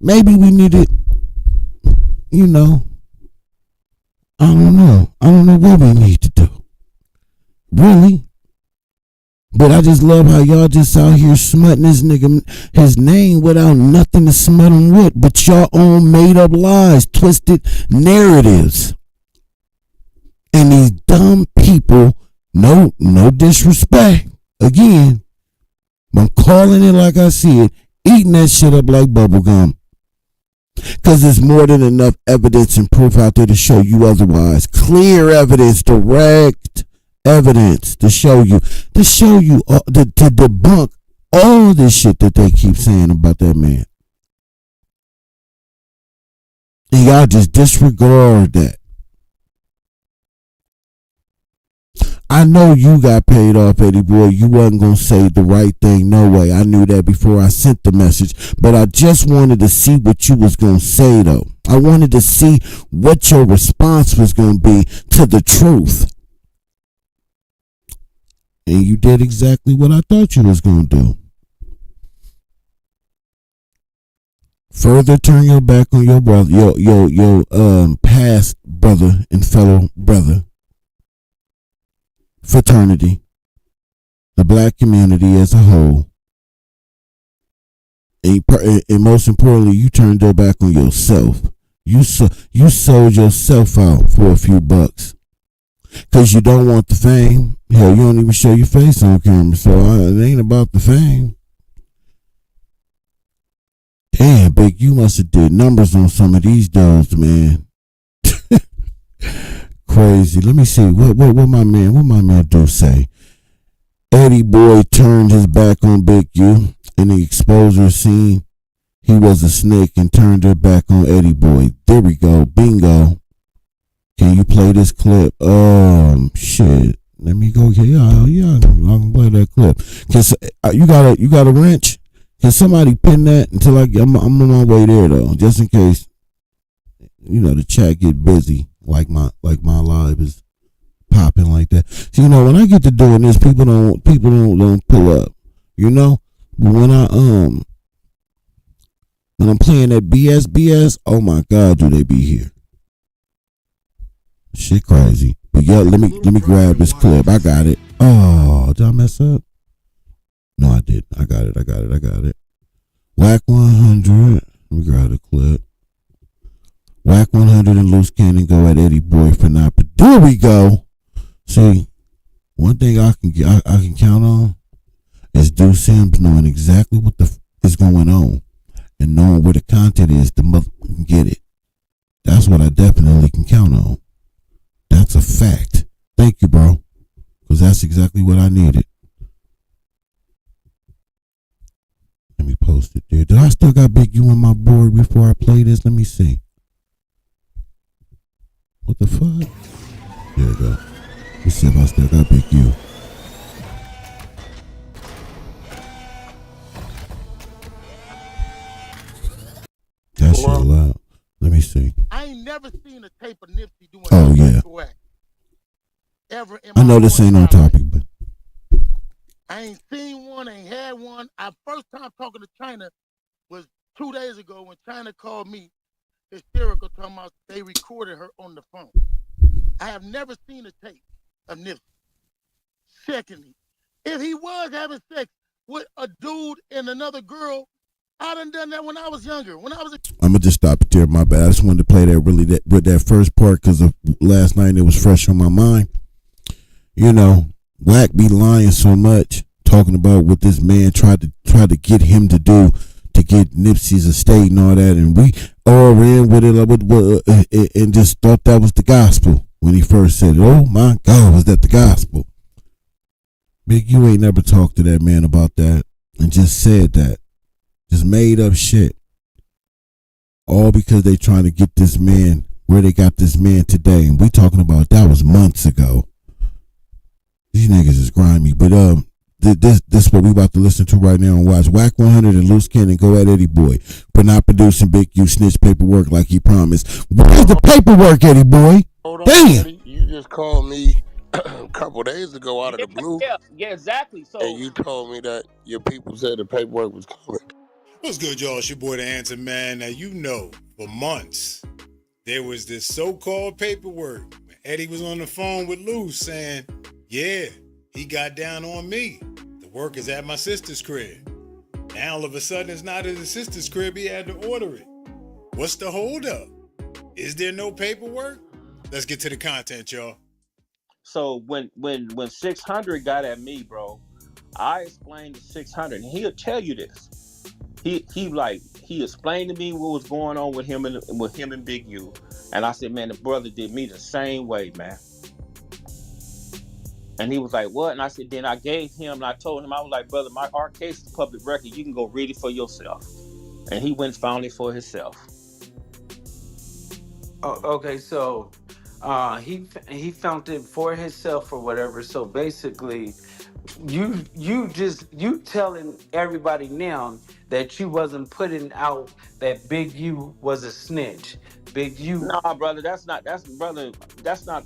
Maybe we need it, you know. I don't know. I don't know what we need to do. Really? But I just love how y'all just out here smutting this nigga, his name without nothing to smut him with, but your own made up lies, twisted narratives. And these dumb people, no disrespect, again, I'm calling it like I see it, eating that shit up like bubblegum. Because there's more than enough evidence and proof out there to show you otherwise. Clear evidence, direct evidence to show you, to debunk all this shit that they keep saying about that man. And y'all just disregard that. I know you got paid off, Eddie boy. You wasn't going to say the right thing. No way. I knew that before I sent the message. But I just wanted to see what you was going to say, though. I wanted to see what your response was going to be to the truth. And you did exactly what I thought you was going to do. Further turn your back on your brother, your past brother and fellow brother. Fraternity, the black community as a whole, and most importantly, you turned your back on yourself. You sold yourself out for a few bucks because you don't want the fame. Hell, you don't even show your face on camera, so it ain't about the fame. Damn, Big, you must have did numbers on some of these dudes, man. Crazy. Let me see what my man do say. Eddie boy turned his back on Big U in the exposure scene. He was a snake and turned her back on Eddie boy. There we go. Bingo. Can you play this clip? Shit. Let me go. Yeah. I can play that clip. You got a wrench? Can somebody pin that until I'm on my way there though, just in case. You know the chat get busy. Like my live is popping like that. So, you know, when I get to doing this, people don't pull up. You know, but when I'm playing that BS, oh my God, do they be here? Shit crazy. But yeah, let me grab this clip. I got it. Oh, did I mess up? No, I didn't. I got it. Wack 100. Let me grab the clip. Wack 100 and Loose Cannon go at Eddie boy for not. But there we go. See, one thing I can count on is Deuce Sims knowing exactly what is going on and knowing where the content is. The mother can get it. That's what I definitely can count on. That's a fact. Thank you, bro, because that's exactly what I needed. Let me post it there. Did I still got Big U on my board before I play this? Let me see. What the fuck? There we go. Let's see if I still got Big U. That shit loud. Let me see. I ain't never seen a tape of Nipsey doing ever in my I know this ain't on topic, but I ain't seen one, ain't had one. Our first time talking to China was 2 days ago when China called me hysterical, talking about they recorded her on the phone. I have never seen a tape of Nipsey. Secondly, if he was having sex with a dude and another girl, I done that when I was younger. I'm gonna just stop it there. My bad. I just wanted to play that first part because of last night. It was fresh on my mind. You know, Wack be lying so much, talking about what this man tried to get him to do to get Nipsey's estate and all that, and we all ran with it and just thought that was the gospel when he first said it. Oh my God, was that the gospel? Big, you ain't never talked to that man about that and just said that. Just made up shit. All because they trying to get this man where they got this man today. And we talking about that was months ago. These niggas is grimy. But this what we about to listen to right now and watch. Whack 100 and Loose Cannon go at Eddie Boy for not producing Big U snitch paperwork like he promised. Where's the paperwork, Eddie Boy? Hold on, Damn. Eddie. You just called me a couple days ago out of the blue. Yeah, exactly. So and you told me that your people said the paperwork was coming. What's good, y'all? It's your boy, The Answer Man. Now, you know, for months, there was this so-called paperwork. Eddie was on the phone with Lou saying, yeah, he got down on me. The work is at my sister's crib. Now, all of a sudden, it's not at his sister's crib. He had to order it. What's the holdup? Is there no paperwork? Let's get to the content, y'all. So when 600 got at me, bro, I explained to 600, and he'll tell you this. He explained to me what was going on with him and Big U, and I said, man, the brother did me the same way, man. And he was like, what? And I said, then I gave him, and I told him, I was like, brother, our case is public record. You can go read it for yourself. And he went and found it for himself. Oh, okay, so he found it for himself or whatever. So basically, you telling everybody now that you wasn't putting out that Big U was a snitch. Big U. Nah, brother, that's not.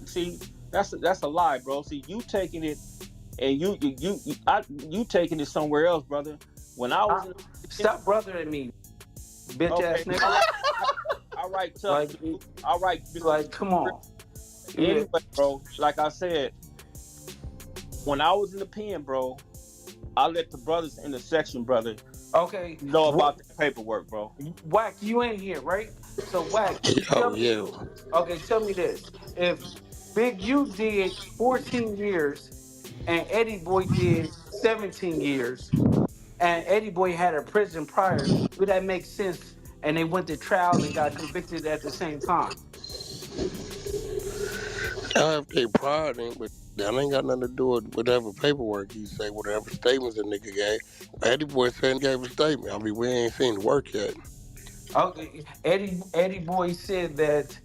See, that's a lie, bro. See, you taking it, and you taking it somewhere else, brother. When I was stop brothering me, bitch ass nigga. All right, tough. All right, like, come on. Anyway, bro, like I said, when I was in the pen, bro, I let the brothers in the section, brother, know about the paperwork, bro. Whack, you ain't here, right? So Whack, tell me this. If Big U did 14 years and Eddie Boy did 17 years, and Eddie Boy had a prison prior, would that make sense? And they went to trial and got convicted at the same time. I have their pride in, but that ain't got nothing to do with whatever paperwork he say, whatever statements a nigga gave. Eddie Boy said he gave a statement. I mean, we ain't seen the work yet. Okay, Eddie Boy said that.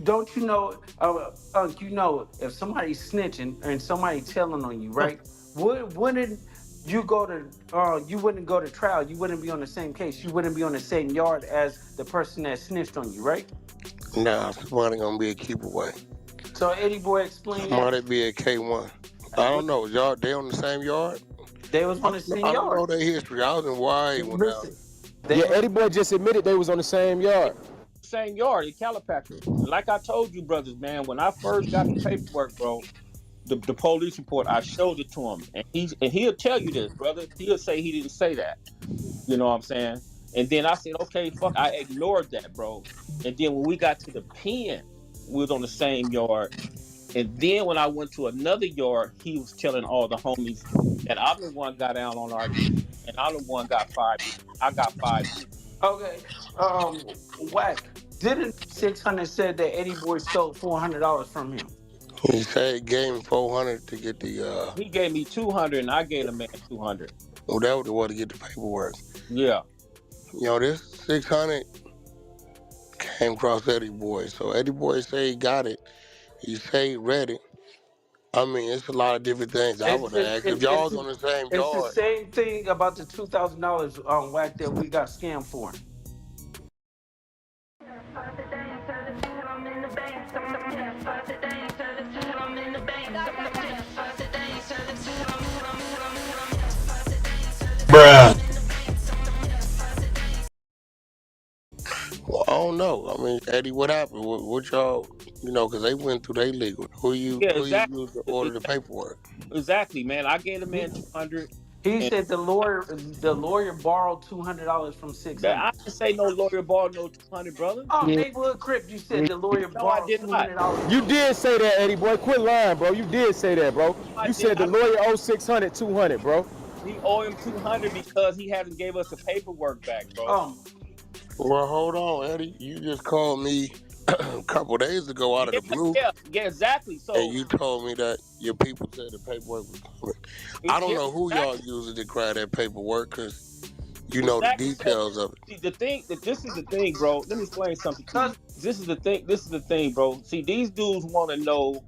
Don't you know? You know, if somebody's snitching and somebody telling on you, right? Wouldn't you go to? You wouldn't go to trial. You wouldn't be on the same case. You wouldn't be on the same yard as the person that snitched on you, right? Nah, somebody gonna be a keep away. So Eddie Boy explained. Somebody be a K1. I don't know. Y'all, they on the same yard? They was on the same yard. I don't know their history. I was in Y when Eddie Boy just admitted they was on the same yard. Same yard in Calipatria. Like I told you, brothers, man, when I first got the paperwork, bro, the police report, I showed it to him, and he'll tell you this, brother. He'll say he didn't say that. You know what I'm saying? And then I said, okay, fuck, I ignored that, bro. And then when we got to the pen, we was on the same yard. And then when I went to another yard, he was telling all the homies that I'm the one got down on RD, and I'm the one got 5 years. I got 5 years. Okay, Whack, didn't 600 said that Eddie Boy stole $400 from him? He said he gave him $400 to get the. He gave me $200, and I gave the man $200. Well, that was the one to get the paperwork. Yeah. You know, this 600 came across Eddie Boy. So Eddie Boy say he got it. He say he read it. I mean, it's a lot of different things I would ask. If y'all was on the same yard. It's the same thing about the $2,000 on Whack that we got scammed for. Bruh. Well, I don't know. I mean, Eddie, what happened? What y'all, you know, because they went through their legal. Who you used to order the paperwork? Exactly, man. I gave the man $200. He said the lawyer borrowed $200 from 600. I didn't say no lawyer borrowed no $200, brother. Oh, neighborhood crip, you said the lawyer borrowed $200. You did say that, Eddie Boy. Quit lying, bro. You did say that, bro. You said the lawyer owed 600 $200, bro. He owe him $200 because he hasn't gave us the paperwork back, bro. Well, hold on, Eddie. You just called me a couple days ago out of Yeah, the blue, yeah, exactly. and So you told me that your people said the paperwork was coming. I don't yeah, know who y'all exactly, using to cry that paperwork because you know the exactly. So details of it. see, the thing that this is the thing, bro. Let me explain something to you. This is the thing. This is the thing, bro. See, these dudes want to know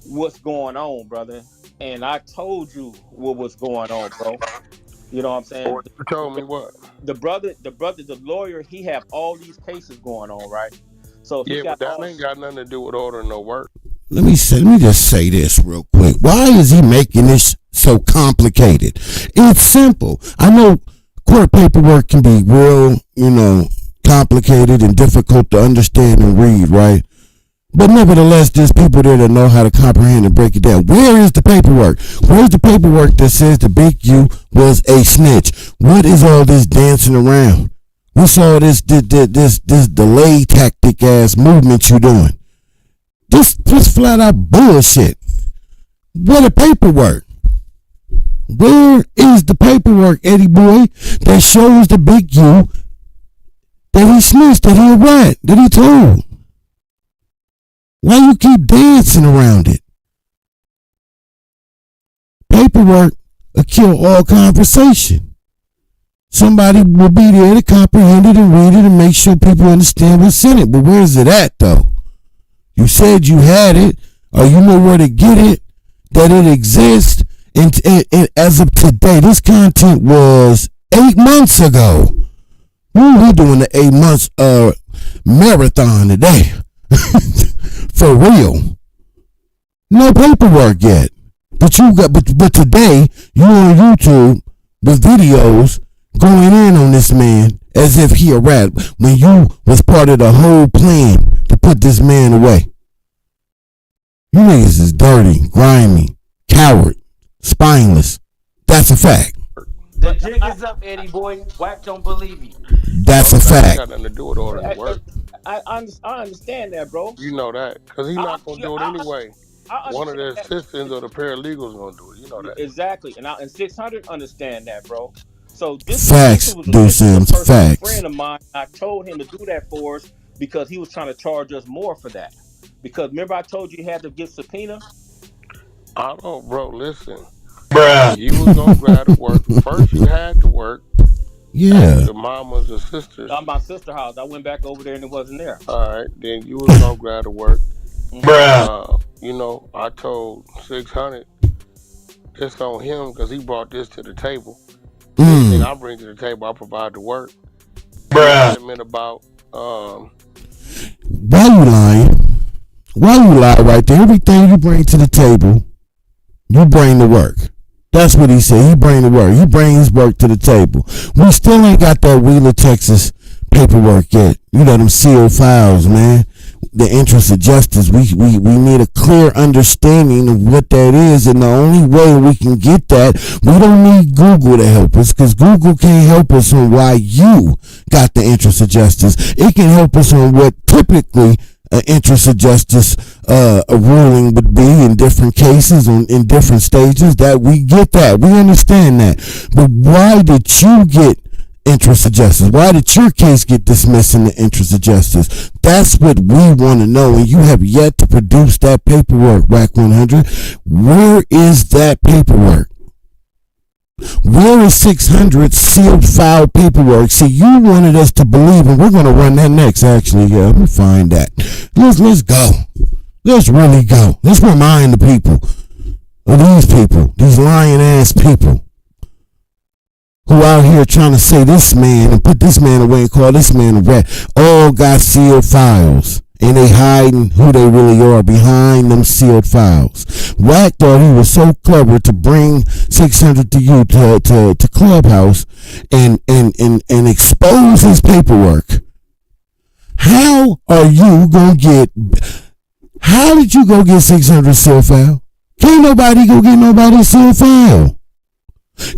what's going on, brother. And I told you what was going on, bro. You know what I'm saying? Or you told me what? The lawyer, he have all these cases going on, right? So he Yeah, got but that all. ain't got nothing to do with ordering no work. Let me just say this real quick. Why is he making this so complicated? It's simple. I know court paperwork can be real, complicated and difficult to understand and read, right? But nevertheless, there's people there that know how to comprehend and break it down. Where is the paperwork? Where's the paperwork that says the big U was a snitch? What is all this dancing around? What's all this delay tactic ass movement you doing? Just flat out bullshit. Where the paperwork? Where is the paperwork, Eddie boy, that shows the big U that he snitched, that he a rat, that he told? Why you keep dancing around it? Paperwork will kill all conversation. Somebody will be there to comprehend it and read it and make sure people understand what's in it. But where is it at, though? You said you had it, or you know where to get it, that it exists. And as of today, this content was 8 months ago. We're doing the 8 months marathon today. For real. No paperwork yet. But today you on YouTube with videos going in on this man as if he a rat when you was part of the whole plan to put this man away. You niggas is dirty, grimy, coward, spineless. That's a fact. The jig is up, Eddie boy. Wack don't believe you. That's a fact. Got nothing to do with ordering the work. I understand that, bro. You know that because he's not gonna do it anyway. I One of the understand assistants or the paralegals gonna do it. You know that. exactly, and 600 understand that, bro. So this Facts, was Deuce, a facts. friend of mine. I told him to do that for us because he was trying to charge us more for that. Because remember, I told you had to get subpoena. I don't, bro. Listen, bruh. You was gonna grab to work first. You had to work. Yeah. The mama's or sisters. My sister house. I went back over there and it wasn't there. All right, then you was gonna grab to work. Bruh. I told 600 this on him because he brought this to the table. Anything I bring to the table, I provide the work. Bruh. Meant about Why you lying? Why you lie right there? Everything you bring to the table, you bring the work. That's what he said. He bring the work. He bring his work to the table. We still ain't got that Wheeler, Texas paperwork yet. You know them sealed files, man. The interest of justice. We need a clear understanding of what that is, and the only way we can get that, we don't need Google to help us, because Google can't help us on why you got the interest of justice. It can help us on what typically interest of justice a ruling would be in different cases in different stages. That we get that, we understand that. But why did you get interest of justice? Why did your case get dismissed in the interest of justice? That's what we want to know, and you have yet to produce that paperwork, WAC 100. Where is that paperwork? Where is 600 sealed file paperwork? See, you wanted us to believe, and we're going to run that next, actually. Yeah, let me find that. Let's go. Let's really go. Let's remind the people of these lying ass people who out here trying to say this man and put this man away and call this man a rat, all got sealed files. And they hiding who they really are behind them sealed files. Wack thought he was so clever to bring 600 to you to Clubhouse and expose his paperwork. How did you go get 600 sealed file? Can't nobody go get nobody sealed file.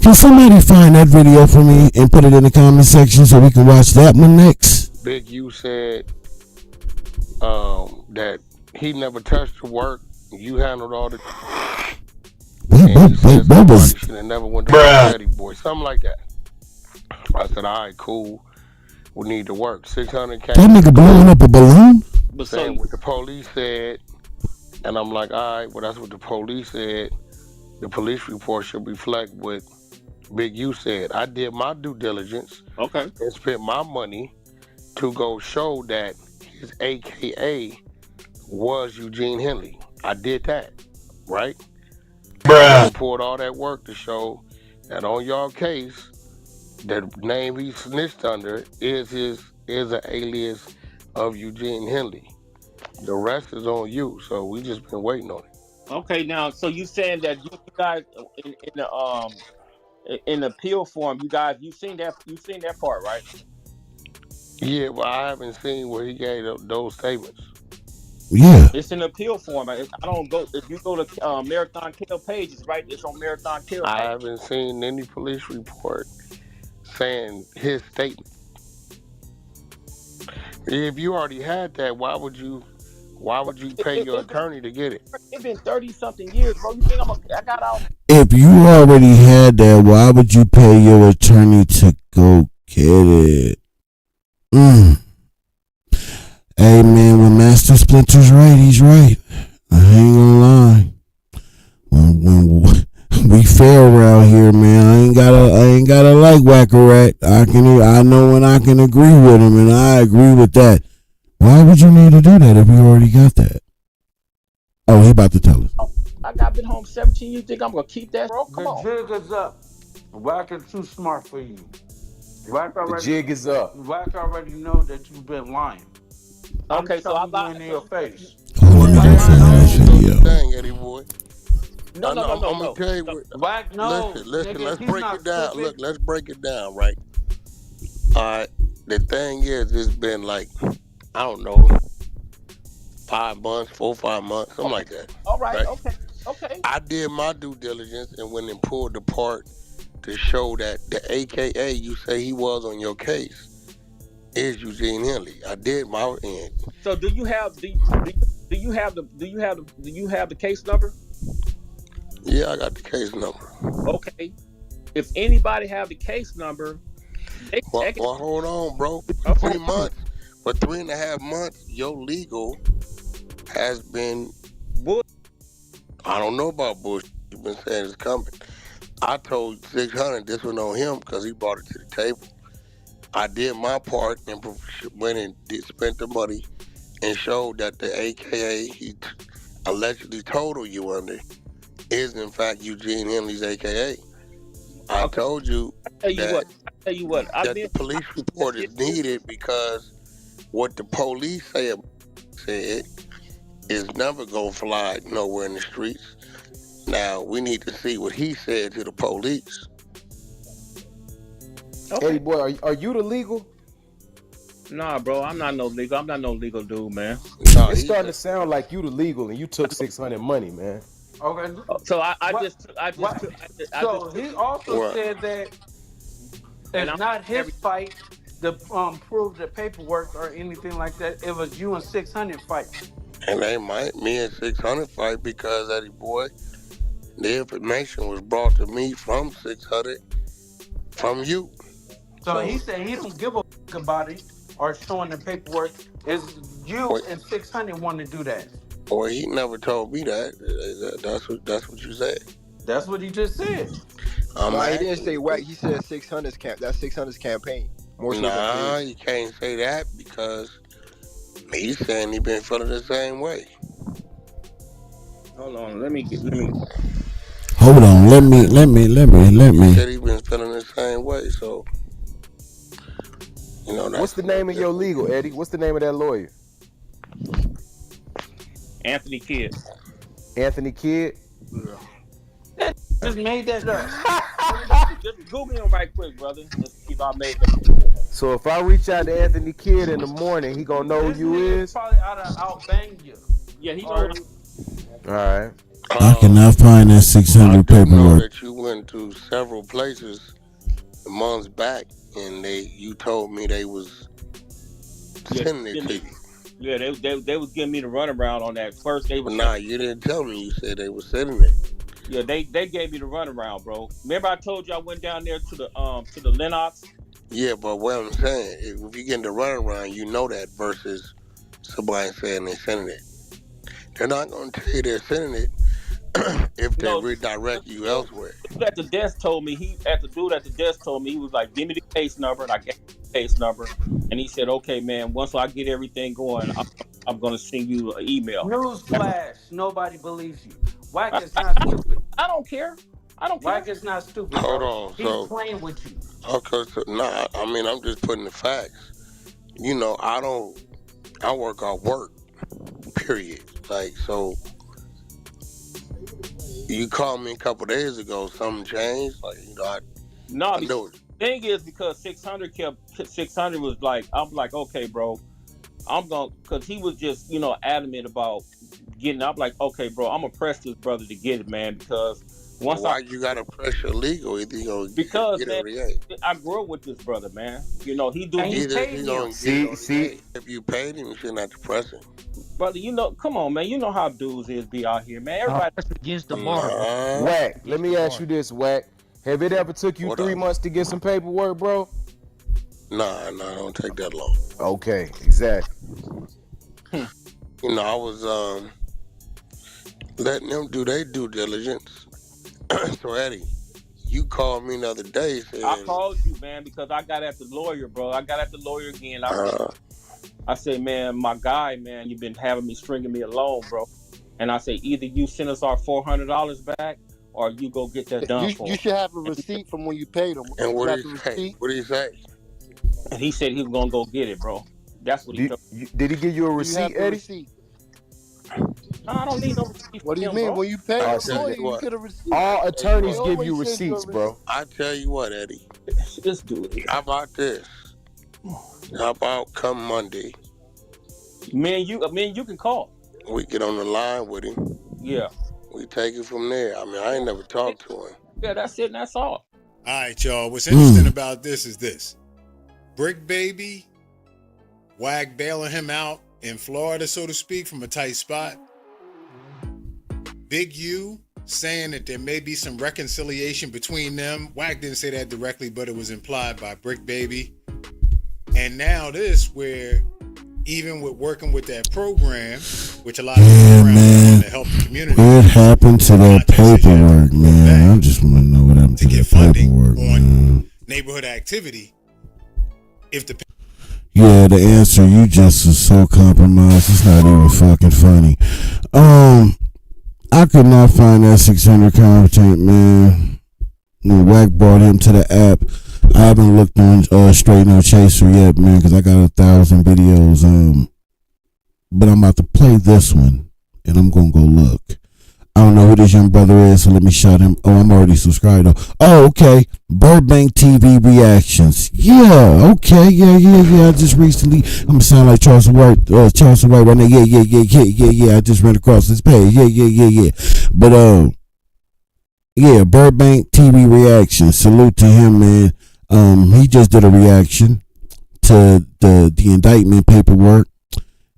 Can somebody find that video for me and put it in the comment section so we can watch that one next? Big U said that he never touched the work. You handled all the. What was? Should have never went to Eddie boy, something like that. I said, all right, cool. We need to work. 600 came. That nigga blowing up a balloon. But so police said, and I'm like, all right, well, that's what the police said. The police report should reflect what Big U said. I did my due diligence Okay. and spent my money to go show that his AKA was Eugene Henley. I did that, right? I went and pulled all that work to show that on y'all case, the name he snitched under is an alias of Eugene Henley. The rest is on you, so we just been waiting on it. Okay. Now, so you saying that you guys in the appeal form, you seen that part, right? Yeah, but I haven't seen where he gave those statements. Yeah. It's an appeal form. I don't go. If you go to Marathon Kill page, it's right. It's on Marathon Kill I page. haven't seen any police report saying his statement. If you already had that, why would you pay your attorney to get it? It's been 30-something years, bro. You think I got out? If you already had that, why would you pay your attorney to go get it? Hey man, when Master Splinter's right, he's right. I ain't gonna lie. When we fair around here, man, I ain't gotta like Whack-A-Rat. I know when I can agree with him, and I agree with that. Why would you need to do that if you already got that? Oh, he about to tell us. I got been home 17. You think I'm gonna keep that, bro? Come on. The jig is up. Whack is too smart for you. Whack The already. jig is up. Whack already know that you've been lying. Okay, so I lied in your face. Hold on, let me find this video. Dang, Eddie boy. No. I'm gonna tell you what. Whack, no. Listen. Nigga, Let's he's break not it down. stupid. Look, let's break it down, right? All right. The thing is, it's been like, I don't know, 5 months, 4 or 5 months, something like that. All right. Okay. I did my due diligence and went and pulled the part to show that the AKA you say he was on your case is Eugene Henley. I did my end. So do you have the case number? Yeah, I got the case number. Okay. If anybody have the case number, Well, hold on, bro. For 3 months, for 3.5 months, your legal has been. I don't know about bullshit. You've been saying it's coming. I told 600 this was on him because he brought it to the table. I did my part and went and spent the money and showed that the AKA he allegedly totaled you under is in fact Eugene Henley's AKA. I told you I tell you what. that the police report is needed because what the police said is never gonna fly nowhere in the streets. Now we need to see what he said to the police. Okay. Eddie boy, are you the legal? Nah, bro, I'm not no legal. I'm not no legal dude, man. Nah, it's starting to sound like you the legal and you took 600 money, man. Okay. So I just. So he also said that it's not his fight to prove the paperwork or anything like that. It was you and 600 fight. And me and 600 fight because Eddie boy, the information was brought to me from 600 from you. So he said he don't give a fuck about it or showing the paperwork. It's you and 600 want to do that. Well, he never told me that. That's what you said. That's what he just said. He didn't say whack. He said 600's That's 600's campaign. More so than you can't say that because he's saying he been feeling the same way. Hold on, let me. Hold on, let me. He said he been feeling the same way, so you know. What's the name of your legal, Eddie? What's the name of that lawyer? Anthony Kidd. Anthony Kidd? Yeah. Just made that up. Just Google him right quick, brother. Let's see if I made that. So if I reach out to Anthony Kidd in the morning, he gonna know who you is? Probably out of Albania. Yeah, he know. All right. I cannot find that 600 paperwork. Know that you went to several places months back, and you told me they was sending it to you. Yeah, they was giving me the runaround on that. First they was. Nah, you didn't tell me. You said they was sending it. Yeah, they gave me the runaround, bro. Remember I told you I went down there to the Lennox. Yeah, but what I'm saying, if you get the runaround, you know that versus somebody saying they sending it. They're not going to tell you they're sending it if they No, redirect you elsewhere. dude at the desk told me the dude at the desk told me, he was like, "Give me the case number," and I gave him the case number, and he said, "Okay, man. Once I get everything going, I'm gonna send you an email." Newsflash: nobody believes you. Wack I, is I, not I, stupid. I don't care. I don't care. Wack is not stupid, Hold bro. on. He's So, playing with you. okay, so nah, I mean, I'm just putting the facts. You know, I work off work, period. Like, so you called me a couple days ago, something changed? Like, you know, No, I the know it. thing is because 600 was like, I'm like, okay, bro, I'm gonna, because he was just, adamant about getting. I'm like, okay, bro, I'm gonna press this brother to get it, man, because once Why you got to pressure legal? Either you going to because get it man, or you ain't. I grew up with this brother, man. He do And you Either paid he him. going to get it or he ain't. If you paid him, you shouldn't have to press him. brother. Come on, man. You know how dudes is be out here, man. Everybody against the Nah. bar. Wack, let me ask you this, Wack. Have it ever took you What 3 up? months to get some paperwork, bro? Nah, don't take that long. Okay, exactly. You know, I was letting them do their due diligence. So Eddie, you called me the other day saying, I called you, man, because I got at the lawyer, bro. I got at the lawyer again. I said, man, my guy, man, you've been having me stringing me along, bro. And I say, either you send us our $400 back, or you go get that done for You us. should have a receipt from when you paid him. and You what got did the he say? receipt? What did he say? And he said he was gonna go get it, bro. That's what he told me. Did he give you a Do you receipt, have the Eddie? receipt? No, I don't need no receipt What do you from him, mean? bro. When you pay I the tell lawyer, you you what. get a receipt. All attorneys They give you always send you a receipts, bro. I tell you what, Eddie. This dude here. How about this? How about come Monday, Man, you can call. we get on the line with him. Yeah. We take it from there. I mean, I ain't never talked to him. Yeah, that's it, and that's all. All right, y'all. What's interesting about this is this. Brick Baby, Wag bailing him out in Florida, so to speak, from a tight spot. Big U saying that there may be some reconciliation between them. Wag didn't say that directly, but it was implied by Brick Baby. And now this, where even with working with that program, which a lot of people around to help the community. What happened to that paperwork, man? I just want to know what happened to that paperwork, man. Neighborhood activity. If the Yeah, the answer you just was so compromised. It's not even fucking funny. I could not find that 600 content, man. When Wack brought him to the app, I haven't looked on Straight No Chaser yet, man, because I got 1,000 videos. But I'm about to play this one, and I'm gonna go look. I don't know who this young brother is, so let me shout him. Oh, I'm already subscribed though. Oh, okay. Burbank TV reactions. Yeah, okay, yeah. I just recently, I'm gonna sound like Charleston White right now. Yeah. I just ran across this page. Yeah. But yeah, Burbank TV reactions. Salute to him, man. He just did a reaction to the indictment paperwork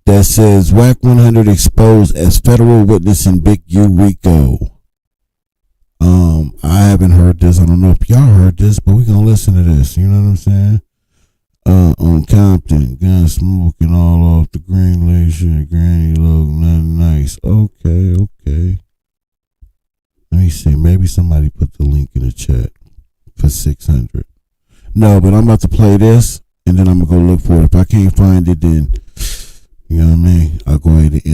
that says WAC 100 exposed as federal witness in Big U RICO. I haven't heard this. I don't know if y'all heard this, but we're gonna listen to this. You know what I'm saying? On Compton, gun smoking all off the green lace, granny look nothing nice. Okay. Let me see. Maybe somebody put the link in the chat for 600. No, but I'm about to play this, and then I'm gonna go look for it. If I can't find it, then you know what I mean, I'll go ahead and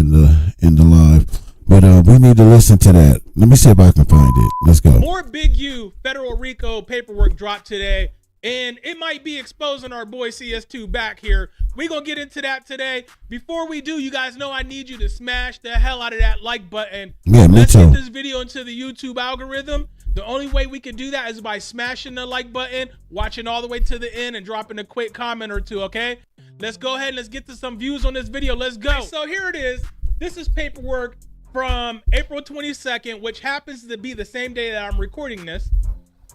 end the live. But we need to listen to that. Let me see if I can find it. Let's go. More Big U federal RICO paperwork dropped today, and it might be exposing our boy CS2 back here. We're going to get into that today. Before we do, you guys know I need you to smash the hell out of that like button. Yeah, me Let's too. get this video into the YouTube algorithm. The only way we can do that is by smashing the like button, watching all the way to the end, and dropping a quick comment or two, okay? Let's go ahead and let's get to some views on this video. Let's go. So here it is. This is paperwork from April 22nd, which happens to be the same day that I'm recording this.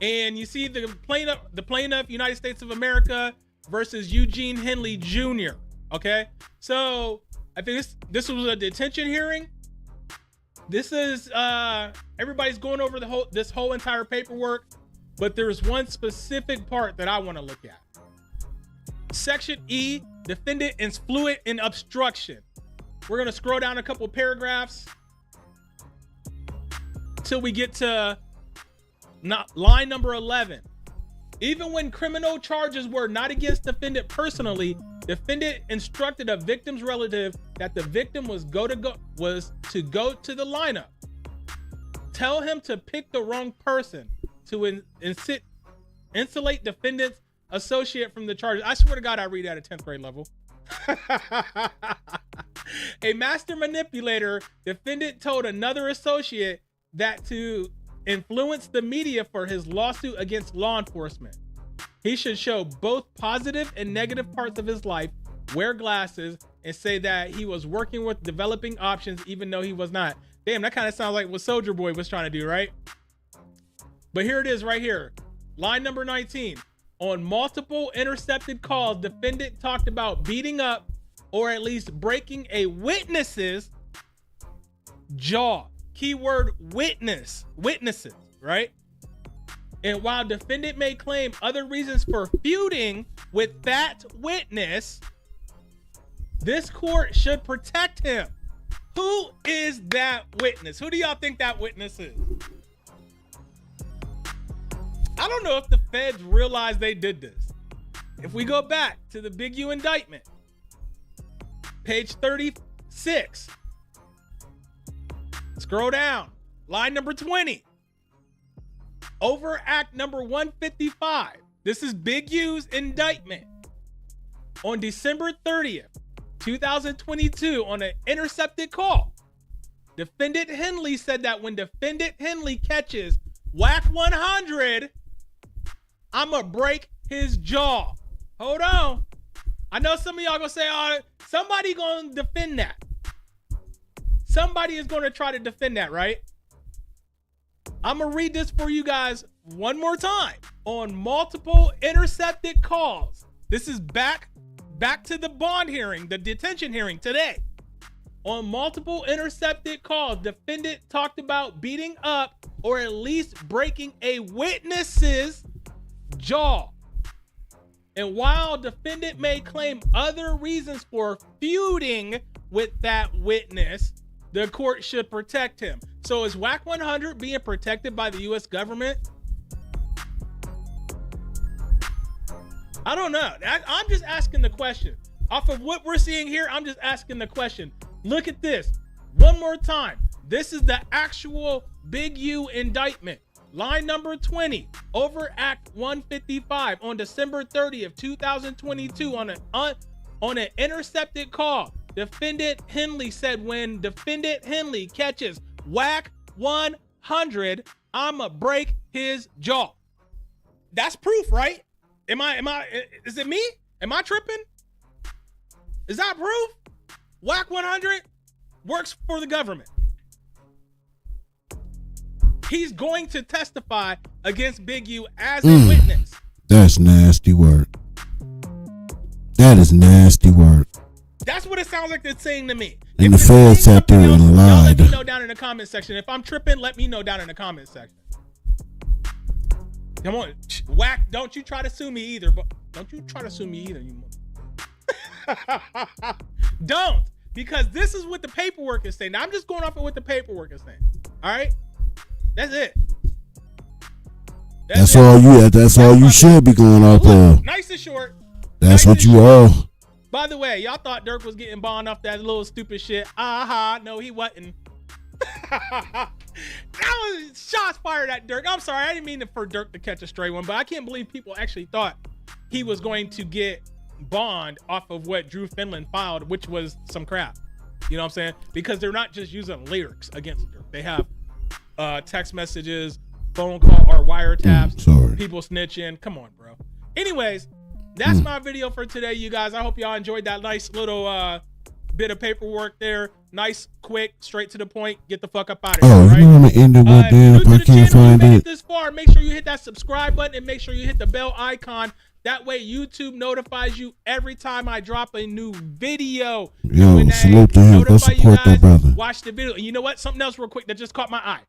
And you see the plaintiff, United States of America versus Eugene Henley Jr. Okay, so I think this was a detention hearing. This is everybody's going over this whole entire paperwork, but there's one specific part that I want to look at. Section E, defendant is fluent in obstruction. We're going to scroll down a couple paragraphs till we get to line number 11. Even when criminal charges were not against defendant personally, defendant instructed a victim's relative that the victim was to go to the lineup. Tell him to pick the wrong person to insulate defendant's associate from the charges. I swear to God, I read at a 10th grade level. A master manipulator, defendant told another associate that to influence the media for his lawsuit against law enforcement. He should show both positive and negative parts of his life, wear glasses, and say that he was working with developing options even though he was not. Damn, that kind of sounds like what Soulja Boy was trying to do, right? But here it is right here. Line number 19. On multiple intercepted calls, defendant talked about beating up or at least breaking a witness's jaw. Keyword witnesses, right? And while defendant may claim other reasons for feuding with that witness, this court should protect him. Who is that witness? Who do y'all think that witness is? I don't know if the feds realize they did this. If we go back to the Big U indictment, page 36, scroll down, line number 20. Over Act number 155. This is Big U's indictment. On December 30th, 2022, on an intercepted call, defendant Henley said that when defendant Henley catches whack 100, I'ma break his jaw. Hold on. I know some of y'all gonna say, oh, somebody gonna defend that. Somebody is gonna try to defend that, right? I'm gonna read this for you guys one more time. On multiple intercepted calls. This is back to the bond hearing, the detention hearing today. On multiple intercepted calls, defendant talked about beating up or at least breaking a witness's jaw. And while defendant may claim other reasons for feuding with that witness, the court should protect him. So is WAC 100 being protected by the U.S. government? I don't know. I'm just asking the question. Off of what we're seeing here, I'm just asking the question. Look at this. One more time. This is the actual Big U indictment. Line number 20. Over Act 155 on December 30th, 2022 on an intercepted call. Defendant Henley said when defendant Henley catches whack 100, I'ma break his jaw. That's proof, right? Is it me? Am I tripping? Is that proof? Whack 100 works for the government. He's going to testify against Big U as a witness. That's nasty work. That is nasty work. That's what it sounds like they're saying to me. And the feds sat there and lied. Let me know down in the comment section. If I'm tripping, let me know down in the comment section. Come on, whack! Don't you try to sue me either. But don't you try to sue me either, you don't, because this is what the paperwork is saying. Now, I'm just going off of what the paperwork is saying. All right, that's it. That's all you. That's all you should be going off of. Nice and short. That's what you are. By the way, y'all thought Dirk was getting bond off that little stupid shit. No, he wasn't. That was shots fired at Dirk. I'm sorry, I didn't mean for Dirk to catch a stray one, but I can't believe people actually thought he was going to get bond off of what Drew Finland filed, which was some crap. You know what I'm saying? Because they're not just using lyrics against Dirk. They have text messages, phone call, or wiretaps, people snitching. Come on, bro. Anyways, that's my video for today, you guys. I hope y'all enjoyed that nice little bit of paperwork there. Nice, quick, straight to the point. Get the fuck up out of here. Oh, you want to end it with that if I can't find it? This far, make sure you hit that subscribe button and make sure you hit the bell icon. That way YouTube notifies you every time I drop a new video. Yo, salute to him. Go support that brother. Watch the video. And you know what? Something else real quick that just caught my eye.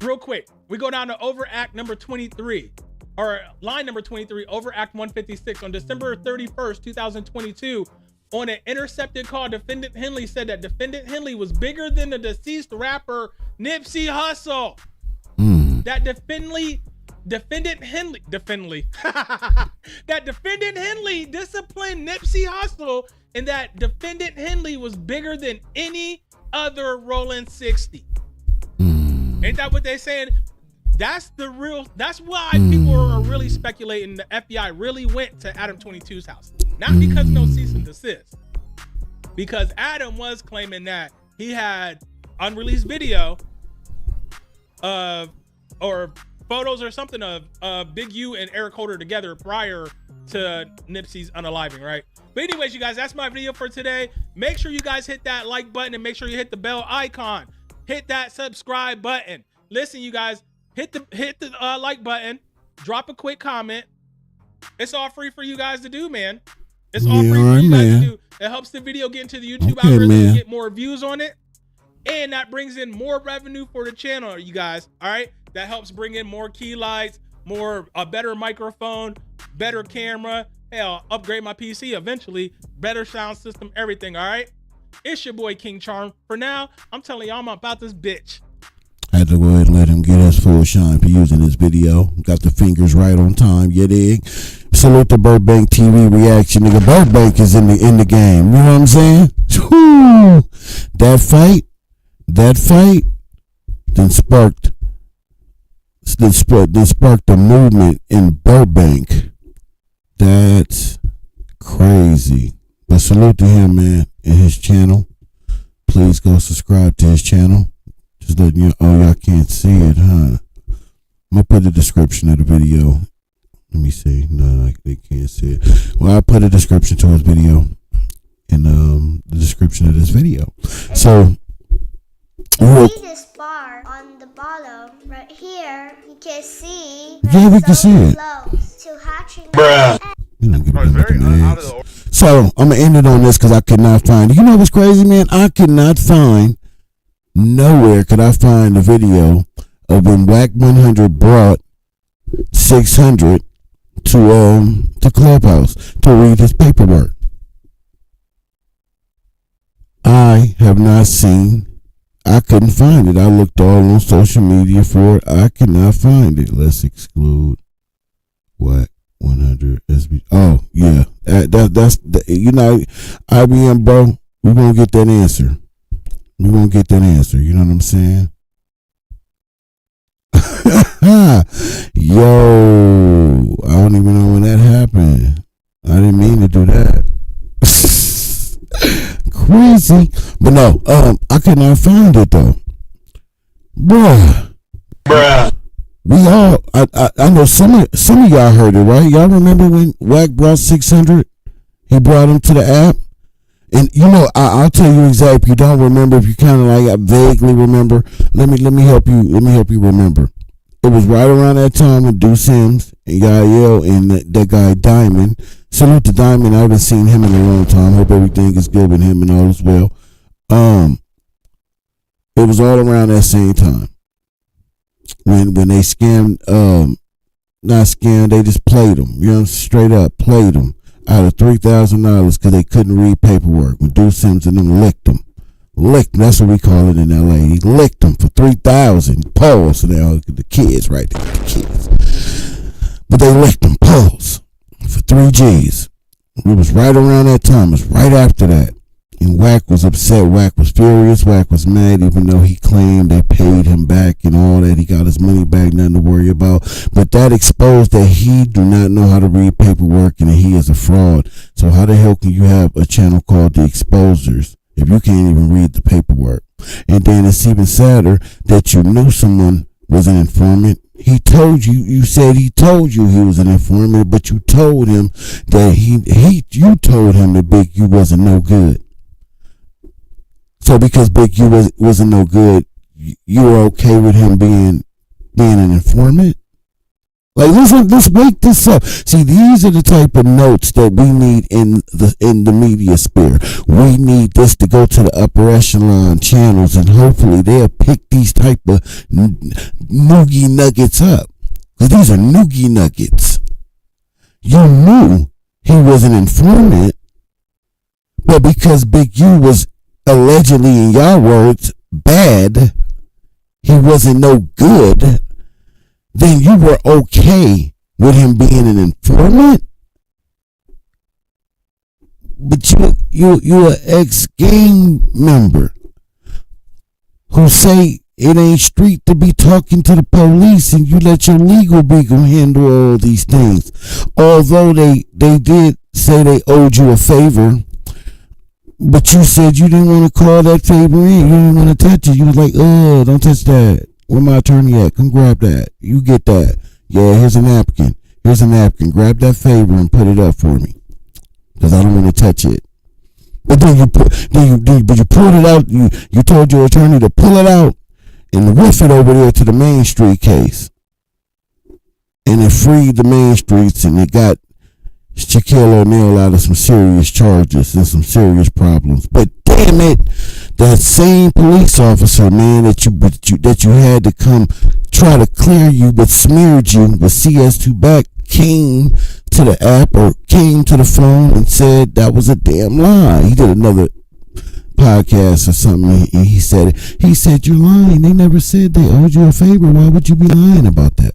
Real quick. We go down to over Act number 23. Or line number 23, over Act 156. On December 31st, 2022, on an intercepted call, Defendant Henley said that Defendant Henley was bigger than the deceased rapper Nipsey Hussle. That Defendant Henley disciplined Nipsey Hussle, and that Defendant Henley was bigger than any other Rolling 60. Ain't that what they saying? That's why people are really speculating the FBI really went to Adam 22's house. Not because no cease and desist. Because Adam was claiming that he had unreleased video or photos or something of Big U and Eric Holder together prior to Nipsey's unaliving, right? But anyways, you guys, that's my video for today. Make sure you guys hit that like button and make sure you hit the bell icon. Hit that subscribe button. Listen, you guys, hit the like button. Drop a quick comment. It's all free for you guys to do, man. It's all free for you guys to do. It helps the video get into the YouTube algorithm and get more views on it. And that brings in more revenue for the channel, you guys. All right. That helps bring in more key lights, a better microphone, better camera. Hell, upgrade my PC eventually. Better sound system, everything. All right. It's your boy King Charm. For now, I'm telling y'all I'm about this bitch. I had to go ahead and let him get his full shine for using this video. Got the fingers right on time, you dig? Salute the Burbank TV reaction. Nigga, Burbank is in the game. You know what I'm saying? Woo! That fight then sparked a movement in Burbank. That's crazy. But salute to him, man, and his channel. Please go subscribe to his channel. Just letting you, oh, y'all can't see it, huh? I'm gonna put the description of the video. Let me see. No, they can't see it. Well, I'll put a description to his video in the description of this video. So, see this bar on the bottom right here. You can see. Yeah, we can see it. Bruh. So I'm gonna end it on this because I could not find. You know what's crazy, man? I could not find. Nowhere could I find a video of when Whack 100 brought 600 to Clubhouse to read his paperwork. I have not seen. I couldn't find it. I looked all on social media for it. I cannot find it. Let's exclude Whack 100 SB. Oh yeah, that's you know, IBM, bro. We're gonna get that answer. We're gonna get that answer. You know what I'm saying? Yo, I don't even know when that happened. I didn't mean to do that. Crazy. But no, I could not find it though. Bruh. We all, I know some of y'all heard it, right? Y'all remember when Wack brought 600? He brought him to the app. And you know, I'll tell you exactly. If you don't remember, if you kind of like vaguely remember, let me help you. Let me help you remember. It was right around that time with Deuce Sims and Yael and that guy Diamond. Salute to Diamond. I haven't seen him in a long time. Hope everything is good with him and all is well. It was all around that same time when they scammed. Not scammed. They just played them. You know, straight up played them out of $3,000 because they couldn't read paperwork. When Deuce Sims and them licked them. That's what we call it in LA. He licked them for $3,000. Pause. And all the kids right there. The kids. But they licked them. Pause. For 3 G's. It was right around that time. It was right after that. And Wack was upset. Wack was furious. Wack was mad, even though he claimed they paid him back and all that. He got his money back, nothing to worry about. But that exposed that he do not know how to read paperwork and that he is a fraud. So how the hell can you have a channel called The Exposers if you can't even read the paperwork? And then it's even sadder that you knew someone was an informant. He told you, you said he told you he was an informant, but you told him that you told him that Big U wasn't no good. So because Big U wasn't no good, you were okay with him being an informant? Like, let's wake this up. See, these are the type of notes that we need in the media sphere. We need this to go to the upper echelon channels, and hopefully they'll pick these type of noogie nuggets up. Because these are noogie nuggets. You knew he was an informant, But because Big U was allegedly, in y'all words, bad, he wasn't no good, then you were okay with him being an informant. But you're an ex-gang member who say it ain't street to be talking to the police, and you let your legal beagle handle all these things. Although they did say they owed you a favor, but you said you didn't want to call that favor in. You didn't want to touch it. You was like, oh, don't touch that. Where my attorney at? Come grab that. You get that. Yeah, here's a napkin. Here's a napkin. Grab that favor and put it up for me, because I don't want to touch it. But then you pulled it out. You told your attorney to pull it out and whiff it over there to the Main Street case, and it freed the Main Streets, and it got Shaquille O'Neal out of some serious charges and some serious problems. But damn it, that same police officer, man, that you had to come try to clear you, but smeared you with CS2 back, came to the app or came to the phone and said that was a damn lie. He did another podcast or something, and he said you're lying. They never said they owed you a favor. Why would you be lying about that?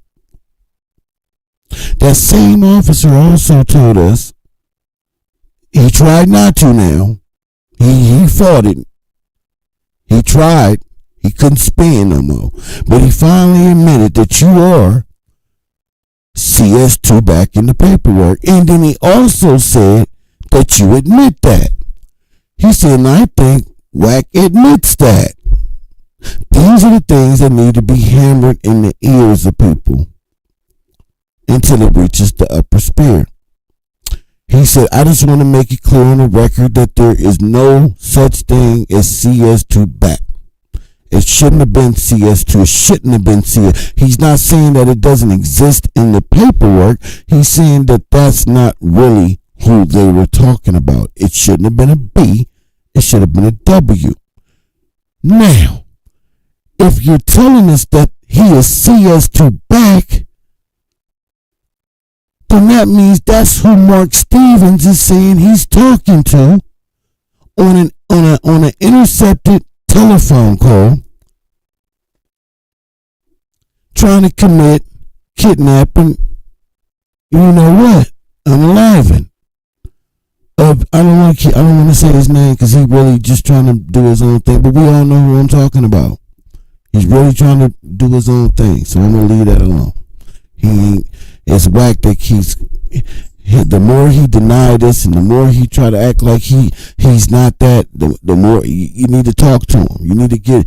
That same officer also told us he tried not to now. He fought it. He tried. He couldn't spin no more. But he finally admitted that you are CS2 back in the paperwork. And then he also said that you admit that. He said, and I think WAC admits that. These are the things that need to be hammered in the ears of people until it reaches the upper sphere. He said, I just want to make it clear on the record that there is no such thing as CS2 back. It shouldn't have been CS2. It shouldn't have been CS. He's not saying that it doesn't exist in the paperwork. He's saying that that's not really who they were talking about. It shouldn't have been a B. It should have been a W. Now, if you're telling us that he is CS2 back, then that means that's who Mark Stevens is saying he's talking to on an intercepted telephone call, trying to commit kidnapping. You know what? Unaliving. I don't want to say his name because he's really just trying to do his own thing. But we all know who I'm talking about. He's really trying to do his own thing. So I'm gonna leave that alone. It's whack that the more he denied this and the more he try to act like he's not that, the more you need to talk to him. You need to get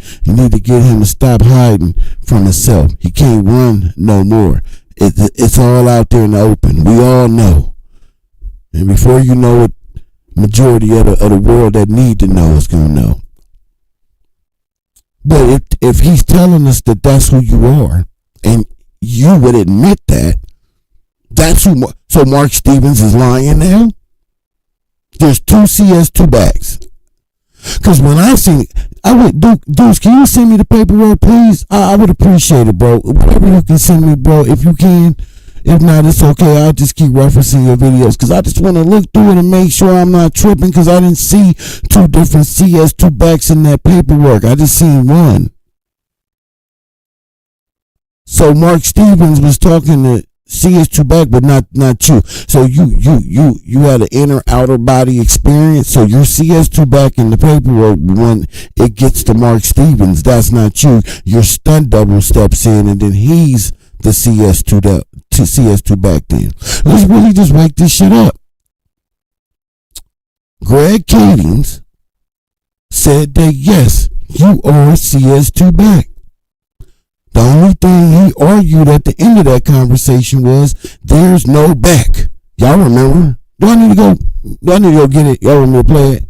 him to stop hiding from himself. He can't run no more. It's all out there in the open. We all know. And before you know it, majority of the world that need to know is gonna know. But if he's telling us that that's who you are, and you would admit that, that's who. So Mark Stevens is lying now. There's two CS2 backs. Because when I seen it, I would Deuce, can you send me the paperwork, please? I would appreciate it, bro. Whatever you can send me, bro, if you can. If not, it's okay. I'll just keep referencing your videos because I just want to look through it and make sure I'm not tripping because I didn't see two different CS2 backs in that paperwork. I just seen one. So Mark Stevens was talking to CS2 back, but not you. So you had an inner outer body experience. So your CS2 back in the paperwork, when it gets to Mark Stevens, that's not you. Your stunt double steps in, and then he's the CS2 back then. Let's really just wake this shit up. Greg Kadings said that yes, you are CS2 back. The only thing he argued at the end of that conversation was there's no back. Y'all remember? Do I need to go get it? Y'all want me to play it?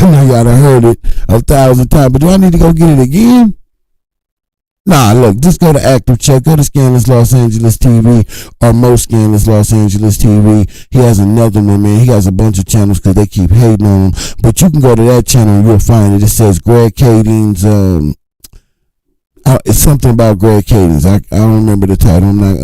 I know y'all done heard it 1,000 times, but do I need to go get it again? Nah, look, just go to Active Check, go to Scandalous Los Angeles TV, or most Scandalous Los Angeles TV. He has another one, man. He has a bunch of channels because they keep hating on him. But you can go to that channel and you'll find it. It says Greg Kadings, It's something about Greg Cadence. I don't remember the title. I'm not,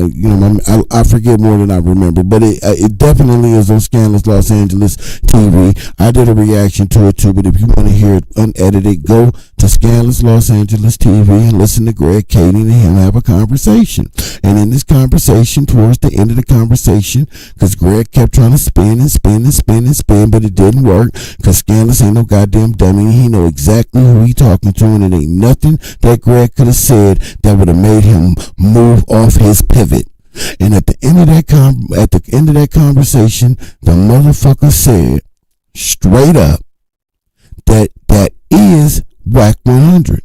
I forget more than I remember. But it definitely is on Scandalous Los Angeles TV. I did a reaction to it too. But if you want to hear it unedited, go to Scandalous Los Angeles TV and listen to Greg Cadence and him have a conversation. And in this conversation, towards the end of the conversation, because Greg kept trying to spin and spin and spin and spin, but it didn't work. Because Scandalous ain't no goddamn dummy. He know exactly who he talking to, and it ain't nothing that Greg could have said that would have made him move off his pivot. And at the end of that conversation, the motherfucker said straight up that is Whack 100.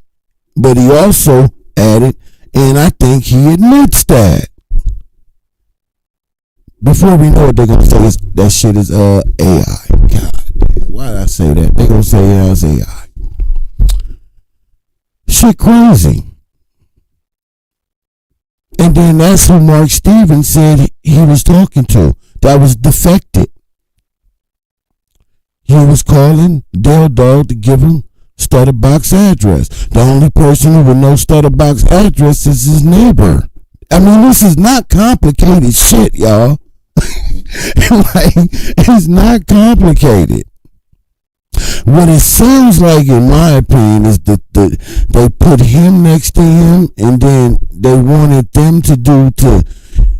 But he also added, and I think he admits that. Before we know it, they're gonna say that shit is AI. God damn, why did I say that? They're gonna say it's AI. Shit crazy. And then that's who Mark Stevens said he was talking to. That was defected. He was calling Dale Dog to give him Stutterbox address. The only person who would know Stutterbox address is his neighbor. I mean, this is not complicated shit, y'all. Like, it's not complicated. What it sounds like, in my opinion, is that they put him next to him, and then they wanted them to do to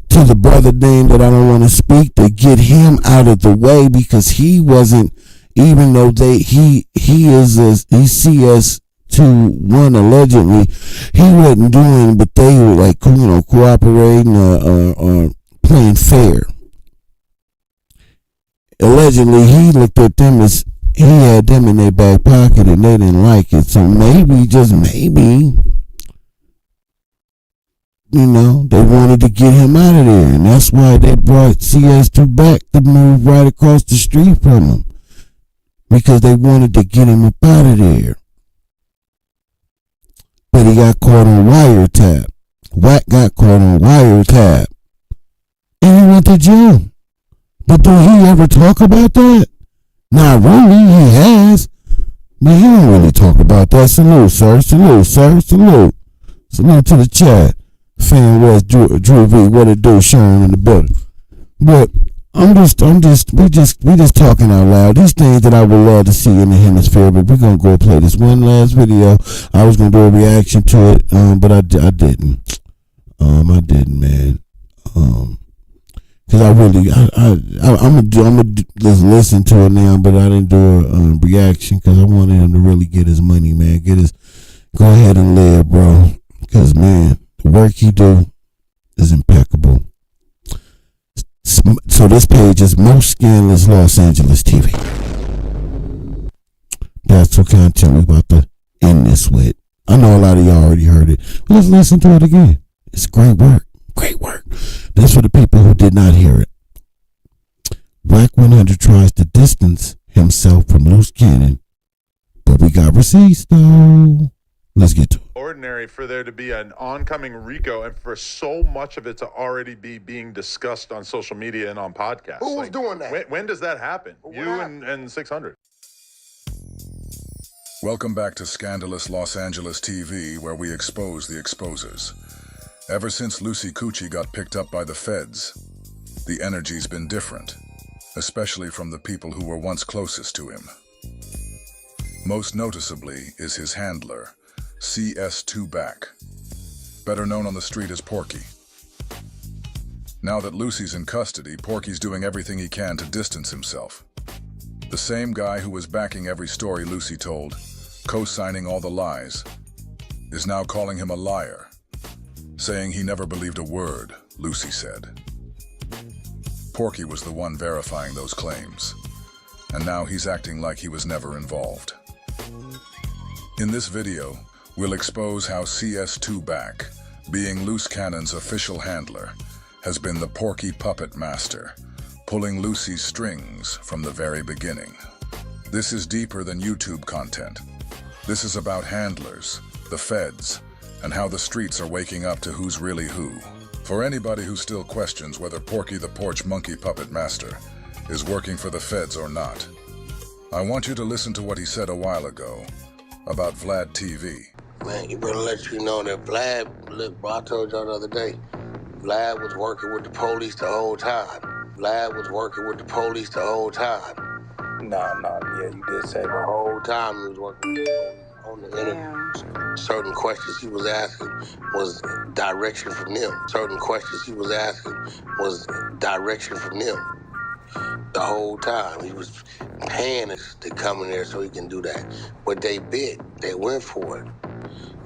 the brother name that I don't want to speak, to get him out of the way, because he wasn't, even though he's CS21 allegedly, he wasn't doing, but they were like, cooperating or playing fair. Allegedly, he looked at them as he had them in their back pocket and they didn't like it. So maybe, just maybe, they wanted to get him out of there. And that's why they brought CS2 back to move right across the street from him. Because they wanted to get him up out of there. But he got caught on wiretap. Wack got caught on wiretap. And he went to jail. But do he ever talk about that? Not really, he has. But he don't really talk about that. Salute, sir. Salute, sir. Salute. Salute to the chat. Fan West, Drew V, what it do, Sharon in the building. But we just talking out loud. These things that I would love to see in the hemisphere, but we're gonna go play this one last video. I was gonna do a reaction to it, but I didn't. I didn't, man. Cause I'm gonna just listen to it now, but I didn't do a reaction because I wanted him to really get his money, man. Go ahead and live, bro. Cause man, the work he do is impeccable. So this page is Most Scandalous Los Angeles TV. That's what kind of tell me about to end this with. I know a lot of y'all already heard it, but let's listen to it again. It's great work. Great work. That's for the people who did not hear it. Whack 100 tries to distance himself from Loose Cannon, but we got receipts though. Let's get to it. Ordinary for there to be an oncoming RICO and for so much of it to already be being discussed on social media and on podcasts. Who's doing that? When does that happen? And 600. Welcome back to Scandalous Los Angeles TV, where we expose the exposers. Ever since Lucy Coochie got picked up by the feds, the energy's been different, especially from the people who were once closest to him. Most noticeably is his handler, CS2 Back, better known on the street as Porky. Now that Lucy's in custody, Porky's doing everything he can to distance himself. The same guy who was backing every story Lucy told, co-signing all the lies, is now calling him a liar, saying he never believed a word Lucy said. Porky was the one verifying those claims, and now he's acting like he was never involved. In this video, we'll expose how CS2 Back, being Loose Cannon's official handler, has been the Porky puppet master, pulling Lucy's strings from the very beginning. This is deeper than YouTube content. This is about handlers, the feds, and how the streets are waking up to who's really who. For anybody who still questions whether Porky the Porch Monkey Puppet Master is working for the feds or not, I want you to listen to what he said a while ago about Vlad TV. Man, you better let you know that Vlad, look, bro, I told y'all the other day, Vlad was working with the police the whole time. Vlad was working with the police the whole time. Nah, yeah, you did say that. The whole time he was working with the police on the interviews. Certain questions he was asking was direction from them. Certain questions he was asking was direction from them. The whole time he was paying us to come in there so he can do that. But they bit, they went for it.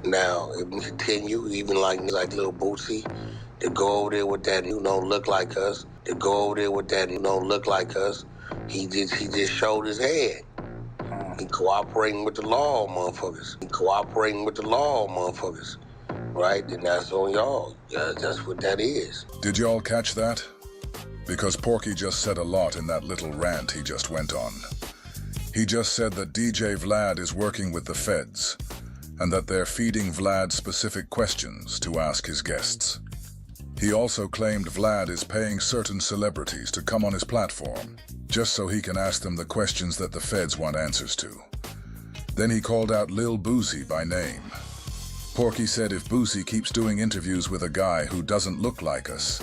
Now, if we continue, even like little Bootsy, to go over there with that who don't look like us, to go over there with that who don't look like us, he just showed his head. He cooperating with the law, motherfuckers. He cooperating with the law, motherfuckers. Right? And that's on y'all. Yeah, that's what that is. Did y'all catch that? Because Porky just said a lot in that little rant he just went on. He just said that DJ Vlad is working with the feds, and that they're feeding Vlad specific questions to ask his guests. He also claimed Vlad is paying certain celebrities to come on his platform, just so he can ask them the questions that the feds want answers to. Then he called out Lil Boosie by name. Porky said if Boosie keeps doing interviews with a guy who doesn't look like us,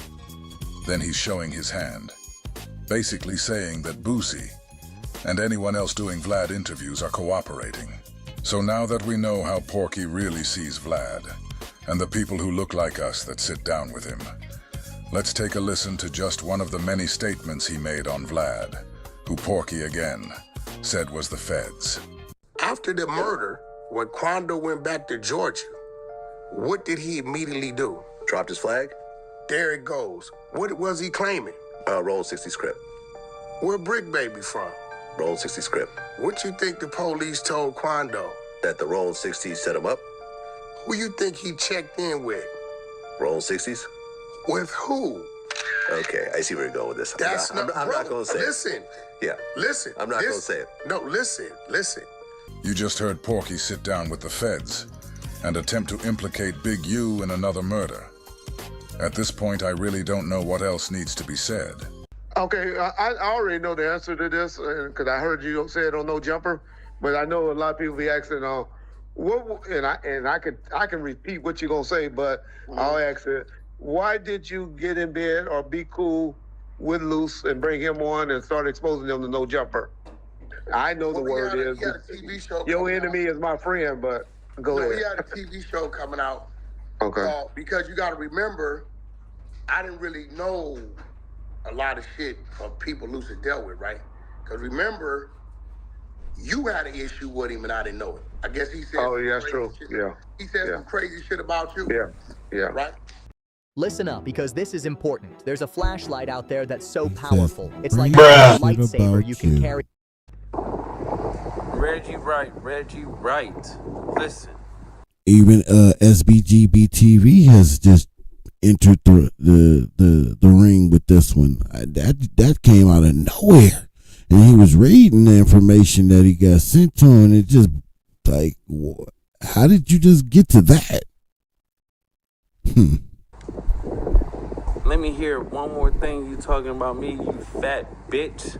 then he's showing his hand, basically saying that Boosie and anyone else doing Vlad interviews are cooperating. So now that we know how Porky really sees Vlad, and the people who look like us that sit down with him, let's take a listen to just one of the many statements he made on Vlad, who Porky again said was the feds. After the murder, when Quando went back to Georgia, what did he immediately do? Dropped his flag? There it goes. What was he claiming? Roll 60 script. Where Brick Baby from? Roll 60 script. What you think the police told Quando? That the Roll 60s set him up? Who you think he checked in with? Roll 60s? With who? Okay, I see where you're going with this. I'm not going to say listen. it. Yeah. Listen. I'm not going to say it. No, listen. You just heard Porky sit down with the feds and attempt to implicate Big U in another murder. At this point, I really don't know what else needs to be said. Okay, I already know the answer to this because I heard you say it on No Jumper, but I know a lot of people be asking, I can repeat what you're gonna say, but I'll ask it. Why did you get in bed or be cool with Luce and bring him on and start exposing them to No Jumper? I know the word is. He had a TV show. Your enemy is my friend, but go ahead. He had a TV show coming out. Okay. Because you got to remember, I didn't really know a lot of shit of people Luce had dealt with, right? Because remember, you had an issue with him and I didn't know it. I guess he said. Oh, yeah, that's true. Shit. Yeah. He said some crazy shit about you. Yeah. Right? Listen up, because this is important. There's a flashlight out there that's so powerful. It's like a lightsaber you can carry. Reggie Wright. Listen. Even SBGB TV has just entered the ring with this one. That came out of nowhere, and he was reading the information that he got sent to him. And it just like, how did you just get to that? Let me hear one more thing you talking about me, you fat bitch,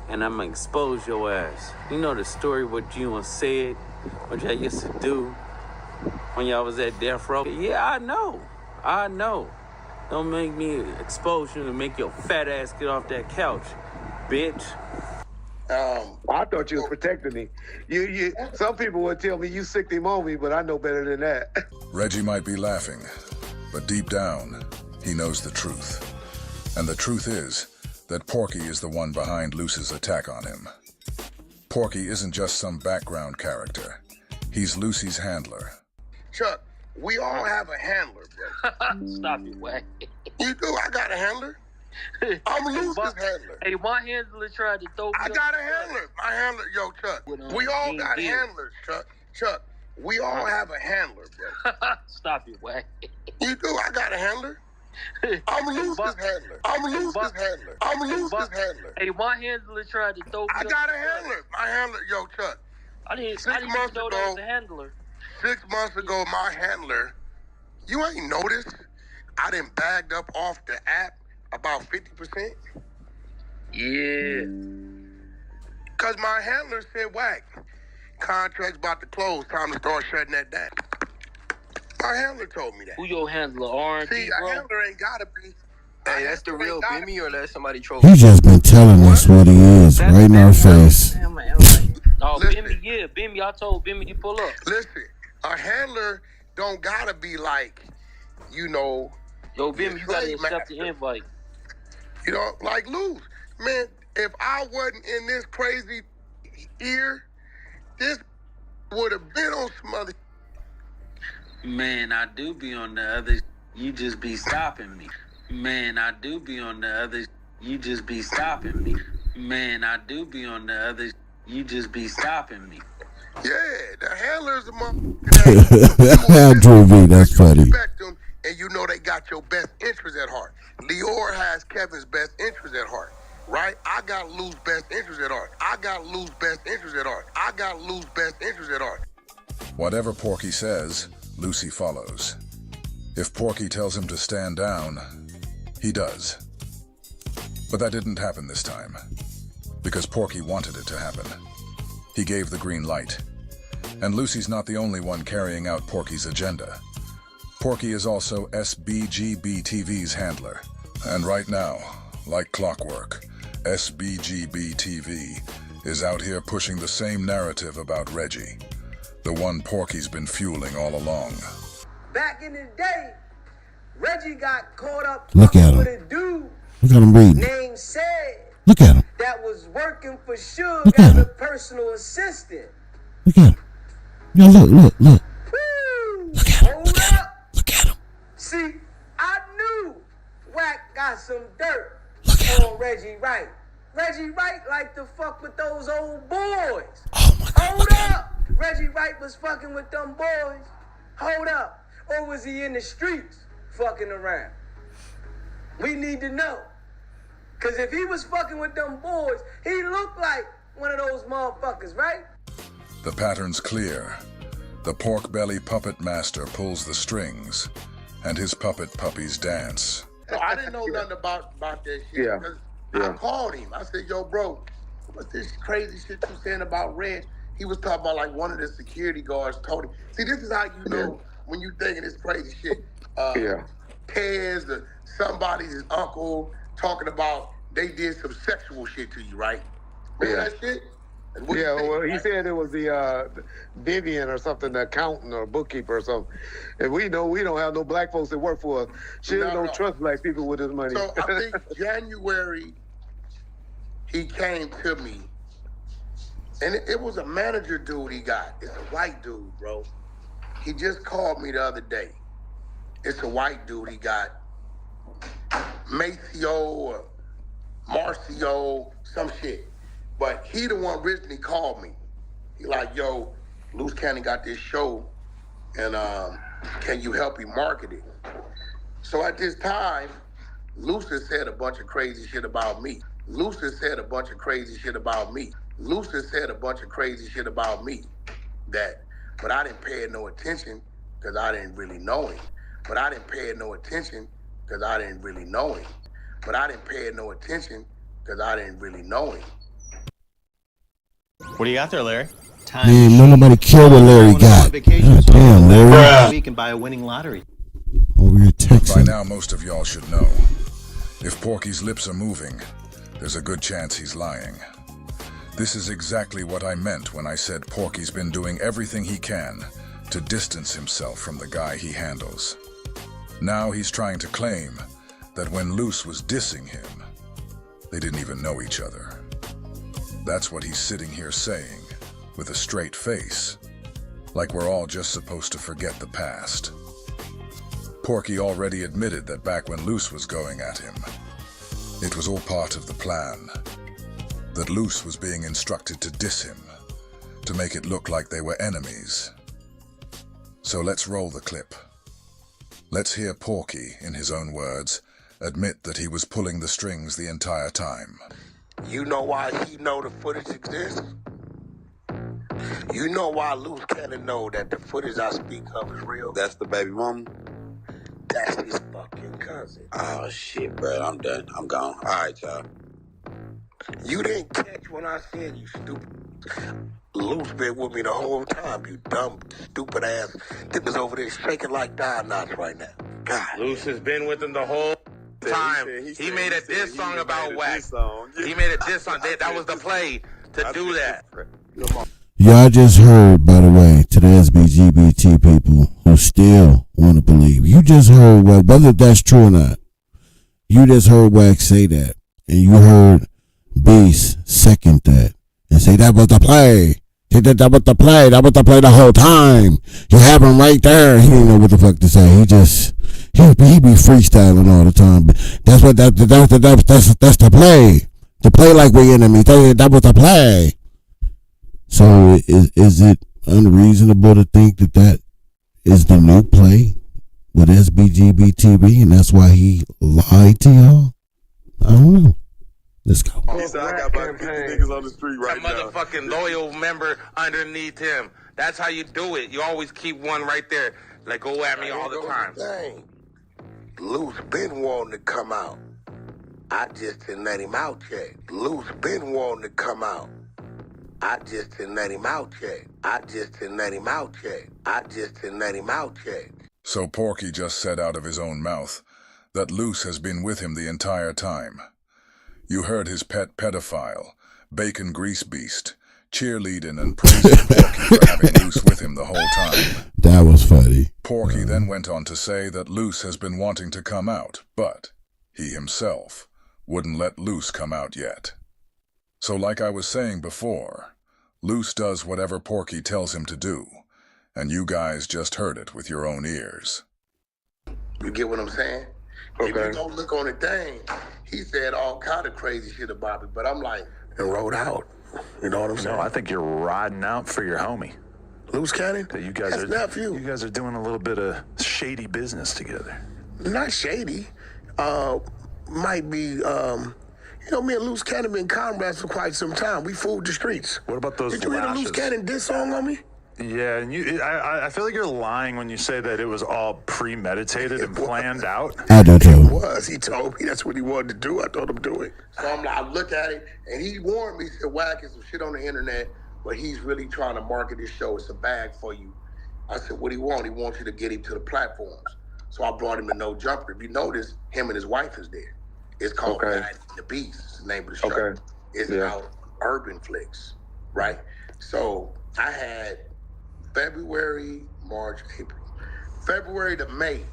and I'm gonna expose your ass. You know the story what you and said, what y'all used to do when y'all was at death row? Yeah, I know. Don't make me expose you and make your fat ass get off that couch, bitch. I thought you was protecting me. You. Some people would tell me you sicked him on me, but I know better than that. Reggie might be laughing, but deep down, he knows the truth. And the truth is that Porky is the one behind Luce's attack on him. Porky isn't just some background character. He's Lucy's handler. Chuck, we all have a handler, bro. Stop it, Wack. You do. I got a handler. I'm Lucy's handler. Hey, my handler tried to throw me. I got a handler. My handler, yo, Chuck. We all got handlers, Chuck. Chuck, we all have a handler, bro. Stop it, Wack. You do. I got a handler. I'm Lucy's handler. I'm Lucy's handler. Hey, my handler tried to throw me. I got a handler. My handler, yo, Chuck. I didn't even know that was a handler. 6 months ago, my handler, you ain't noticed I done bagged up off the app about 50%? Yeah. Because my handler said, Wack, Contract's about to close. Time to start shutting that down. Our handler told me that. Who your handler, R&B, See, bro? a handler ain't gotta be. Hey, that's the real Bimmy, or that's somebody trolling? He just been telling us what he is right in our face. Oh, Bimmy, yeah, Bimmy. I told Bimmy to pull up. Listen, a handler don't gotta be like, you know. Yo, Bimmy, you gotta accept the invite. You know, like Luz. Man, if I wasn't in this crazy ear, this would have been on some other. Man, I do be on the other. You just be stopping me. Man, I do be on the other. You just be stopping me. Man, I do be on the other. You just be stopping me. Yeah, the handlers a motherfucker. Drew B, that's funny. Respect them, and you know they got your best interest at heart. Lior has Kevin's best interest at heart, right? I got Lou's best interest at heart. I got Lou's best interest at heart. I got Lou's best interest at heart. Whatever Porky says, Lucy follows. If Porky tells him to stand down, he does. But that didn't happen this time, because Porky wanted it to happen. He gave the green light. And Lucy's not the only one carrying out Porky's agenda. Porky is also SBGB TV's handler. And right now, like clockwork, SBGB TV is out here pushing the same narrative about Reggie, the one Porky's been fueling all along. Back in the day, Reggie got caught up Look at him. with a dude Look at him reading. named Said Look at him. that was working for Suge Look at as a him. personal assistant. Look at him. Yo, look. Woo! Look at him. Hold up. Look at him. See, I knew Wack got some dirt on Reggie Wright. Reggie Wright liked to fuck with those old boys. Oh my God. Hold up. Reggie Wright was fucking with them boys. Hold up. Or was he in the streets fucking around? We need to know. Because if he was fucking with them boys, he looked like one of those motherfuckers, right? The pattern's clear. The pork belly puppet master pulls the strings, and his puppet puppies dance. So I didn't know nothing about that shit. Yeah. I called him. I said, yo, bro, what's this crazy shit you saying about Reg? He was talking about like one of the security guards told him. See, this is how you know when you thinking this crazy shit. Tez or somebody's uncle talking about they did some sexual shit to you, right? Remember that shit? And what you think, Well, he right? said it was the Vivian or something, the accountant or bookkeeper or something. And we know we don't have no black folks that work for us. She don't trust black people with his money. So I think January, he came to me, and it was a manager dude he got. It's a white dude, bro. He just called me the other day. It's a white dude he got. Maceo or Marcio, some shit. But he the one originally called me. He like, yo, Luce Cannon got this show, and can you help him market it? So at this time, Luce said a bunch of crazy shit about me. Luce said a bunch of crazy shit about me. Luce said a bunch of crazy shit about me. But I didn't pay no attention because I didn't really know him. But I didn't pay no attention because I didn't really know him. But I didn't pay no attention because I didn't really know him. What do you got there, Larry? Man, nobody care what Larry got. God damn, Larry. We can buy a winning lottery. Over here texting. By now, most of y'all should know. If Porky's lips are moving, there's a good chance he's lying. This is exactly what I meant when I said Porky's been doing everything he can to distance himself from the guy he handles. Now he's trying to claim that when Luce was dissing him, they didn't even know each other. That's what he's sitting here saying, with a straight face, like we're all just supposed to forget the past. Porky already admitted that back when Luce was going at him, it was all part of the plan. That Luce was being instructed to diss him, to make it look like they were enemies. So let's roll the clip. Let's hear Porky, in his own words, admit that he was pulling the strings the entire time. You know why he know the footage exists? You know why Luce Cannon know that the footage I speak of is real? That's the baby mama? That's his fucking cousin. Oh, shit, bro. I'm done. I'm gone. All right, y'all. You didn't catch when I said you stupid. Lou's been with me the whole time, you dumb, stupid ass. Niggas over there shaking like die knots right now. God. Luce has been with him the whole time. He made a diss song about Wack. He made a diss song. That was the play to do that. Y'all just heard, by the way, to the SBGBT people who still want to believe. You just heard Wack, whether that's true or not. You just heard Wack say that. And you heard Beast second that. And say that was the play. That was the play. That was the play the whole time. You have him right there. He didn't know what the fuck to say. He be freestyling all the time. But that's the play. The play like we enemies. That was the play. So is it unreasonable to think that is the new play with SBGBTV and that's why he lied to y'all? I don't know. Let's go. He said, I got about 50 niggas on the street right now. A motherfucking loyal member underneath him. That's how you do it. You always keep one right there. Like, go at me all the time. Dang. Lou's been wanting to come out. I just didn't let him out yet. Lou's been wanting to come out. I just didn't let him out yet. I just didn't let him out yet. I just didn't let him out yet. So Porky just said out of his own mouth that Luce has been with him the entire time. You heard his pet pedophile, bacon grease beast, cheerleading and praising Porky for having Luce with him the whole time. That was funny. Porky then went on to say that Luce has been wanting to come out, but he himself wouldn't let Luce come out yet. So like I was saying before, Luce does whatever Porky tells him to do, and you guys just heard it with your own ears. You get what I'm saying? Okay. If you don't look on the thing, he said all kind of crazy shit about me, but I'm like, and rode out. You know what I'm saying? No, I think you're riding out for your homie. Loose Cannon? That you guys nephew. You guys are doing a little bit of shady business together. Not shady. Might be, you know, me and Loose Cannon been comrades for quite some time. We fooled the streets. What about those Did you hear the Loose Cannon diss song on me? Yeah, and I feel like you're lying when you say that it was all premeditated and planned out. I do too. It was. He told me that's what he wanted to do. I told him to do it. So I'm like, I look at it, and he warned me, he said, Wack is some shit on the internet, but he's really trying to market his show. It's a bag for you. I said, what do you want? He wants you to get him to the platforms. So I brought him to No Jumper. If you notice, him and his wife is there. It's called Bad and the Beast. It's the name of the show. Okay. It's out Urban Flicks, right? So I had February, March, April. February to May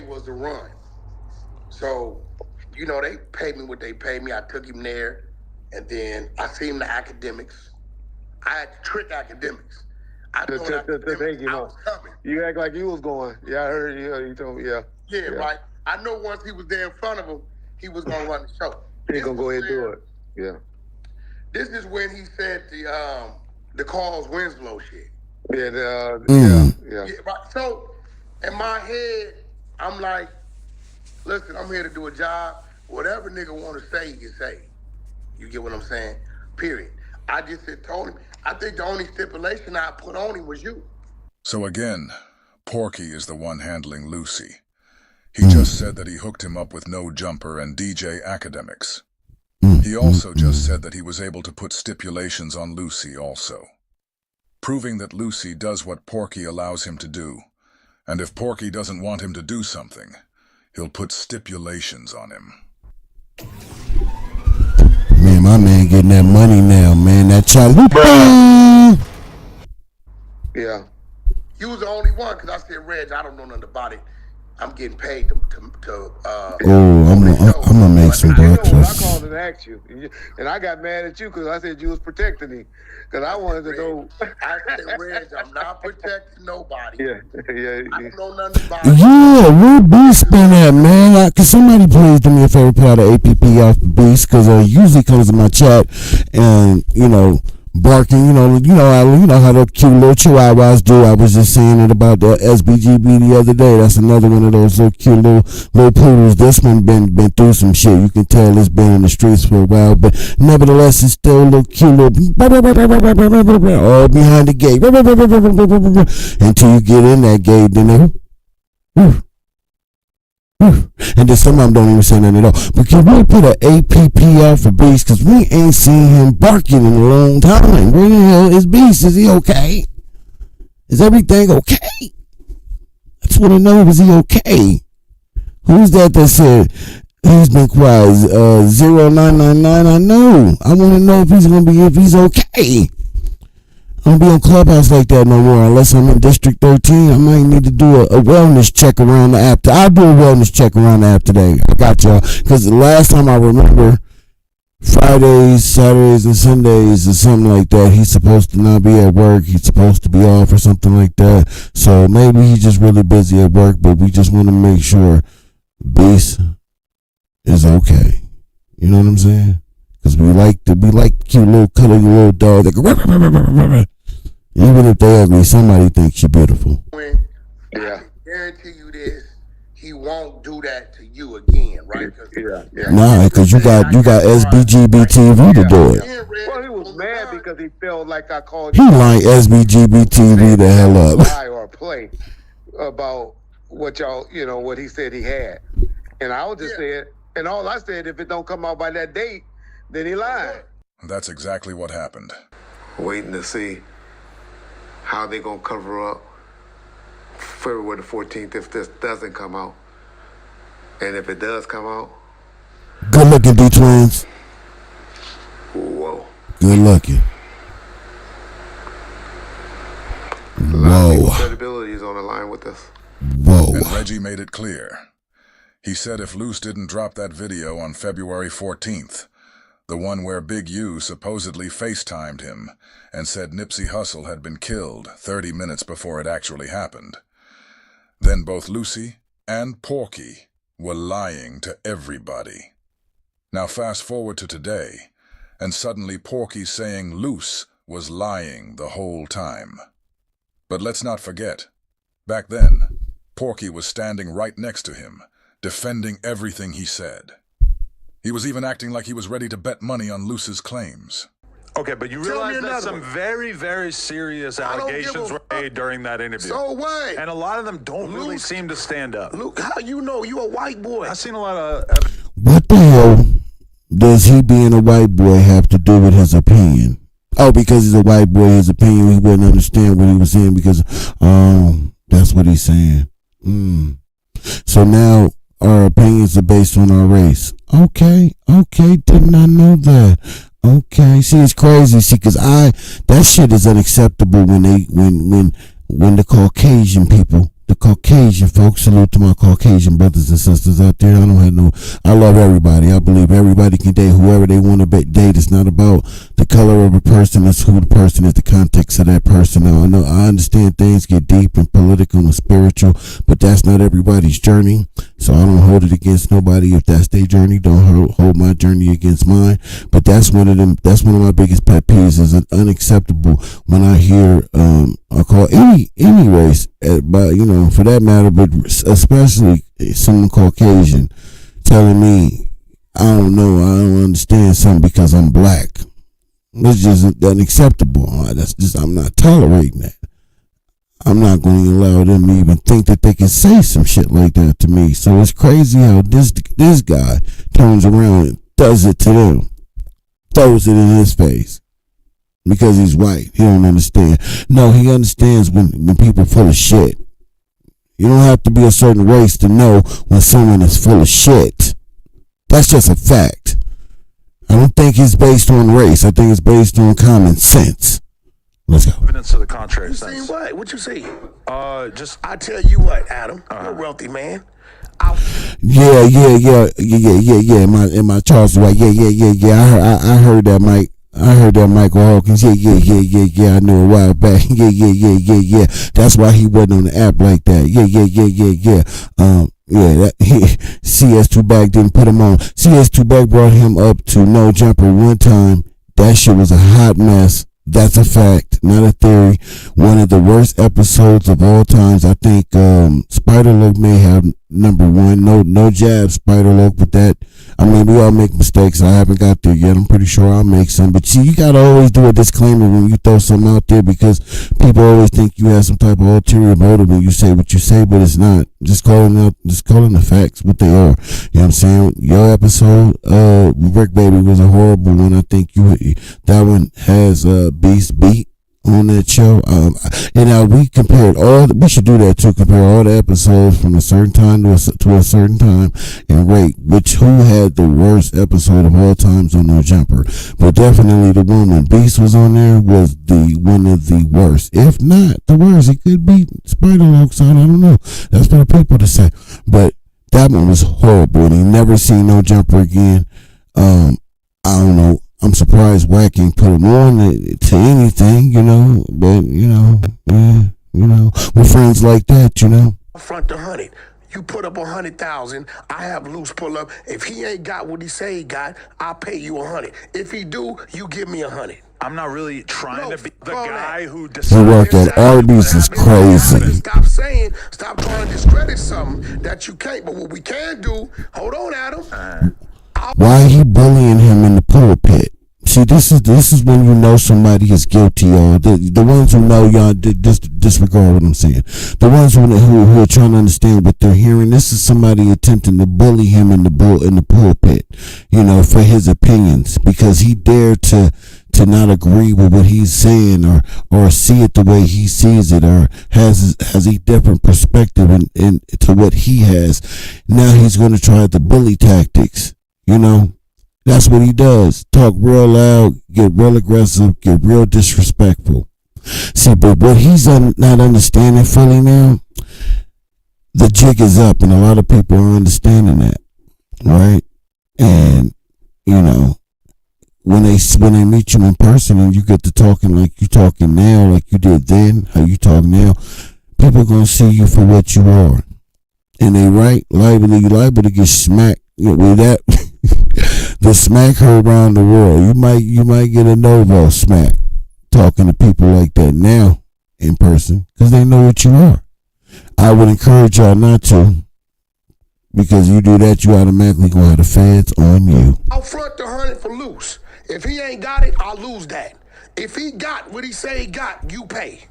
was the run. So, you know, they paid me what they paid me. I took him there, and then I seen the academics. I had to trick academics. I told academics I was coming. You act like you was going. Yeah, I heard you. You told me, yeah. Yeah, right. I know once he was there in front of him, he was going to run the show. He going to go ahead and do it. Yeah. This is when he said the Carl's Winslow shit. Yeah, yeah. Right. So in my head, I'm like, listen, I'm here to do a job. Whatever nigga want to say, he can say. You get what I'm saying? Period. I just told him. I think the only stipulation I put on him was you. So again, Porky is the one handling Lucy. He just said that he hooked him up with No Jumper and DJ Academics. He also just said that he was able to put stipulations on Lucy also, proving that Lucy does what Porky allows him to do, and if Porky doesn't want him to do something, he'll put stipulations on him. Man, my man getting that money now, man. That chalupa. Yeah. You was the only one, because I said, Reg, I don't know nothing about it. I'm getting paid to I'm gonna make some breakfast. I called and asked you, and I got mad at you because I said you was protecting me, because I wanted to know. I said, Reg, I'm not protecting nobody. Yeah. I don't know nothing about it. Yeah, where Beast been at, man? Can somebody please do me a favor, put out an APP off the Beast, because usually comes in my chat and barking, you know how the cute little chihuahuas do. I was just saying it about the SBGB the other day. That's another one of those little cute little poodles. This one been through some shit. You can tell it's been in the streets for a while, but nevertheless, it's still a little cute all behind the gate. Until you get in that gate, then And then some of them don't even say nothing at all. But can we put an APP out for Beast? Because we ain't seen him barking in a long time. Where the hell is Beast? Is he okay? Is everything okay? I just want to know, is he okay? Who's that said he's been quiet? 0999. I know. I want to know if he's okay. I don't be on Clubhouse like that no more unless I'm in District 13. I might need to do a wellness check around the app. I'll do a wellness check around the app today. I got y'all. Because the last time I remember, Fridays, Saturdays, and Sundays or something like that, he's supposed to not be at work. He's supposed to be off or something like that. So maybe he's just really busy at work, but we just want to make sure Beast is okay. You know what I'm saying? Because we like cute little cuddly little dog that go, even if they ugly, somebody thinks you're beautiful. Yeah. I guarantee you this, he won't do that to you again, right? Nah, because you got SBGB TV to do it. Well, he was mad because he felt like I called He lined SBGB TV the hell up. lie or play about what y'all, what he said he had. And I was just saying, and all I said, if it don't come out by that date, then he lied. That's exactly what happened. Waiting to see how they gonna cover up February the 14th if this doesn't come out. And if it does come out, good looking, D-Twins. Whoa. Good looking. Whoa. Credibility is on the line with us. Whoa. And Reggie made it clear. He said if Luce didn't drop that video on February 14th, the one where Big U supposedly FaceTimed him and said Nipsey Hussle had been killed 30 minutes before it actually happened, then both Lucy and Porky were lying to everybody. Now fast forward to today, and suddenly Porky's saying Luce was lying the whole time. But let's not forget, back then, Porky was standing right next to him, defending everything he said. He was even acting like he was ready to bet money on Luce's claims. Okay, but you realize that some very, very serious allegations were made during that interview. So what? And a lot of them don't really seem to stand up. Luke, how you know? You a white boy. I've seen a lot of... What the hell does he being a white boy have to do with his opinion? Oh, because he's a white boy, his opinion, he wouldn't understand what he was saying because, that's what he's saying. So now our opinions are based on our race. Okay, did not know that. Okay, see, it's crazy. See, because that shit is unacceptable when the Caucasian people, the Caucasian folks, salute to my Caucasian brothers and sisters out there. I love everybody. I believe everybody can date whoever they want to date. It's not about the color of a person. It's who the person is, the context of that person. Now, I understand things get deep and political and spiritual, but that's not everybody's journey. So I don't hold it against nobody. If that's their journey, don't hold my journey against mine. But that's one of my biggest pet peeves. Is unacceptable when I hear I call any race, but for that matter, but especially someone Caucasian telling me I don't understand something because I'm black. It's just unacceptable. I'm not tolerating that. I'm not going to allow them to even think that they can say some shit like that to me. So it's crazy how this guy turns around and does it to them. Throws it in his face. Because he's white. He don't understand. No, he understands when people are full of shit. You don't have to be a certain race to know when someone is full of shit. That's just a fact. I don't think it's based on race. I think it's based on common sense. Let's go. Evidence to the contrary. You seen what? What you see? Just I tell you what, Adam. You're a wealthy man. Yeah. In my Charles White. Yeah. I heard that, Mike. I heard that Michael Hawkins. Yeah. I knew a while back. Yeah. That's why he wasn't on the app like that. Yeah. CS2 Back didn't put him on. CS2 Back brought him up to No Jumper one time. That shit was a hot mess. That's a fact, not a theory. One of the worst episodes of all times. I think Spider Look may have number one. No jab, Spider Loc, with that. I mean, we all make mistakes. I haven't got there yet. I'm pretty sure I'll make some. But see, you gotta always do a disclaimer when you throw something out there, because people always think you have some type of ulterior motive when you say what you say, but it's not. Just calling the facts what they are. You know what I'm saying? Your episode, Rick Baby, was a horrible one. I think that one has Beast beat on that show. And we compared we should do that too, compare all the episodes from a certain time to a certain time and rate who had the worst episode of all times on No Jumper. But definitely the one when Beast was on there was one of the worst. If not the worst, it could be Spider Loc, so I don't know. That's for the people to say. But that one was horrible, and he never seen No Jumper again. I don't know. I'm surprised Wack ain't put him on to anything, but, with friends like that, Front the 100. You put up 100,000. I have Loose pull up. If he ain't got what he say he got, I'll pay you 100. If he do, you give me 100. I'm not really trying to be the guy who He work at Arby's is crazy. Stop trying to discredit something that you can't. But what we can do, hold on, Adam. Why he bullying him in the pulpit? See, this is when you know somebody is guilty, y'all. The ones who know, y'all, disregard what I'm saying. The ones who are trying to understand what they're hearing. This is somebody attempting to bully him in the pulpit, for his opinions, because he dared to not agree with what he's saying or see it the way he sees it, or has a different perspective to what he has. Now he's going to try the bully tactics, That's what he does. Talk real loud, get real aggressive, get real disrespectful. See, but what he's not understanding fully now, the jig is up, and a lot of people are understanding that, right? And, when they meet you in person and you get to talking like you talking now, like you did then, how you talk now, people are going to see you for what you are. And they liable to get smacked with that. The smack her around the world. You might get a Novo smack talking to people like that now in person, because they know what you are. I would encourage y'all not to, because you do that, you automatically gonna have the feds on you. I'll front the 100 for Loose. If he ain't got it, I'll lose that. If he got what he say he got, you pay.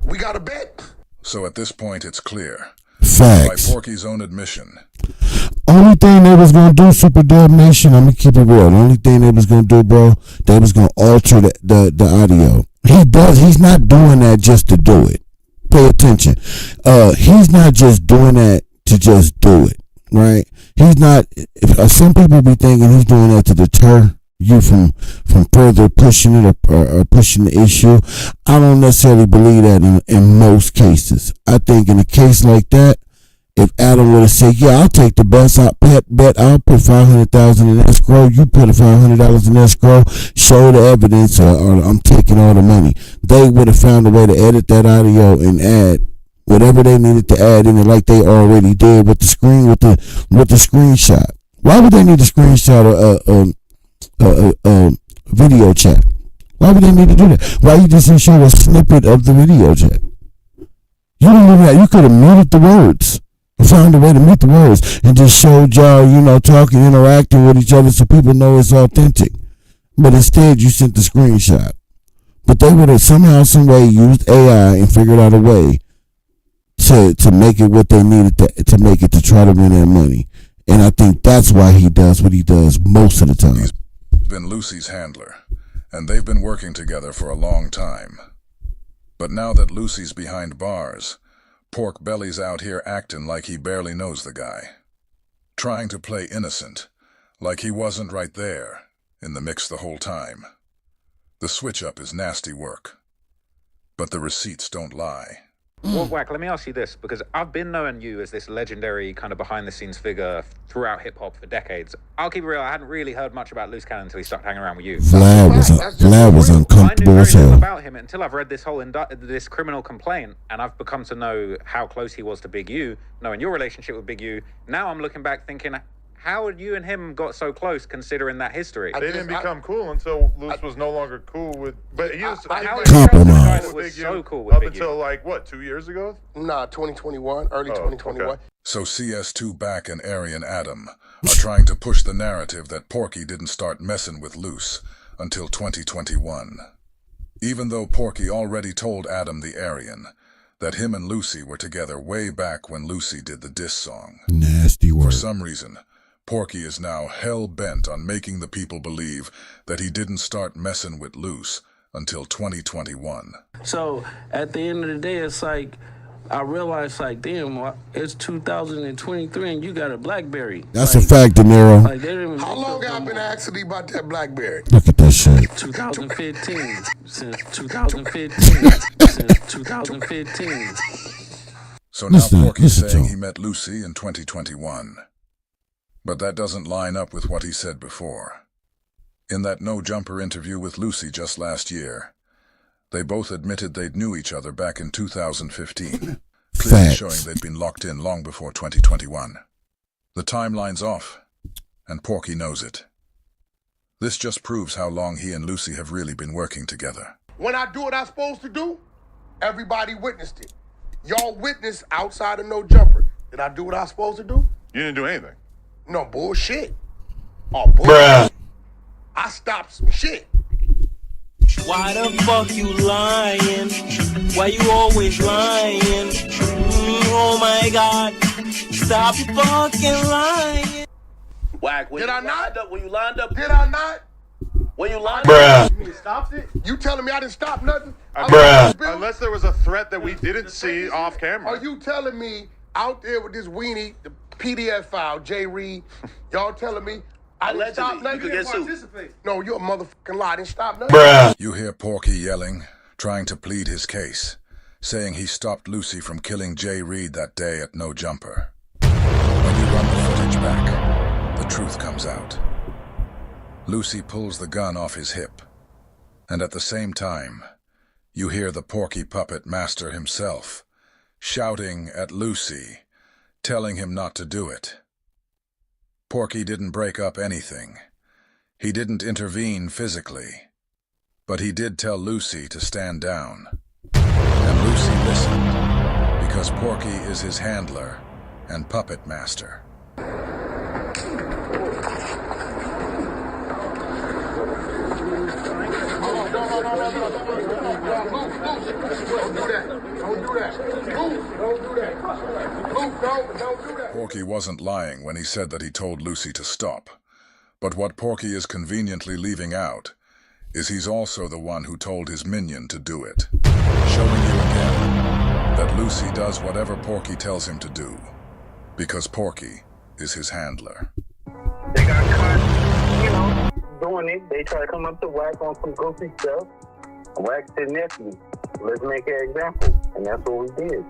We got a bet. So at this point, it's clear. Facts. By Porky's own admission. Only thing they was gonna do, Super Dub Nation, I'm gonna keep it real. The only thing they was gonna do, bro, they was gonna alter the audio. He's not doing that just to do it. Pay attention. He's not just doing that to just do it, right? He's not. Some people be thinking he's doing that to deter you from further pushing it or pushing the issue. I don't necessarily believe that in most cases. I think in a case like that, if Adam would have said, "Yeah, I'll take the best. I'll put $500,000 in escrow. You put $500 in escrow. Show the evidence, or I'm taking all the money." They would have found a way to edit that audio and add whatever they needed to add in it, like they already did with the screenshot. Why would they need a screenshot or video chat? Why would they need to do that? Why you just didn't show a snippet of the video chat? You don't even have. You could have muted the words. Found a way to mute the words and just showed y'all, talking, interacting with each other so people know it's authentic. But instead, you sent the screenshot. But they would have somehow, some way used AI and figured out a way to make it what they needed to make it, to try to win their money. And I think that's why he does what he does most of the time. He's been Lucy's handler, and they've been working together for a long time. But now that Lucy's behind bars, Pork Belly's out here acting like he barely knows the guy. Trying to play innocent, like he wasn't right there, in the mix the whole time. The switch-up is nasty work. But the receipts don't lie. Well, Wack, let me ask you this, because I've been knowing you as this legendary kind of behind-the-scenes figure throughout hip-hop for decades. I'll keep it real, I hadn't really heard much about Loose Cannon until he started hanging around with you. Vlad was uncomfortable as hell. I knew very little about him until I've read this whole this criminal complaint, and I've become to know how close he was to Big U, knowing your relationship with Big U. Now I'm looking back thinking, How had you and him got so close considering that history? They didn't become cool until Luce was no longer cool with. But he was compromised. Was so cool with up Big until U. like what, 2 years ago? Nah, 2021, early 2021. Okay. So CS2 Back and Aryan Adam are trying to push the narrative that Porky didn't start messing with Luce until 2021. Even though Porky already told Adam the Aryan that him and Lucy were together way back when Lucy did the diss song. Nasty work. For some reason, Porky is now hell-bent on making the people believe that he didn't start messing with Luce until 2021. So at the end of the day, it's like, I realized, like, damn, it's 2023 and you got a BlackBerry. That's a fact, De Niro. Like, they didn't even How long have I been asking about that BlackBerry? Look at that shit. 2015. Since 2015. Since 2015. So now Listen, Porky's listen to saying him. he met Lucy in 2021. But that doesn't line up with what he said before. In that No Jumper interview with Lucy just last year, they both admitted they'd knew each other back in 2015, clearly Facts. showing they'd been locked in long before 2021. The timeline's off, and Porky knows it. This just proves how long he and Lucy have really been working together. When I do what I'm supposed to do, everybody witnessed it. Y'all witnessed outside of No Jumper. Did I do what I was supposed to do? You didn't do anything. No, bullshit. Oh, bullshit. I stopped some shit. Why the fuck you lying? Why you always lying? Oh my God. Stop fucking lying. Whack, when Did you I lined not? Up, when you lined up, did I not? When you lined up, you stopped it? You telling me I didn't stop nothing? Unless there was a threat that we didn't see off camera. Are you telling me out there with this weenie, the PDF file, Jay Reed, y'all telling me I didn't stop nothing? You could get sued. No, you're a motherfucking lie. I didn't stop nothing. You hear Porky yelling, trying to plead his case, saying he stopped Lucy from killing Jay Reed that day at No Jumper. When you run the footage back, the truth comes out. Lucy pulls the gun off his hip, and at the same time, you hear the Porky puppet master himself shouting at Lucy, telling him not to do it. Porky didn't break up anything. He didn't intervene physically, but he did tell Lucy to stand down. And Lucy listened, because Porky is his handler and puppet master. Porky wasn't lying when he said that he told Lucy to stop. But what Porky is conveniently leaving out is he's also the one who told his minion to do it, showing you again that Lucy does whatever Porky tells him to do, because Porky is his handler. They got caught, doing it. They try to come up to Wack on some goofy stuff. Wack said, nephew, let's make an example. And that's what we did.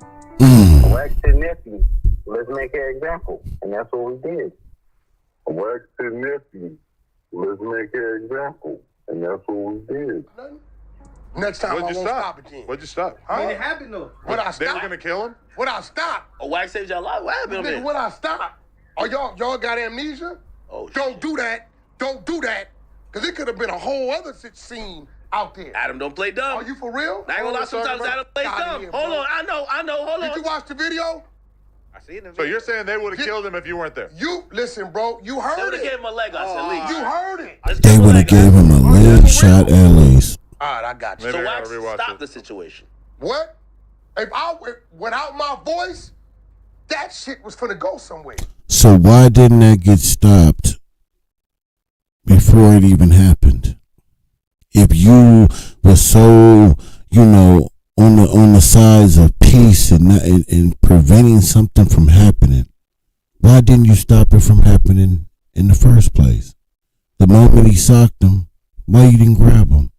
Wack said, nephew, let's make an example. And that's what we did. Wack said, nephew, let's make an example. And that's what we did. Next time I What'd you won't stop? stop again. What'd you stop? Huh? I mean, it happened though. Would I They stop? were gonna kill him? Would I stop? Oh, Wack saved your life. What happened, man? Would I stop? Are y'all got amnesia? Oh, don't do that. Don't do that. Because it could have been a whole other scene out there. Adam, don't play dumb. Are you for real? I ain't gonna lie, sometimes Adam plays dumb. Hold on, I know, hold on. Did you watch the video? I see it in the So video. you're saying they would have killed him if you weren't there? You, listen, bro, you They heard would have it. gave him a leg, I said, at least. You heard it. They would have gave him a leg shot at least. All right, I got you. Maybe So I Wack gotta rewatch stopped it. the situation. What? If I without my voice, that shit was finna go somewhere. So why didn't that get stopped before it even happened? If you were so, on the sides of peace and preventing something from happening, why didn't you stop it from happening in the first place? The moment he socked him, why you didn't grab him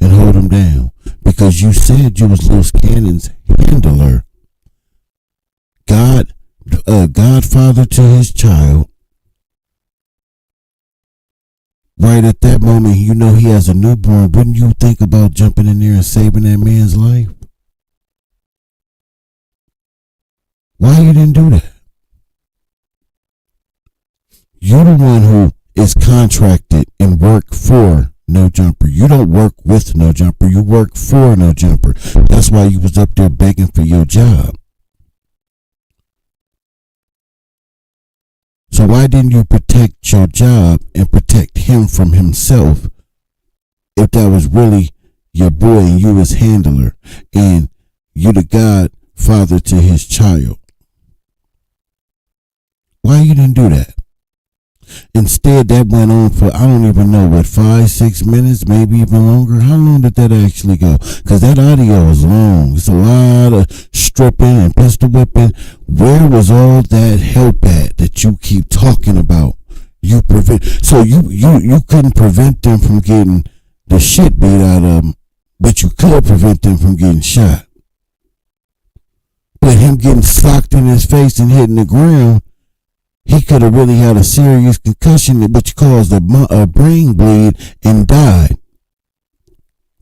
and hold him down? Because you said you was Loose Cannon's handler. Godfather to his child. Right at that moment, he has a newborn. Wouldn't you think about jumping in there and saving that man's life? Why you didn't do that? You're the one who is contracted and work for No Jumper. You don't work with No Jumper. You work for No Jumper. That's why you was up there begging for your job. So why didn't you protect your job and protect him from himself if that was really your boy and you his handler and you the godfather to his child? Why you didn't do that? Instead, that went on for, I don't even know, what, 5-6 minutes, maybe even longer? How long did that actually go? Because that audio is long. It's a lot of stripping and pistol whipping. Where was all that help at that you keep talking about? You couldn't prevent them from getting the shit beat out of them, but you could prevent them from getting shot. But him getting socked in his face and hitting the ground, he could have really had a serious concussion which caused a brain bleed and died.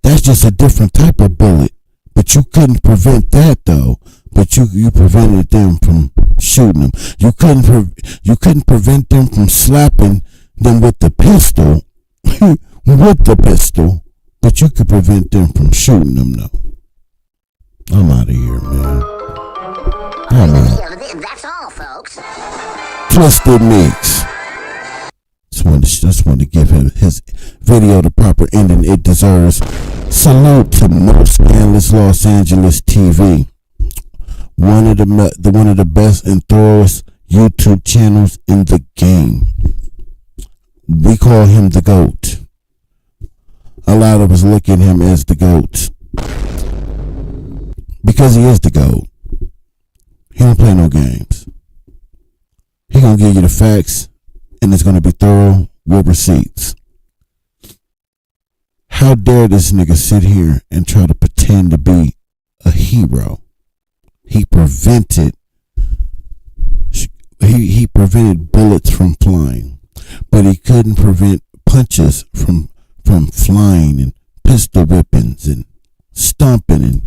That's just a different type of bullet. But you couldn't prevent that though. But you prevented them from shooting him. You couldn't prevent them from slapping them with the pistol. With the pistol. But you could prevent them from shooting them though. I'm out of here, man. That's all, folks. Twisted Mix. Just wanted to give him his video the proper ending it deserves. Salute to Most Scandalous Los Angeles TV. One of the best and thoroughest YouTube channels in the game. We call him the GOAT. A lot of us look at him as the GOAT. Because he is the GOAT. He don't play no games. He gonna give you the facts, and it's gonna be thorough with receipts. How dare this nigga sit here and try to pretend to be a hero? He prevented bullets from flying, but he couldn't prevent punches from flying and pistol whippings and stomping and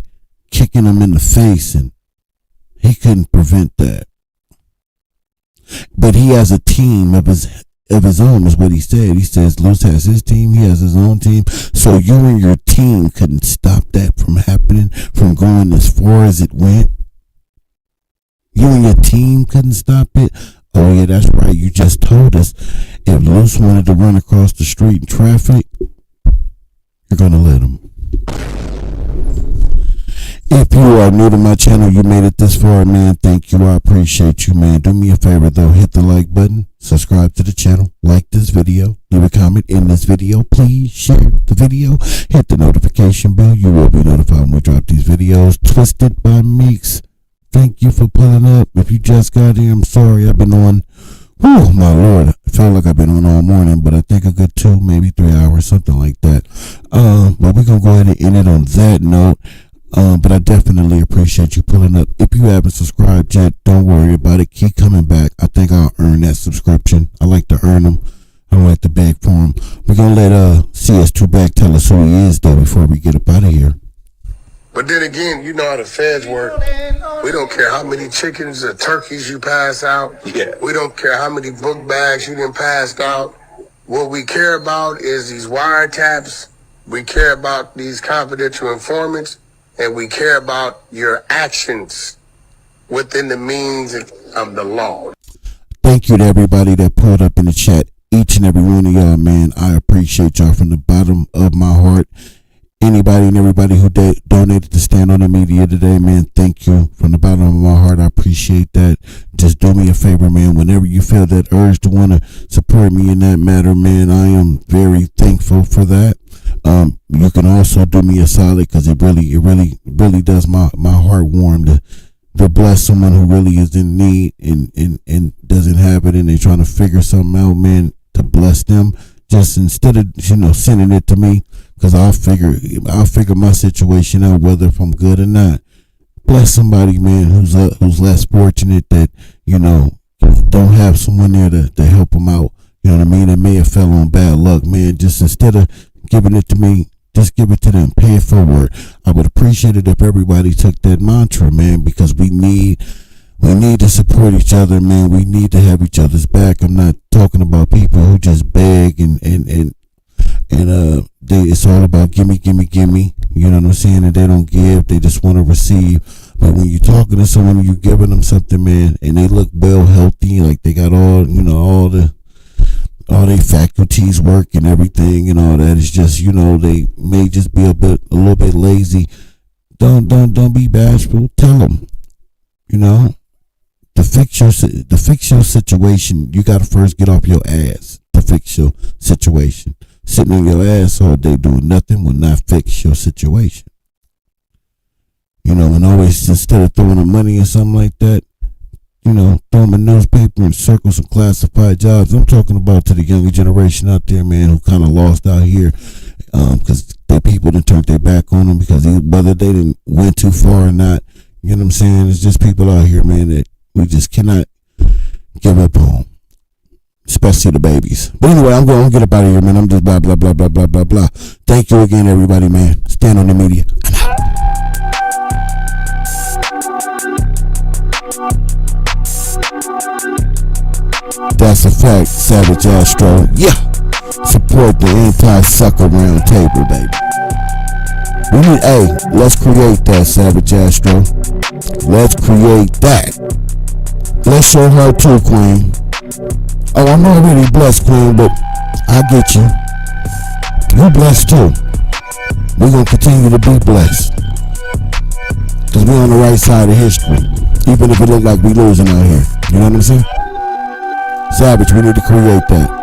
kicking them in the face, and he couldn't prevent that. But he has a team of his own, is what he said. He says Luce has his team, he has his own team. So you and your team couldn't stop that from happening, from going as far as it went. You and your team couldn't stop it. Oh yeah, that's right. You just told us if Luce wanted to run across the street in traffic, you're gonna let him. If you are new to my channel, you made it this far, man, thank you. I appreciate you, man. Do me a favor, though. Hit the like button. Subscribe to the channel. Like this video. Leave a comment in this video. Please share the video. Hit the notification bell. You will be notified when we drop these videos. Twisted by Meeks. Thank you for pulling up. If you just got here, I'm sorry. I've been on. Oh, my Lord. I feel like I've been on all morning, but I think a good 2, maybe 3 hours, something like that. But we're going to go ahead and end it on that note. But I definitely appreciate you pulling up. If you haven't subscribed yet, don't worry about it. Keep coming back. I think I'll earn that subscription. I like to earn them. I don't like to beg for them. We're going to let CS2 back tell us who he is, though, before we get up out of here. But then again, you know how the feds work. We don't care how many chickens or turkeys you pass out. Yeah. We don't care how many book bags you done passed out. What we care about is these wiretaps. We care about these confidential informants. And we care about your actions within the means of the law. Thank you to everybody that pulled up in the chat. Each and every one of y'all, man. I appreciate y'all from the bottom of my heart. Anybody and everybody who donated to Stand on the Media today, man, thank you from the bottom of my heart. I appreciate that. Just do me a favor, man. Whenever you feel that urge to want to support me in that matter, man, I am very thankful for that. You can also do me a solid, because it really does my heart warm to bless someone who really is in need and doesn't have it, and they're trying to figure something out, man, to bless them. Just instead of, sending it to me, because I'll figure my situation out, whether if I'm good or not. Bless somebody, man, who's less fortunate, that, don't have someone there to help them out. You know what I mean? They may have fell on bad luck, man. Just instead of giving it to me, just give it to them. Pay it forward. I would appreciate it if everybody took that mantra, man, because we need We need to support each other, man. We need to have each other's back. I'm not talking about people who just beg and it's all about gimme. You know what I'm saying? And they don't give, they just want to receive. But when you're talking to someone, you giving them something, man, and they look well healthy, like they got all their faculties work and everything and all that. It's just, they may just be a little bit lazy. Don't be bashful. Tell them, to fix your situation, you got to first get off your ass to fix your situation. Sitting on your ass all day doing nothing will not fix your situation. And always, instead of throwing the money or something like that, throw them a newspaper and circle some classified jobs. I'm talking about to the younger generation out there, man, who kind of lost out here because the people done turned their back on them because whether they didn't went too far or not. You know what I'm saying? It's just people out here, man, that we just cannot give up on. Especially the babies. But anyway, I'm going to get up out of here, man. I'm just blah, blah, blah, blah, blah, blah, blah. Thank you again, everybody, man. Stand on the media. I'm out. That's a fact, Savage Astro. Yeah. Support the anti-sucker round table, baby. Let's create that, Savage Astro. Let's create that. Let's show her too, Queen. Oh, I'm already blessed, Queen, but I get you. You're blessed too. We're going to continue to be blessed. Because we're on the right side of history. Even if it look like we're losing out here. You know what I'm saying? Savage, we need to create that.